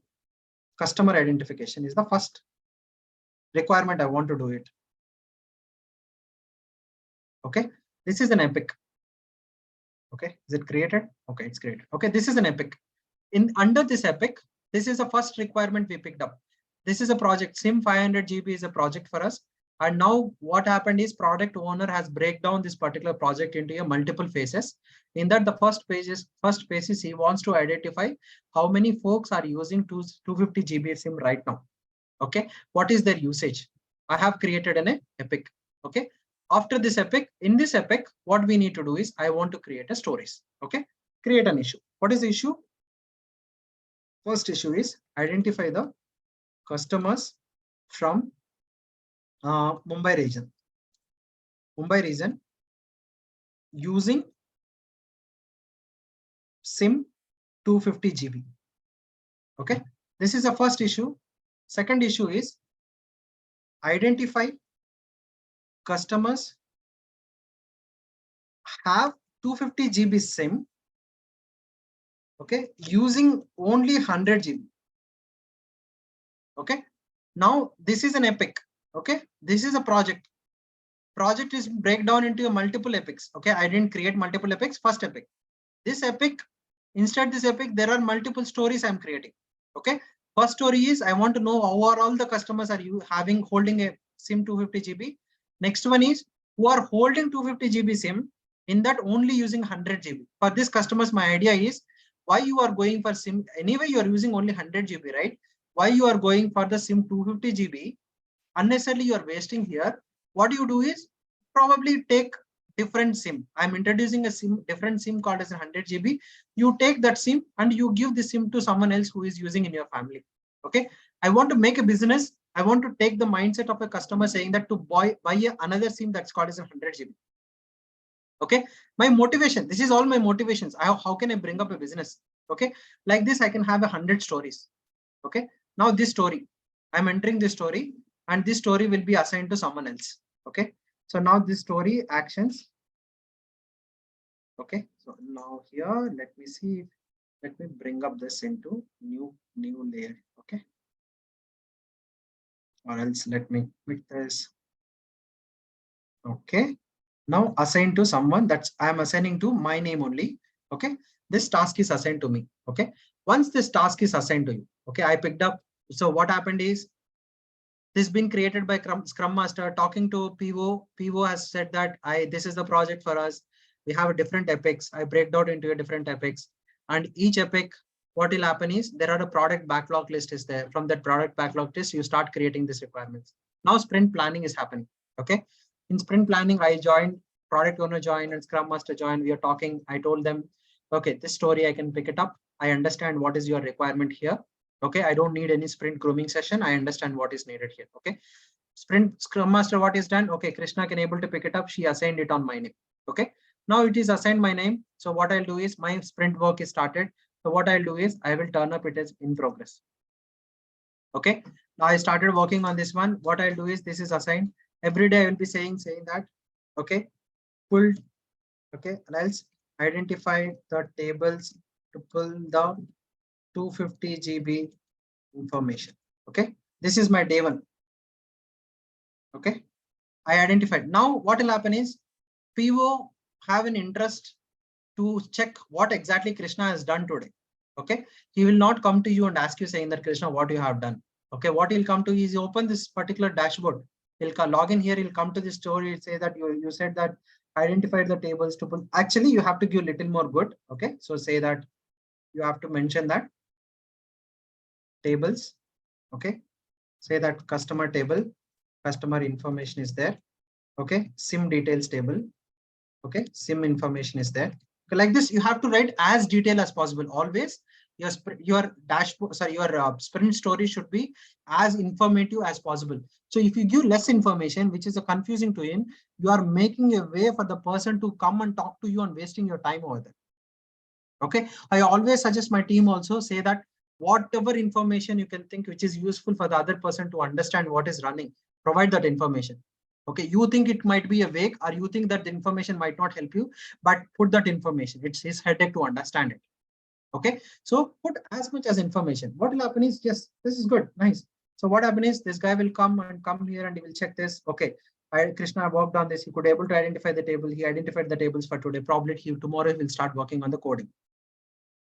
customer identification is the first requirement I want to do it. Okay, this is an epic. Okay, is it created? Okay, it's created. Okay, this is an epic. In under this epic, this is the first requirement we picked up. This is a project. SIM 500 GB is a project for us. And now what happened is product owner has break down this particular project into a multiple phases. In that, the first phase is he wants to identify how many folks are using 250 GB SIM right now. Okay, what is their usage? I have created an epic. Okay, after this epic, in this epic, what we need to do is I want to create a stories. Okay, create an issue. What is the issue? First issue is identify the customers from Mumbai region. Mumbai region using SIM 250 GB. Okay, this is the first issue. Second issue is identify customers have 250 GB SIM. Okay, using only 100 GB. Okay, now this is an epic. Okay, this is a project. Project is breakdown into a multiple epics. Okay, I didn't create multiple epics. First epic. This epic, inside this epic, there are multiple stories I'm creating. Okay, first story is I want to know how are all the customers are you holding a SIM 250 GB. Next one is who are holding 250 GB SIM. In that only using 100 GB. For this customers, my idea is why you are going for SIM. Anyway, you are using only 100 GB, right? Why you are going for the SIM 250 GB? Unnecessarily you are wasting here. What you do is probably take different SIM. I'm introducing a SIM, different SIM called as 100 GB. You take that SIM and you give the SIM to someone else who is using in your family. Okay. I want to make a business. I want to take the mindset of a customer saying that to buy another SIM that's called as 100 GB. Okay. My motivation, this is all my motivations. How can I bring up a business? Okay. Like this, I can have 100 stories. Okay. Now this story, I'm entering this story and this story will be assigned to someone else. Okay. So now this story actions. Okay. So now here, let me see. Let me bring up this into new layer. Okay. Or else let me quit this. Okay. Now assign to someone, that's I'm assigning to my name only. Okay. This task is assigned to me. Okay. Once this task is assigned to you. Okay. I picked up. So what happened is this been created by Scrum Master talking to PO. PO has said that this is the project for us. We have a different epics. I break down into a different epics, and each epic, what will happen is there are a product backlog list is there. From that product backlog list, you start creating these requirements. Now sprint planning is happening. Okay. In sprint planning, I joined, product owner joined, and Scrum Master joined. We are talking. I told them, okay, this story I can pick it up. I understand what is your requirement here. Okay, I don't need any sprint grooming session. I understand what is needed here. Okay, sprint Scrum Master, what is done? Okay, Krishna can able to pick it up. She assigned it on my name. Okay, now it is assigned my name. So what I'll do is my sprint work is started. So what I'll do is I will turn up it as in progress. Okay, now I started working on this one. What I'll do is this is assigned. Every day I will be saying that. Okay, pulled. Okay, and else identify the tables to pull the 250 GB information. Okay, this is my day one. Okay, I identified. Now what will happen is PO have an interest to check what exactly Krishna has done today. Okay, he will not come to you and ask you saying that Krishna, what you have done. Okay, what he'll come to is open this particular dashboard. He'll log in here. He'll come to this story. He'll say that you said that identified the tables to pull. Actually, you have to give a little more good. Okay, so say that you have to mention that tables. Okay, say that customer table, customer information is there. Okay, SIM details table. Okay, SIM information is there. Okay, like this, you have to write as detailed as possible. Always your dashboard, sorry, your sprint story should be as informative as possible. So if you give less information, which is confusing to him, you are making a way for the person to come and talk to you and wasting your time over there. Okay, I always suggest my team also say that whatever information you can think which is useful for the other person to understand what is running, provide that information. Okay, you think it might be a vague, or you think that the information might not help you, but put that information. It's his headache to understand it. Okay, so put as much as information. What will happen is, yes, this is good, nice. So what happens is this guy will come here and he will check this. Okay, Krishna worked on this. He could able to identify the table. He identified the tables for today. Probably tomorrow he will start working on the coding.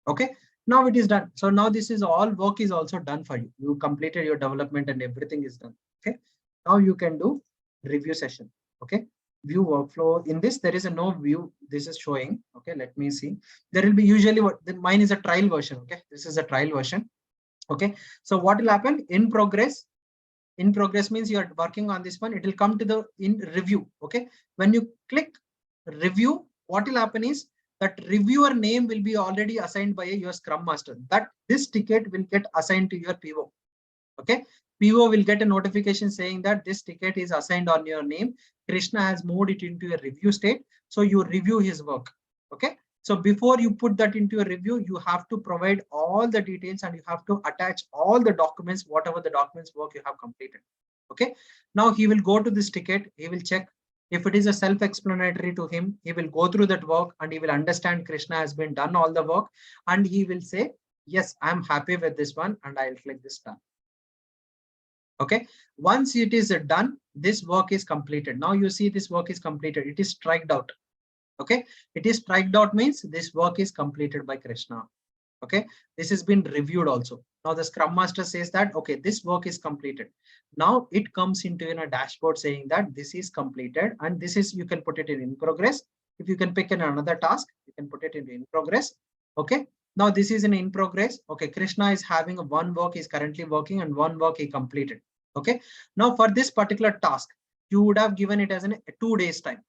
Okay, now it is done. So now this is all work is also done for you. You completed your development and everything is done. Okay, now you can do review session. Okay, view workflow. In this there is a no view. This is showing. Okay, let me see. There will be usually mine is a trial version. Okay, this is a trial version. Okay, so what will happen in progress? In progress means you are working on this one. It will come to the in review. Okay, when you click review, what will happen is that reviewer name will be already assigned by your Scrum Master. That this ticket will get assigned to your PO. Okay, PO will get a notification saying that this ticket is assigned on your name. Krishna has moved it into a review state. So you review his work. Okay, so before you put that into a review, you have to provide all the details and you have to attach all the documents, whatever the documents work you have completed. Okay, now he will go to this ticket. He will check. If it is a self-explanatory to him, he will go through that work and he will understand Krishna has been done all the work and he will say, yes, I'm happy with this one and I'll click this done. Okay, once it is done, this work is completed. Now you see this work is completed. It is striked out. Okay, it is striked out means this work is completed by Krishna. Okay, this has been reviewed also. Now the Scrum Master says that, okay, this work is completed. Now it comes into a dashboard saying that this is completed and this is, you can put it in progress If you can pick another task, you can put it in progress. Okay. Now this is in progress. Okay. Krishna is having one work is currently working and one work he completed. Okay. Now for this particular task, you would have given it as a 2 days time.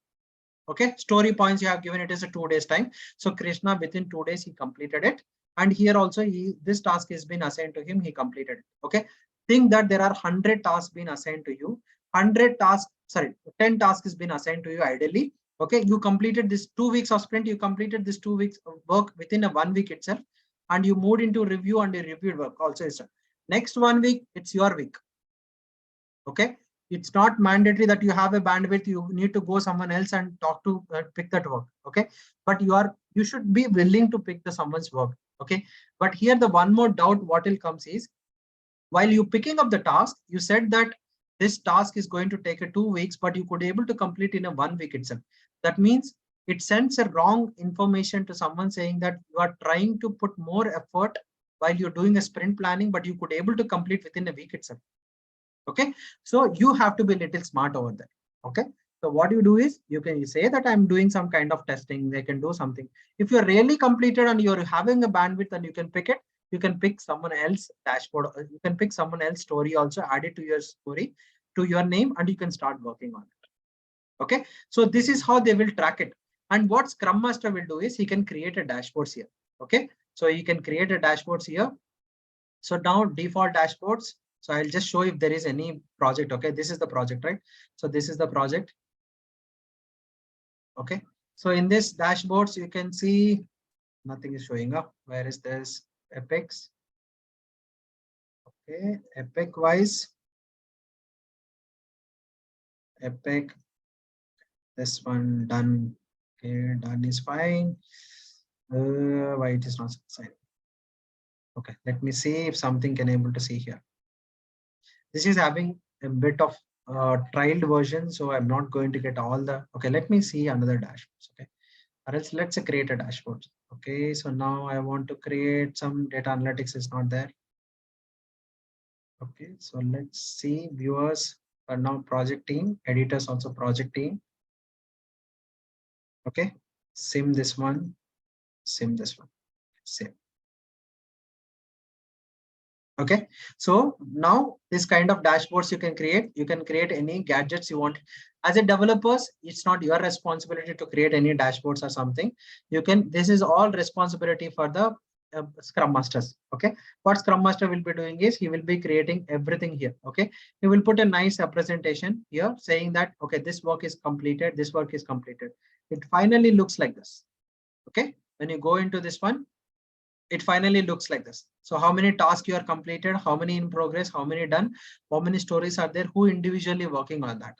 Okay. Story points you have given it as a 2 days time. So Krishna within 2 days, he completed it. And here also this task has been assigned to him. He completed it. Okay. Think that there are 100 tasks being assigned to you. 10 tasks has been assigned to you ideally. Okay, you completed this 2 weeks of sprint, you completed this 2 weeks of work within a 1 week itself, and you moved into review and a reviewed work also is done. Next 1 week, it's your week. Okay, it's not mandatory that you have a bandwidth, you need to go someone else and talk to pick that work. Okay, but you should be willing to pick someone's work. Okay, but here the one more doubt what will comes is, while you picking up the task, you said that this task is going to take 2 weeks, but you could able to complete in a 1 week itself. That means it sends a wrong information to someone saying that you are trying to put more effort while you're doing a sprint planning, but you could able to complete within a week itself. Okay, so you have to be a little smart over there. Okay, so what you do is you can say that I'm doing some kind of testing, they can do something. If you're really completed and you're having a bandwidth and you can pick it, you can pick someone else dashboard, you can pick someone else story also, add it to your story, to your name, and you can start working on it. Okay, so this is how they will track it. And what Scrum Master will do is he can create a dashboards here. Okay, so you can create a dashboards here. So now default dashboards. So I'll just show if there is any project. Okay, this is the project, right? So this is the project. Okay, so in this dashboards, you can see nothing is showing up. Where is this? Epics. Okay, epic wise. Epic. This one done. Okay, done is fine. Why it is not signed? Okay, let me see if something can able to see here. This is having a bit of trialed version, so I'm not going to get all the. Okay, let me see another dashboards. Okay, or else let's create a dashboard. Okay, so now I want to create some data analytics is not there. Okay, so let's see viewers are now project team, editors also project team. Okay, sim this one, sim this one, same. Okay, so now this kind of dashboards you can create any gadgets you want. As a developers, it's not your responsibility to create any dashboards or something. You can, this is all responsibility for the Scrum Masters. Okay, what Scrum Master will be doing is he will be creating everything here. Okay, he will put a nice presentation here saying that, okay, this work is completed, this work is completed. It finally looks like this. Okay, when you go into this one, it finally looks like this. So how many tasks you are completed, how many in progress, how many done, how many stories are there, who individually working on that.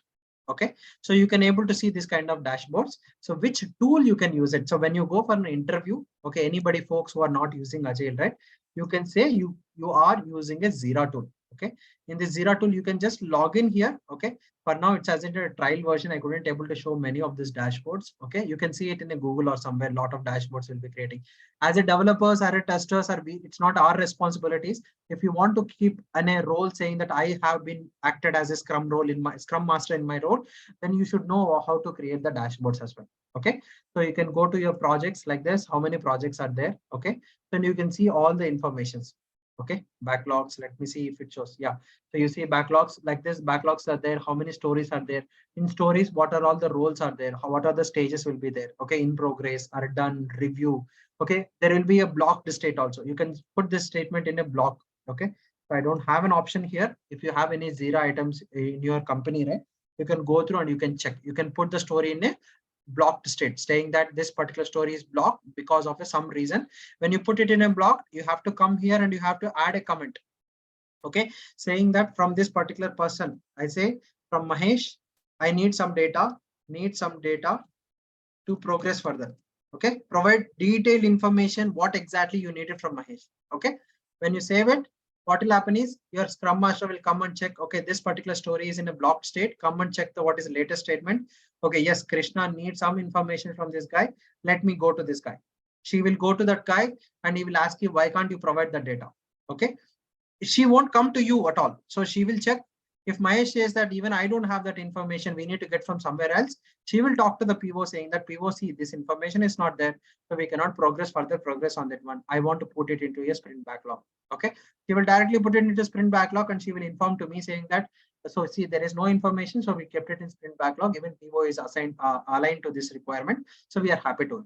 Okay, so you can able to see this kind of dashboards. So which tool you can use it. So when you go for an interview, okay, anybody folks who are not using Agile, right, you can say you are using a Jira tool. Okay, in this Jira tool, you can just log in here. Okay, for now it's as in a trial version. I couldn't able to show many of these dashboards. Okay, you can see it in a Google or somewhere. A lot of dashboards will be creating. As a developers or a testers, or it's not our responsibilities. If you want to keep a role saying that I have been acted as a Scrum role in my Scrum Master in my role, then you should know how to create the dashboards as well. Okay, so you can go to your projects like this. How many projects are there? Okay, then you can see all the informations. Okay, backlogs. Let me see if it shows. Yeah, so you see backlogs like this. Backlogs are there. How many stories are there? In stories, what are all the roles are there? What are the stages will be there? Okay, in progress, are done, review. Okay, there will be a blocked state also. You can put this statement in a block. Okay, so I don't have an option here. If you have any Jira items in your company, right, you can go through and you can check. You can put the story in a blocked state, saying that this particular story is blocked because of some reason. When you put it in a block, you have to come here and you have to add a comment. Okay, saying that from this particular person, I say from Mahesh, I need some data to progress further. Okay, provide detailed information what exactly you needed from Mahesh. Okay, when you save it, what will happen is your Scrum Master will come and check, okay, this particular story is in a blocked state. Come and check what is the latest statement. Okay, yes, Krishna needs some information from this guy. Let me go to this guy. She will go to that guy and he will ask you, why can't you provide the data? Okay, she won't come to you at all. So she will check If Mahesh says that even I don't have that information, we need to get from somewhere else, she will talk to the PO saying that PO, see, this information is not there, so we cannot further progress on that one. I want to put it into a sprint backlog. Okay, she will directly put it into sprint backlog, and she will inform to me saying that, so see, there is no information, so we kept it in sprint backlog. Even PO is assigned aligned to this requirement, so we are happy to it.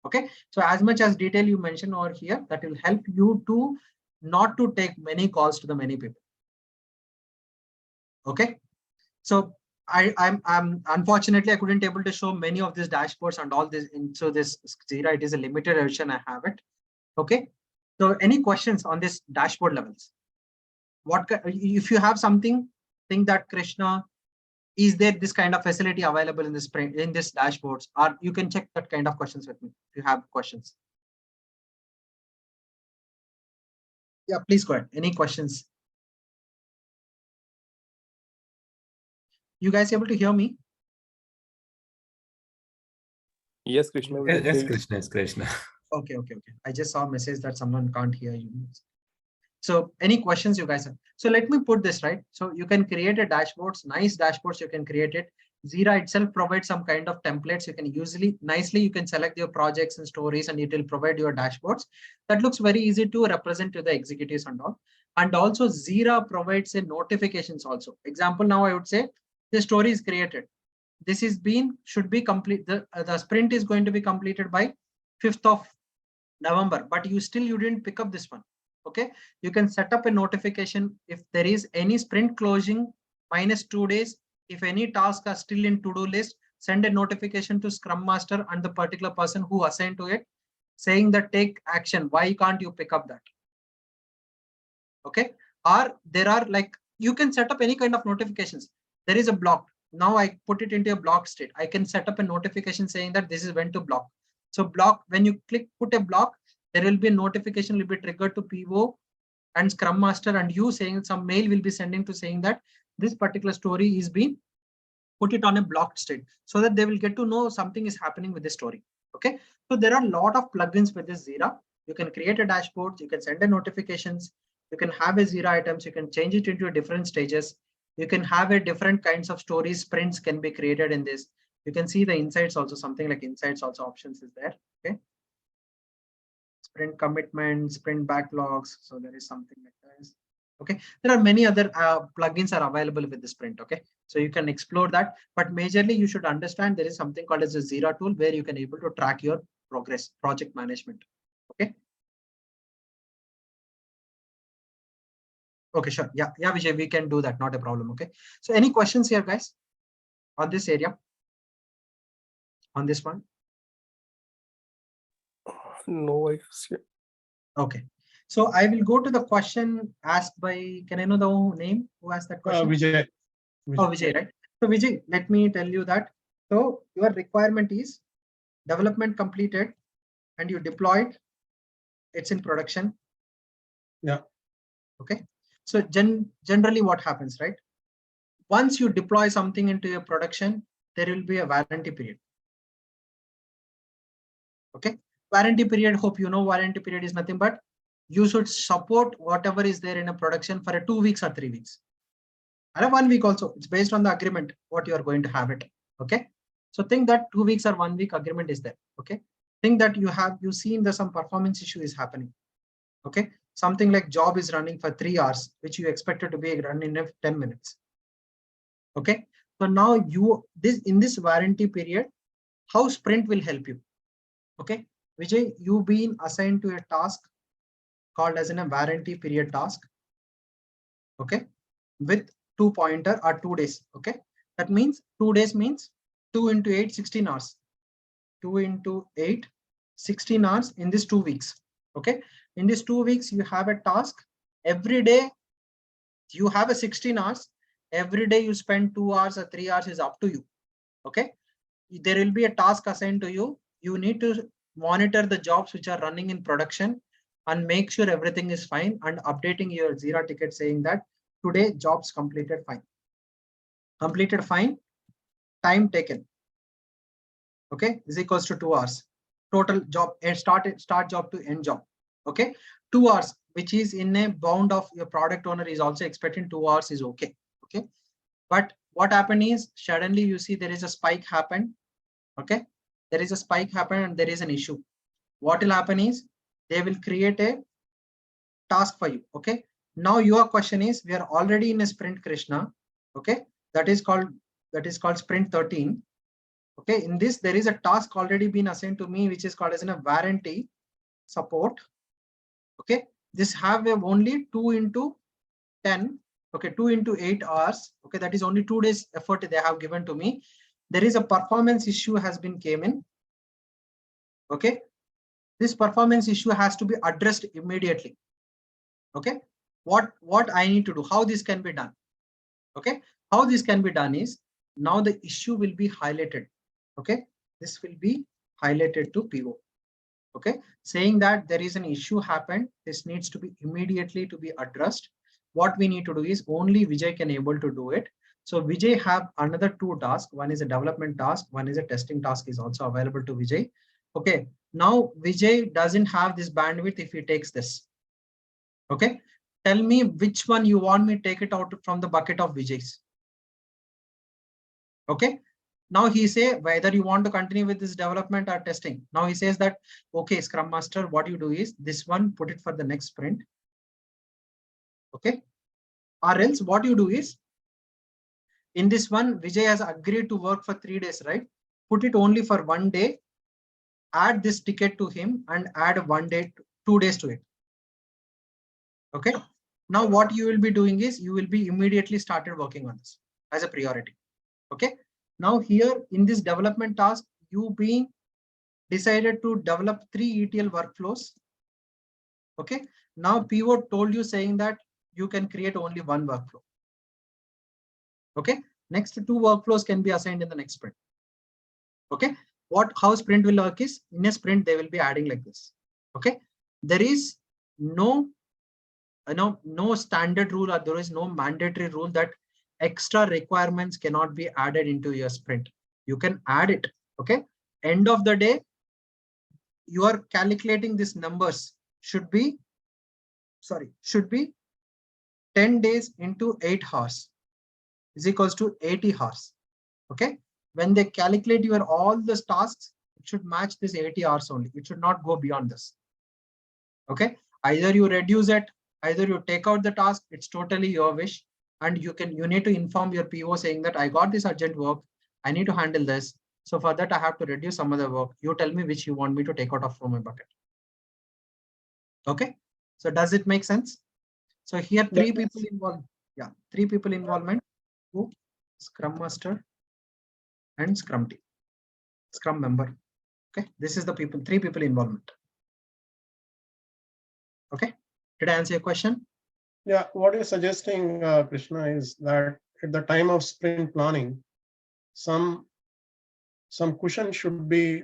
Okay, so as much as detail you mentioned over here, that will help you to not to take many calls to the many people. Okay, so I'm unfortunately I couldn't able to show many of these dashboards and all this into this Jira. It is a limited edition. I have it. Okay, so any questions on this dashboard levels? What if you have something? Think that Krishna, is there this kind of facility available in this dashboards, or you can check that kind of questions with me if you have questions. Yeah, please go ahead. Any questions? You guys able to hear me? Yes, Krishna. Yes, Krishna, yes, Krishna. Okay. I just saw a message that someone can't hear you. So any questions you guys have? So let me put this right. So you can create a dashboards, nice dashboards, you can create it. Jira itself provides some kind of templates. You can nicely you can select your projects and stories, and it will provide your dashboards. That looks very easy to represent to the executives and all. And also Jira provides a notifications also. Example, now I would say the story is created. This is should be complete. The sprint is going to be completed by 5th of November, but you didn't pick up this one. Okay, you can set up a notification if there is any sprint closing -2 days. If any tasks are still in to-do list, send a notification to Scrum Master and the particular person who assigned to it, saying that take action. Why can't you pick up that? Okay, or there are you can set up any kind of notifications. There is a block. Now I put it into a block state. I can set up a notification saying that this is when to block. So block, when you put a block, there will be a notification will be triggered to PO and Scrum Master and you, saying some mail will be sending to saying that this particular story is being put it on a blocked state, so that they will get to know something is happening with the story. Okay, so there are a lot of plugins with this Jira. You can create a dashboard, you can send a notifications, you can have a Jira items, you can change it into different stages. You can have a different kinds of stories, sprints can be created in this. You can see the insights also, something like insights also options is there. Okay, sprint commitment, sprint backlogs. So there is something like this. Okay, there are many other plugins are available with the sprint. Okay, so you can explore that, but majorly you should understand there is something called as a Jira tool where you can able to track your progress, project management. Okay. Okay, sure. Yeah, Vijay, we can do that. Not a problem. Okay. So any questions here, guys, on this area? On this one? No, I guess. Yeah. Okay. So I will go to the question asked by, can I know the name who asked that question? Vijay. Oh, Vijay, right? So Vijay, let me tell you that. So your requirement is development completed and you deployed. It's in production. Yeah. Okay. So generally what happens, right? Once you deploy something into your production, there will be a warranty period. Okay. Warranty period, hope you know warranty period is nothing but you should support whatever is there in a production for a 2 weeks or 3 weeks. And 1 week also. It's based on the agreement, what you are going to have it. Okay. So think that 2 weeks or 1 week agreement is there. Okay. Think that you seen that some performance issue is happening. Okay. Something like job is running for 3 hours, which you expected to be run in 10 minutes. Okay. So now in this warranty period, how sprint will help you. Okay. Vijay, you've been assigned to a task called as a warranty period task. Okay. With 2 pointer or 2 days. Okay. That means 2 days means 2 into 8, 16 hours. 2 into 8, 16 hours in this 2 weeks. Okay. In these 2 weeks, you have a task. Every day, you have a 16 hours. Every day you spend 2 hours or 3 hours is up to you. Okay. There will be a task assigned to you. You need to monitor the jobs which are running in production and make sure everything is fine and updating your Jira ticket saying that today jobs completed fine. Completed fine, time taken. Okay, is equals to 2 hours. Total job start job to end job. Okay, 2 hours, which is in a bound of your product owner is also expecting 2 hours is okay. Okay, But what happened is suddenly you see there is a spike happened. Okay, there is a spike happen and there is an issue. What will happen is they will create a task for you. Okay, now your question is, we are already in a sprint, Krishna. Okay, that is called sprint 13. Okay, in this there is a task already been assigned to me, which is called as a warranty support. Okay, this have a only 2 into 10. Okay, 2 into 8 hours. Okay, that is only 2 days effort they have given to me. There is a performance issue has been came in. Okay, this performance issue has to be addressed immediately. Okay, what I need to do, how this can be done. Okay, how this can be done is, now the issue will be highlighted. Okay, this will be highlighted to PO. Okay, saying that there is an issue happened, this needs to be immediately to be addressed. What we need to do is only Vijay can able to do it. So Vijay have another 2 tasks. One is a development task, one is a testing task is also available to Vijay. Okay, now Vijay doesn't have this bandwidth if he takes this. Okay, tell me which one you want me to take it out from the bucket of Vijay's. Okay, now he say whether you want to continue with this development or testing. Now he says that, okay, Scrum Master, what you do is this one, put it for the next sprint. Okay, or else what you do is, in this one, Vijay has agreed to work for 3 days, right? Put it only for 1 day, add this ticket to him and add 1 day, 2 days to it. Okay, now what you will be doing is, you will be immediately started working on this as a priority. Okay, now here in this development task, you being decided to develop 3 ETL workflows. Okay, now PO told you saying that you can create only 1 workflow. Okay, next 2 workflows can be assigned in the next sprint. Okay, how sprint will work is, in a sprint they will be adding like this. Okay, there is no standard rule, or there is no mandatory rule that extra requirements cannot be added into your sprint. You can add it. Okay, end of the day, you are calculating these numbers should be 10 days into 8 hours is equals to 80 hours. Okay, when they calculate your all the tasks, it should match this 80 hours only. It should not go beyond this. Okay, either you reduce it, either you take out the task, it's totally your wish. And you need to inform your PO saying that I got this urgent work, I need to handle this. So for that, I have to reduce some other work. You tell me which you want me to take out of from my bucket. Okay, so does it make sense? So here 3 people involved. Yeah, 3 people involvement. Scrum Master and Scrum team, Scrum member. Okay, this is the 3 people involvement. Okay, did I answer your question? Yeah, what you're suggesting, Krishna, is that at the time of sprint planning, some cushion should be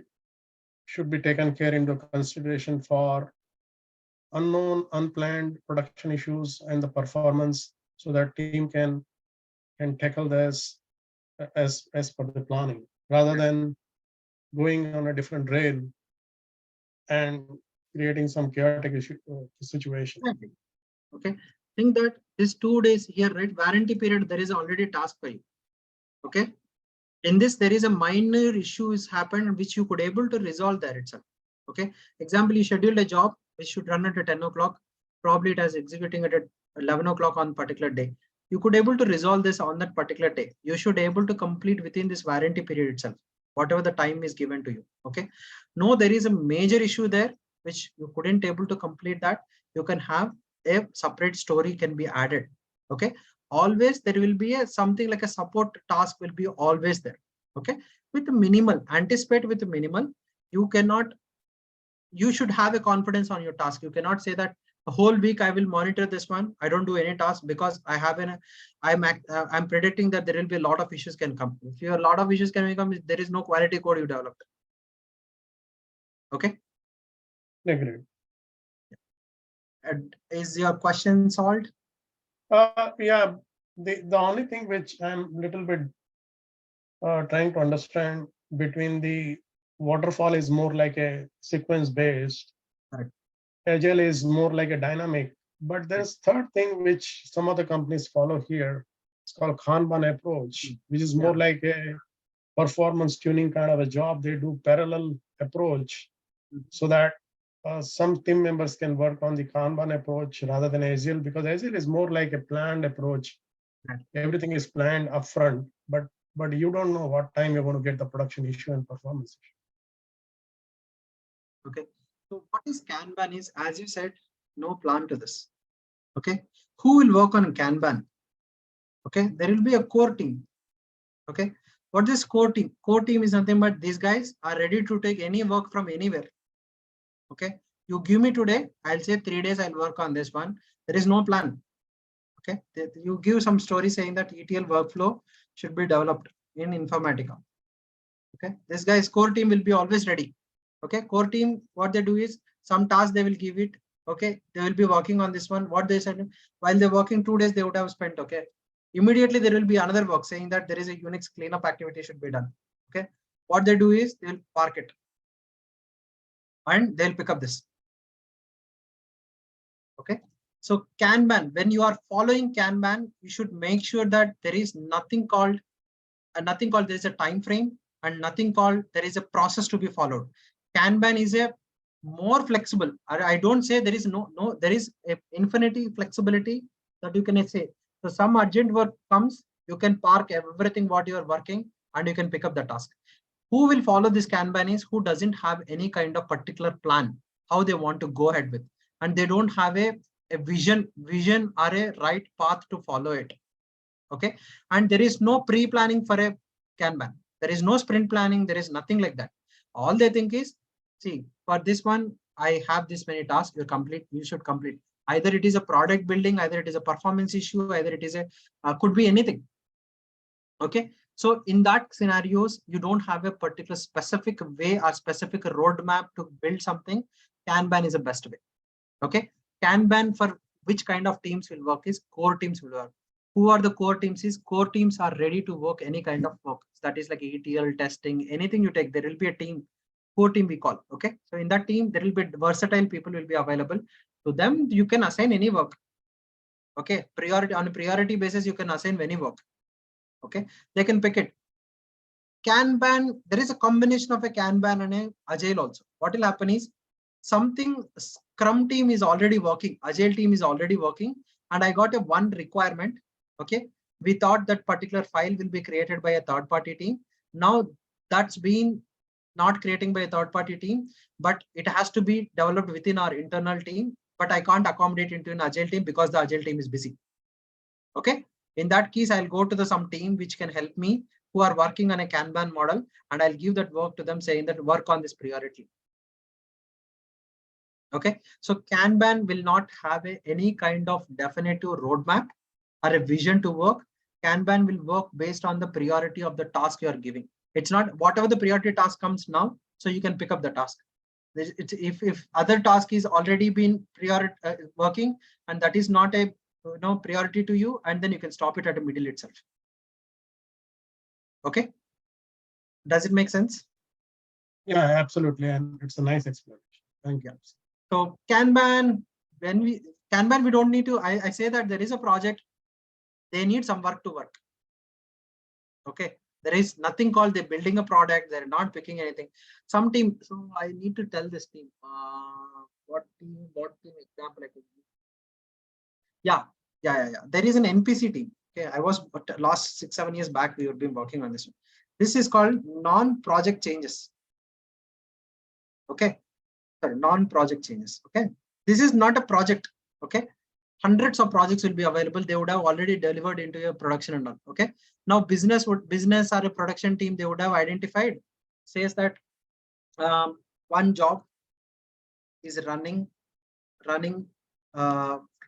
taken care into consideration for unknown, unplanned production issues and the performance, so that team can tackle this as per the planning, rather than going on a different rail and creating some chaotic situation. Okay, think that this 2 days here, right? Warranty period, there is already task for you. Okay, in this there is a minor issue is happened which you could able to resolve there itself. Okay, example, you scheduled a job which should run at 10 o'clock, probably it is executing at 11 o'clock on particular day. You could able to resolve this on that particular day. You should able to complete within this warranty period itself, whatever the time is given to you. Okay, no, there is a major issue there which you couldn't able to complete that. You can have a separate story can be added. Okay, always there will be something like a support task will be always there. Okay, with minimal, anticipate with minimal. You should have a confidence on your task. You cannot say that a whole week I will monitor this one, I don't do any task because I have I'm predicting that there will be a lot of issues can come. If you a lot of issues can come, there is no quality code you developed. Okay, Agreed. is your question solved? Yeah, the only thing which I'm little bit trying to understand between the waterfall is more like a sequence based. Correct. Agile is more like a dynamic, but there's third thing which some of the companies follow here, It's called Kanban approach, which is more like a performance tuning kind of a job. They do parallel approach so that some team members can work on the Kanban approach rather than Agile, because Agile is more like a planned approach. Everything is planned upfront, but you don't know what time you're going to get the production issue and performance issue. Okay, so what is Kanban is, as you said, no plan to this. Okay, who will work on Kanban? Okay, there will be a core team. Okay, what is core team? Core team is nothing but these guys are ready to take any work from anywhere. Okay, you give me today, I'll say 3 days I'll work on this one. There is no plan. Okay, you give some story saying that ETL workflow should be developed in Informatica. Okay, this guy's core team will be always ready. Okay, core team, what they do is some task they will give it. Okay, they will be working on this one. What they said, while they're working 2 days, they would have spent. Okay, immediately there will be another work saying that there is a Unix cleanup activity should be done. Okay, what they do is they'll park it and they'll pick up this. Okay, so Kanban, when you are following Kanban, you should make sure that there is nothing called there is a time frame, and nothing called there is a process to be followed. Kanban is a more flexible. I don't say there is there is a infinity flexibility that you can say. So some urgent work comes, you can park everything what you are working and you can pick up the task. Who will follow this Kanban is who doesn't have any kind of particular plan, how they want to go ahead with, and they don't have a vision or a right path to follow it. Okay, and there is no pre-planning for a Kanban. There is no sprint planning. There is nothing like that. All they think is, see, for this one, I have this many tasks. You should complete. Either it is a product building, either it is a performance issue, either it is a could be anything. Okay, so in that scenarios, you don't have a particular specific way or specific roadmap to build something. Kanban is the best way. Okay, Kanban for which kind of teams will work is core teams will work. Who are the core teams is core teams are ready to work any kind of work. That is like ETL testing, anything you take, there will be a team, core team we call. Okay, so in that team, there will be versatile people will be available. To them, you can assign any work. Okay, on a priority basis, you can assign any work. Okay, they can pick it. Kanban, there is a combination of a Kanban and a Agile also. What will happen is something Scrum team is already working, Agile team is already working, and I got a one requirement. Okay, we thought that particular file will be created by a third-party team. Now that's been not creating by a third-party team, but it has to be developed within our internal team. But I can't accommodate into an Agile team because the Agile team is busy. Okay, in that case, I'll go to some team which can help me, who are working on a Kanban model, and I'll give that work to them saying that work on this priority. Okay, so Kanban will not have any kind of definitive roadmap or a vision to work. Kanban will work based on the priority of the task you are giving. It's not whatever the priority task comes now, so you can pick up the task. If other task is already been working and that is not a priority to you, and then you can stop it at the middle itself. Okay, does it make sense? Yeah, absolutely, and it's a nice explanation. Thank you. So Kanban, we don't need to. I say that there is a project. They need some work to work. Okay, there is nothing called they're building a product. They're not picking anything. Some team. So I need to tell this team. What team example I could use? Yeah. There is an NPC team. Okay, I was last 6-7 years back. We have been working on this one. This is called non-project changes. Okay, sorry, non-project changes. Okay, this is not a project. Okay, hundreds of projects will be available. They would have already delivered into a production and all. Okay, now business or a production team, they would have identified, says that one job is running 10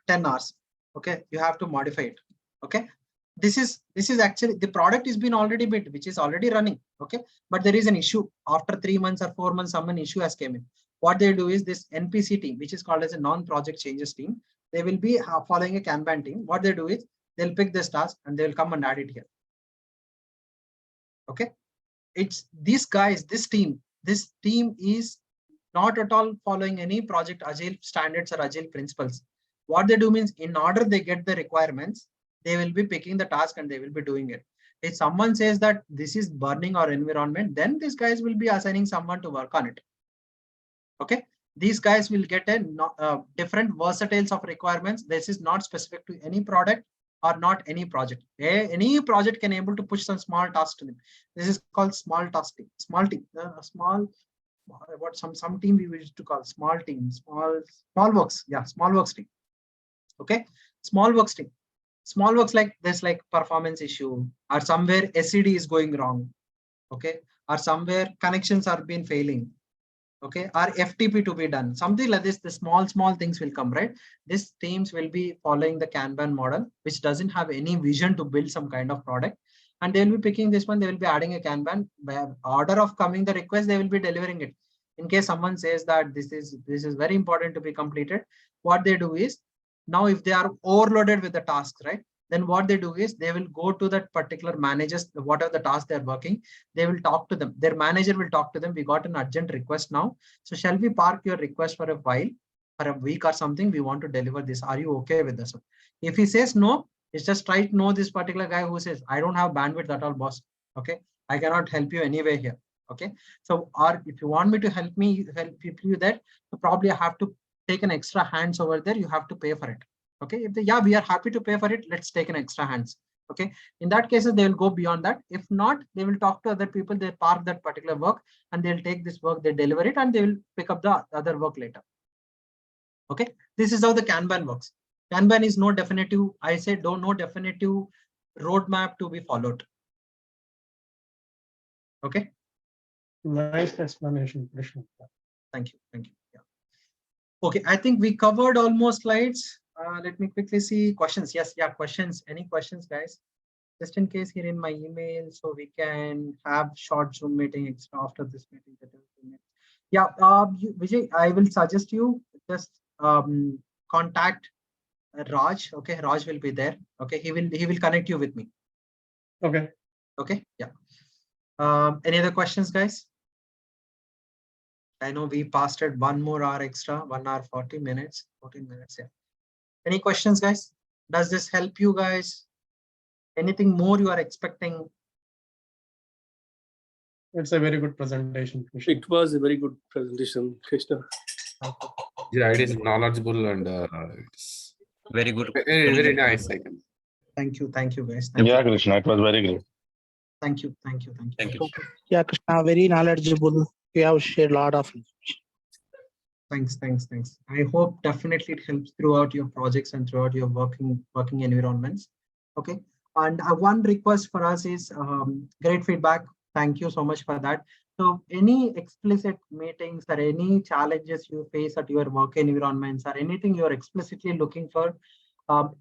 hours. Okay, you have to modify it. Okay, this is actually the product is been already built, which is already running. Okay, but there is an issue after 3 months or 4 months, someone issue has came in. What they do is this NPC team, which is called as a non-project changes team, they will be following a Kanban team. What they do is they'll pick this task and they will come and add it here. Okay, it's these guys, this team is not at all following any project Agile standards or Agile principles. What they do means, in order they get the requirements, They will be picking the task and they will be doing it. If someone says that this is burning our environment, then these guys will be assigning someone to work on it. Okay. These guys will get a different versatiles of requirements. This is not specific to any product or not any project. Any project can able to push some small tasks to them. This is called small tasking. Small team, what some team we used to call small team, small works. Yeah, small works team. Okay, small works team. Small works like this, like performance issue, or somewhere SCD is going wrong. Okay, or somewhere connections are been failing. Okay, or FTP to be done, something like this. The small things will come, right? These teams will be following the Kanban model, which doesn't have any vision to build some kind of product, and they'll be picking this one. They will be adding a Kanban by order of coming the request. They will be delivering it. In case someone says that this is very important to be completed, what they do is, now if they are overloaded with the tasks, right, then what they do is they will go to that particular managers, whatever the task they're working, they will talk to them. Their manager will talk to them. We got an urgent request now. So shall we park your request for a while, for a week or something? We want to deliver this. Are you okay with this? If he says no, it's just try to know this particular guy who says, I don't have bandwidth at all, boss. Okay, I cannot help you anyway here. Okay, so or if you want me to help you that, so probably I have to take an extra hands over there. You have to pay for it. Okay, if yeah, we are happy to pay for it, let's take an extra hands. Okay, in that cases, they will go beyond that. If not, they will talk to other people, they park that particular work and they'll take this work, they deliver it, and they will pick up the other work later. Okay, this is how the Kanban works. Kanban is no definitive, I say no definitive roadmap to be followed. Okay. Nice explanation, Krishna. Thank you. Yeah. Okay, I think we covered almost slides. Let me quickly see questions. Yes, yeah, questions. Any questions, guys? Just in case here in my email, so we can have short Zoom meeting extra after this meeting. Yeah, Vijay, I will suggest you just contact Raj. Okay, Raj will be there. Okay, he will connect you with me. Okay. Okay, yeah. Any other questions, guys? I know we passed it 1 more hour extra, 1 hour 40 minutes, 14 minutes. Yeah. Any questions, guys? Does this help you guys? Anything more you are expecting? It's a very good presentation, Krishna. It was a very good presentation, Krishna. Yeah, it is knowledgeable and it's Very good. very nice. I can. Thank you, guys. Yeah, Krishna, it was very great. Thank you. Yeah, Krishna, very knowledgeable. You have shared a lot of information. Thanks. I hope definitely it helps throughout your projects and throughout your working environments. Okay. And one request for us is great feedback. Thank you so much for that. So any explicit meetings or any challenges you face at your work environments or anything you're explicitly looking for,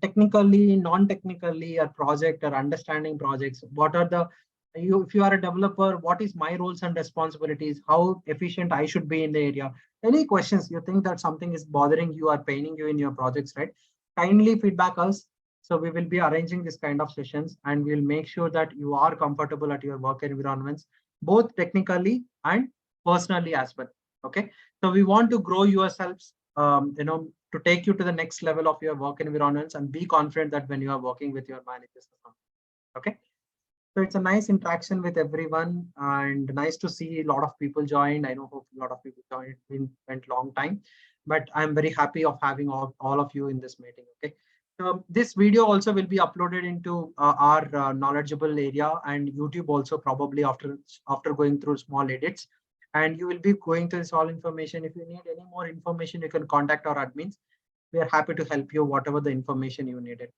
technically, non-technically, or project or understanding projects, what are the, if you are a developer, what is my roles and responsibilities, how efficient I should be in the area? Any questions you think that something is bothering you or paining you in your projects, right? Kindly feedback us. So we will be arranging this kind of sessions and we'll make sure that you are comfortable at your work environments, both technically and personally as well. Okay. So we want to grow yourselves, to take you to the next level of your work environments and be confident that when you are working with your managers. Okay. So it's a nice interaction with everyone and nice to see a lot of people joined. I know hope a lot of people joined. It went long time, but I'm very happy of having all of you in this meeting. Okay. This video also will be uploaded into our knowledgeable area and YouTube also probably after going through small edits. And you will be going through this all information. If you need any more information, you can contact our admins. We are happy to help you whatever the information you needed.